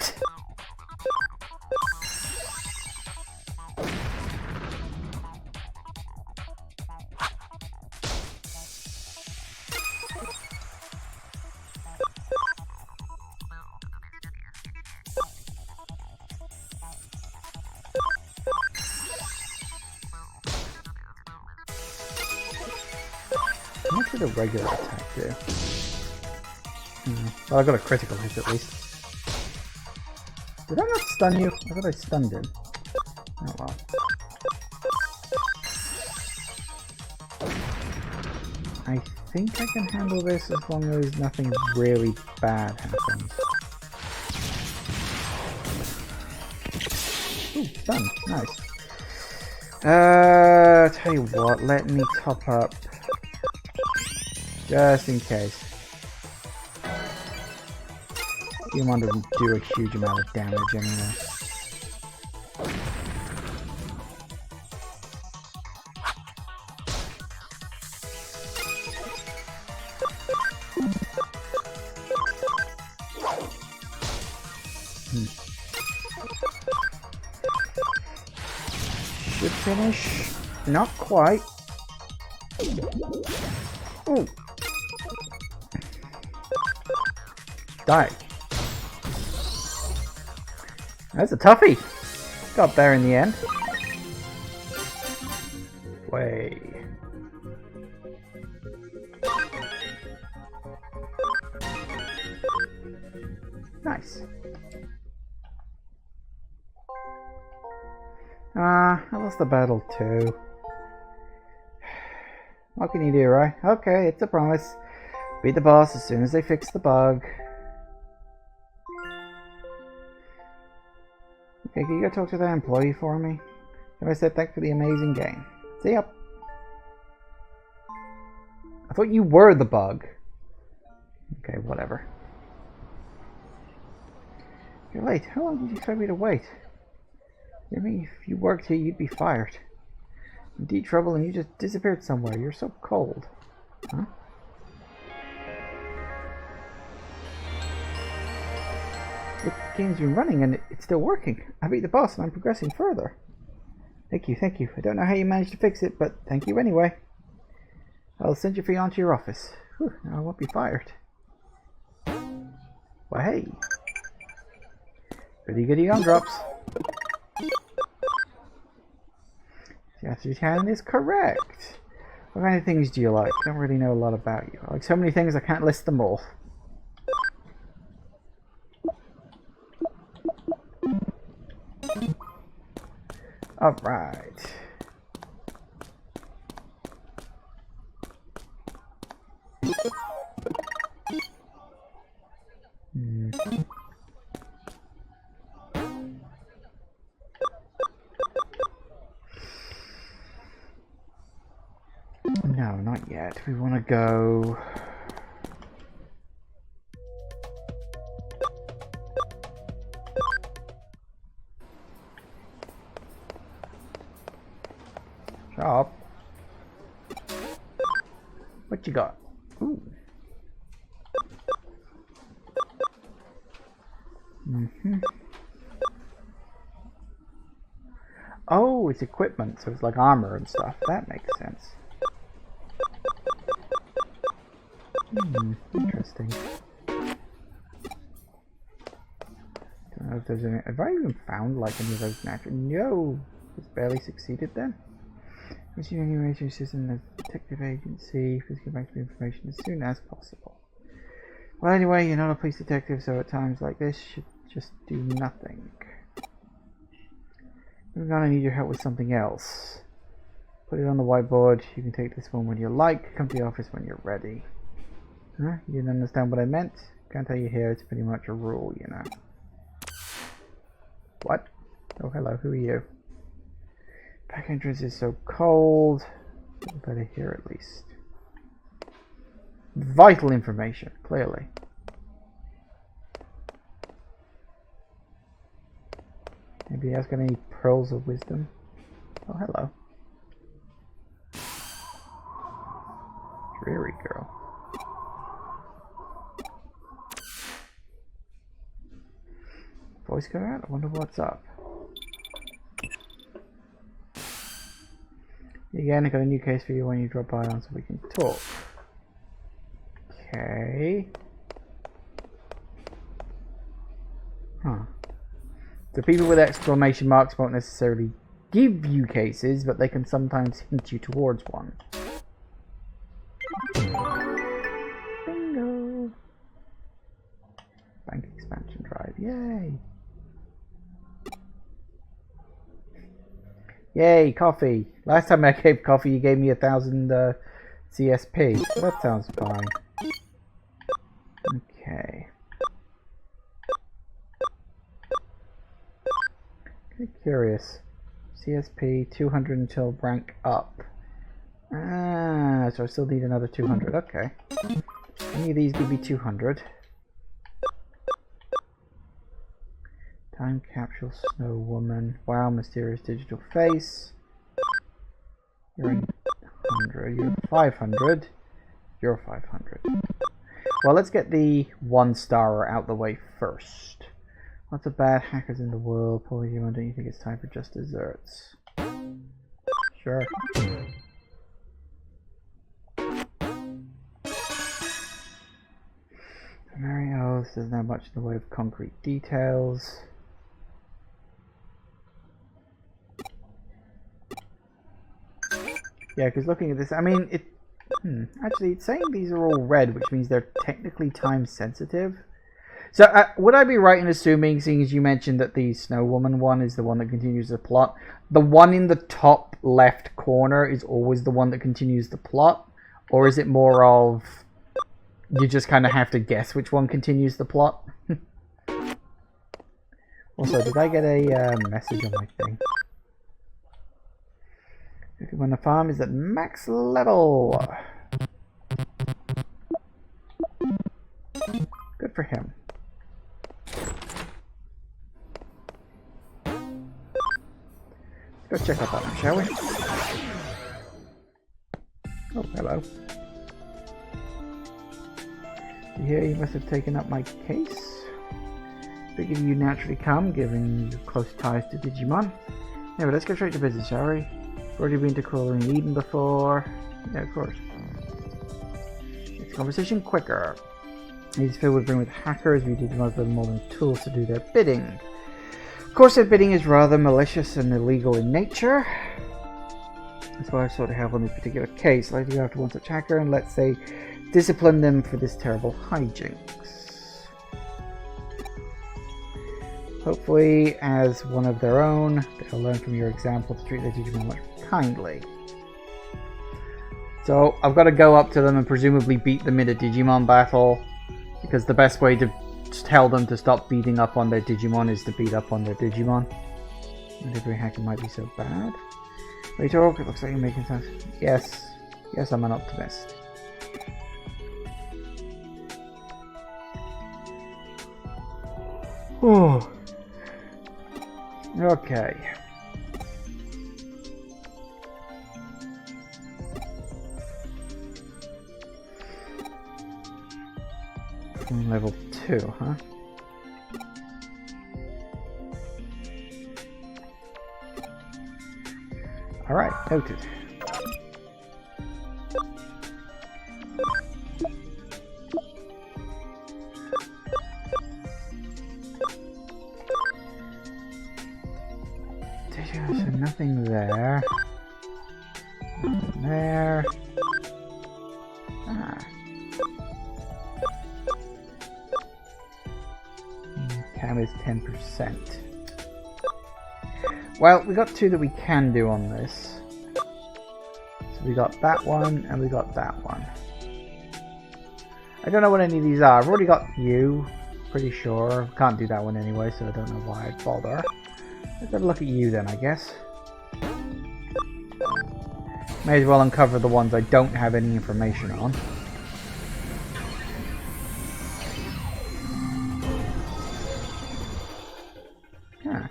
What did a regular attack do? Well, I got a critical hit at least. Did I not stun you? I thought I stunned him. Oh well. I think I can handle this as long as nothing really bad happens. Ooh, stun. Nice. Tell you what, let me top up. Just in case. Digimon doesn't do a huge amount of damage anyway. Should finish. Not quite. Ooh. Die. That's a toughie. Got there in the end. Way. Nice. I lost the battle too. What can you do, right? Okay, it's a promise. Beat the boss as soon as they fix the bug. Okay, can you go talk to that employee for me? Have I said thanks for the amazing game? See ya. I thought you were the bug. Okay, whatever. You're late. How long did you expect me to wait? I mean, if you worked here, you'd be fired. In deep trouble and you just disappeared somewhere. You're so cold. Huh? The game's been running and it's still working. I beat the boss and I'm progressing further. Thank you, thank you. I don't know how you managed to fix it, but thank you anyway. I'll send your fee on to your office. Whew, now I won't be fired. Well, hey. Goody goody gumdrops. The answer to hand is correct. What kind of things do you like? I don't really know a lot about you. I like so many things I can't list them all. Alright. yet. We want to go... Shop. What you got? Ooh. Oh, it's equipment, so it's like armor and stuff. That makes sense. Interesting. Don't know if there's any. Have I even found like any of those natural? No, just barely succeeded then. Machine any radio system, the detective agency. Please get back to the information as soon as possible. Well, anyway, you're not a police detective, so at times like this, you should just do nothing. We're gonna need your help with something else. Put it on the whiteboard. You can take this one when you like. Come to the office when you're ready. Huh? You didn't understand what I meant? Can't tell you here. It's pretty much a rule, you know. What? Oh, hello. Who are you? Back entrance is so cold. Better here at least. Vital information, clearly. Maybe he has got any pearls of wisdom. Oh, hello. Dreary girl. Voice go out? I wonder what's up. Again, I got a new case for you when you drop by on so we can talk. Okay. Huh. The people with exclamation marks won't necessarily give you cases, but they can sometimes hint you towards one. Bingo! Bank expansion drive, yay! Yay, coffee! Last time I gave coffee, you gave me 1,000 CSP. So that sounds fine. Okay. Curious. CSP 200 until rank up. Ah, so I still need another 200. Okay. Any of these give me 200. Time capsule, snow woman. Wow, mysterious digital face. You're 100. You're 500. You're 500. Well, let's get the 1-star out the way first. Lots of bad hackers in the world. Poor Digimon, don't you think it's time for just desserts? Sure. Mary Alice, there's not much in the way of concrete details. Yeah, because looking at this, I mean, actually, it's saying these are all red, which means they're technically time sensitive. So, would I be right in assuming, seeing as you mentioned that the Snow Woman one is the one that continues the plot, the one in the top left corner is always the one that continues the plot? Or is it more of, you just kind of have to guess which one continues the plot? Also, did I get a message on my thing? When the farm is at max level. Good for him. Let's go check out that one, shall we? Oh, hello. You hear you must have taken up my case? Figured you naturally come, given your close ties to Digimon. Yeah, but let's get straight to business, shall we? Already been to Crawling Eden before. Yeah, of course. It's conversation quicker. These field would bring with hackers. We did most of them more than tools to do their bidding. Of course, their bidding is rather malicious and illegal in nature. That's why I sort of have on this particular case. I'd like to go after one such hacker and, let's say, discipline them for this terrible hijinks. Hopefully, as one of their own, they'll learn from your example to treat their Digimon much kindly. So, I've got to go up to them and presumably beat them in a Digimon battle, because the best way to tell them to stop beating up on their Digimon is to beat up on their Digimon. And every hacker might be so bad. They talk, it looks like you're making sense. Yes. Yes, I'm an optimist. Oh. Okay. Level 2, huh? Alright, noted. So nothing there. Nothing there. Ah. Cam is 10%. Well, we got 2 that we can do on this. So we got that one and we got that one. I don't know what any of these are. I've already got you, pretty sure. Can't do that one anyway, so I don't know why I'd bother. Let's have a look at you then, I guess. May as well uncover the ones I don't have any information on. Ah.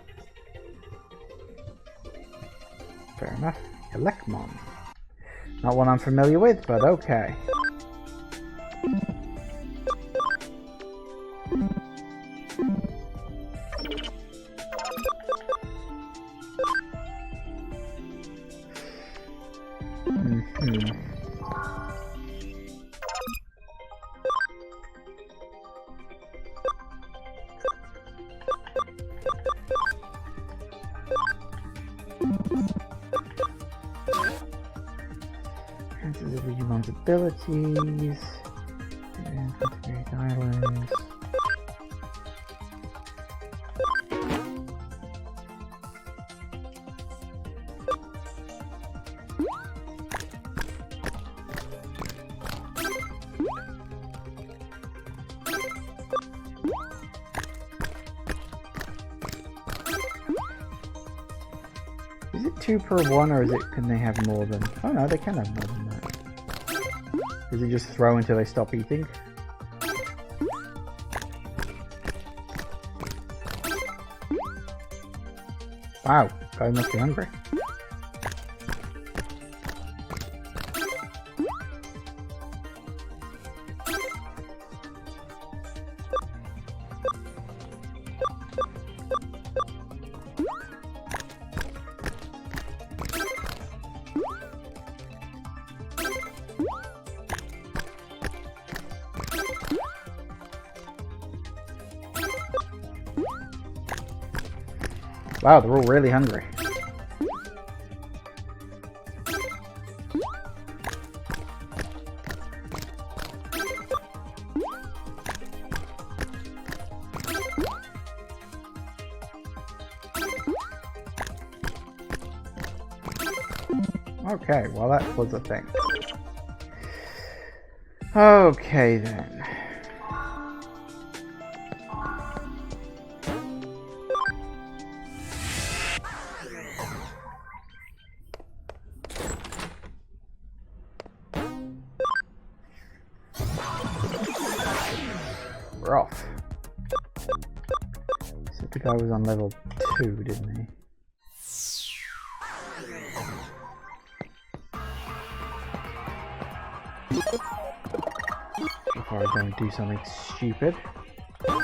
Fair enough. GUILMON. Not one I'm familiar with, but okay. Answers of Digimon's abilities. Integrate islands. Is it 2 per one, or is it, can they have more than... Oh no, they can have more than that. Does it just throw until they stop eating? Wow, guy must be hungry. Wow, they're all really hungry. Okay, well that was a thing. Okay then. We're off. So the guy was on level 2, didn't he? Before I go and do something stupid. You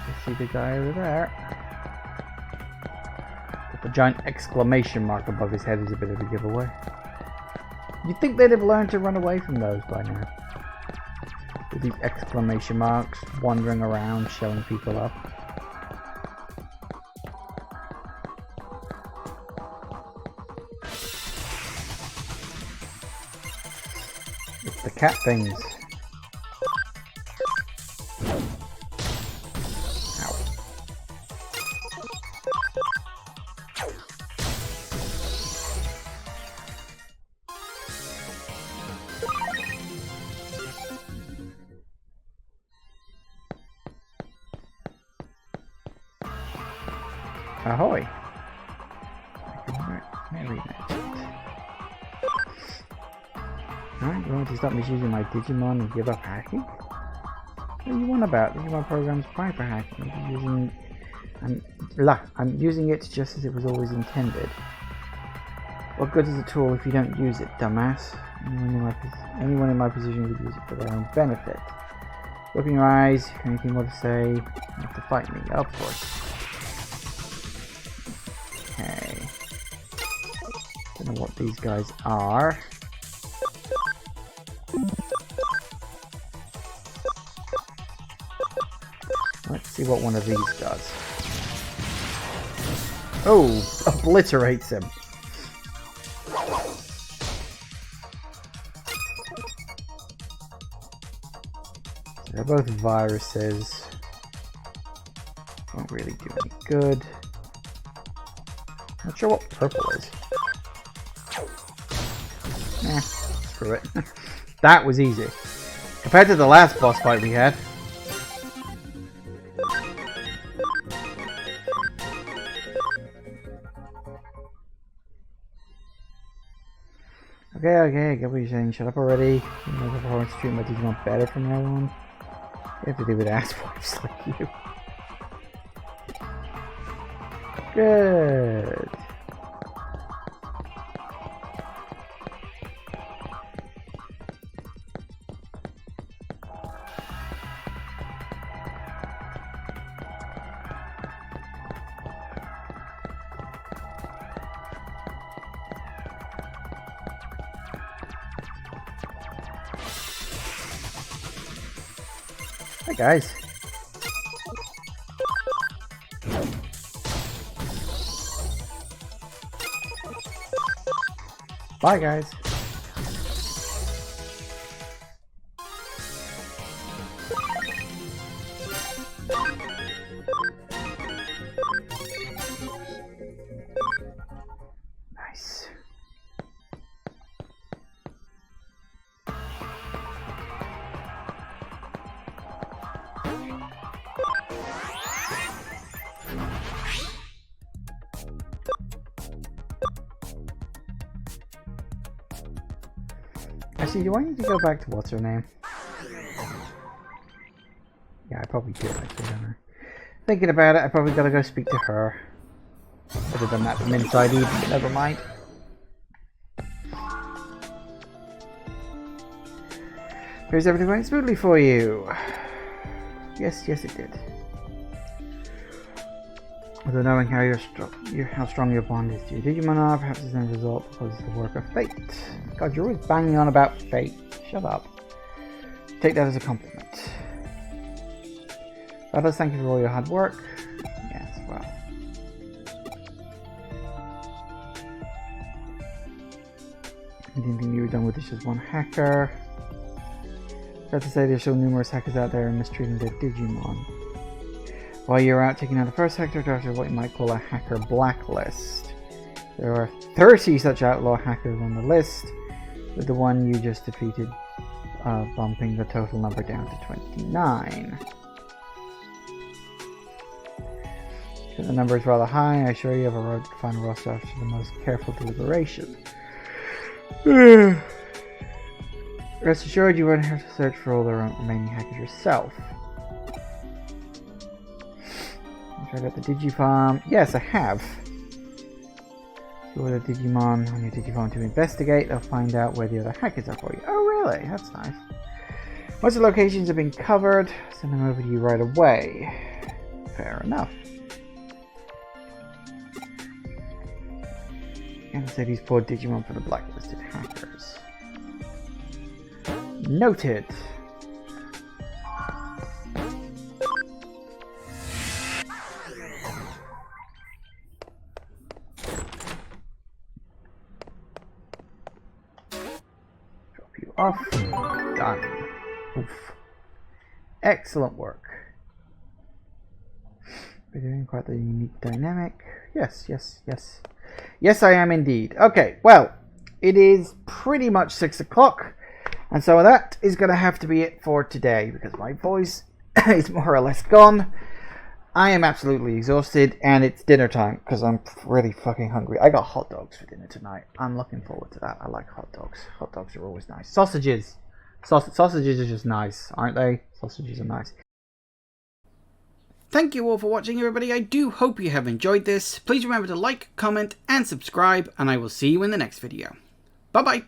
can see the guy over there. The giant exclamation mark above his head is a bit of a giveaway. You'd think they'd have learned to run away from those by now. With these exclamation marks wandering around, showing people up. It's the cat things. Ahoy. Marionette. Alright, you want to stop misusing my Digimon and give up hacking? What are you on about? Digimon programs prime for hacking. I'm using it just as it was always intended. What good is a tool if you don't use it, dumbass? Anyone in my position would use it for their own benefit. Open your eyes. Anything more to say? You have to fight me, of course. Okay. Don't know what these guys are. Let's see what one of these does. Oh, obliterates him. They're both viruses. Won't really do any good. Not sure what purple is. Nah, screw it. That was easy. Compared to the last boss fight we had. Okay, I get what you're saying. Shut up already. You know the performance treat my Digimon better from now on. You have to do with asswipes like you. Good. Hi guys. Bye guys. Nice. Actually, do I need to go back to what's her name? Yeah, I probably do actually, don't I? Thinking about it, I probably gotta go speak to her. Could have done that from inside even, but never mind. Here's everything went smoothly for you. Yes, it did. Although knowing how strong your bond is to your Digimon are, perhaps as a result because it's the work of fate. God, you're always banging on about fate. Shut up. Take that as a compliment. Fellas, thank you for all your hard work. Yes, well. I didn't think you were done with this as one hacker. Sad to say there's so numerous hackers out there mistreating their Digimon. While you're out taking out the first hacker, after what you might call a hacker blacklist. There are 30 such outlaw hackers on the list, with the one you just defeated bumping the total number down to 29. The number is rather high. I assure you have a road to find a roster after the most careful deliberation. Rest assured you won't have to search for all the remaining hackers yourself. Check out the Digifarm. Yes, I have. You order Digimon on your Digifarm to investigate. They'll find out where the other hackers are for you. Oh, really? That's nice. Most of the locations have been covered. Send them over to you right away. Fair enough. Can't say these poor Digimon for the blacklisted hackers. Noted. Off. Done. Oof. Excellent work. We're doing quite the unique dynamic. Yes. Yes, I am indeed. Okay, well, it is pretty much 6 o'clock. And so that is going to have to be it for today because my voice is more or less gone. I am absolutely exhausted, and it's dinner time because I'm really fucking hungry. I got hot dogs for dinner tonight. I'm looking forward to that. I like hot dogs. Hot dogs are always nice. Sausages. Sausages are just nice, aren't they? Sausages are nice. Thank you all for watching, everybody. I do hope you have enjoyed this. Please remember to like, comment, and subscribe, and I will see you in the next video. Bye-bye.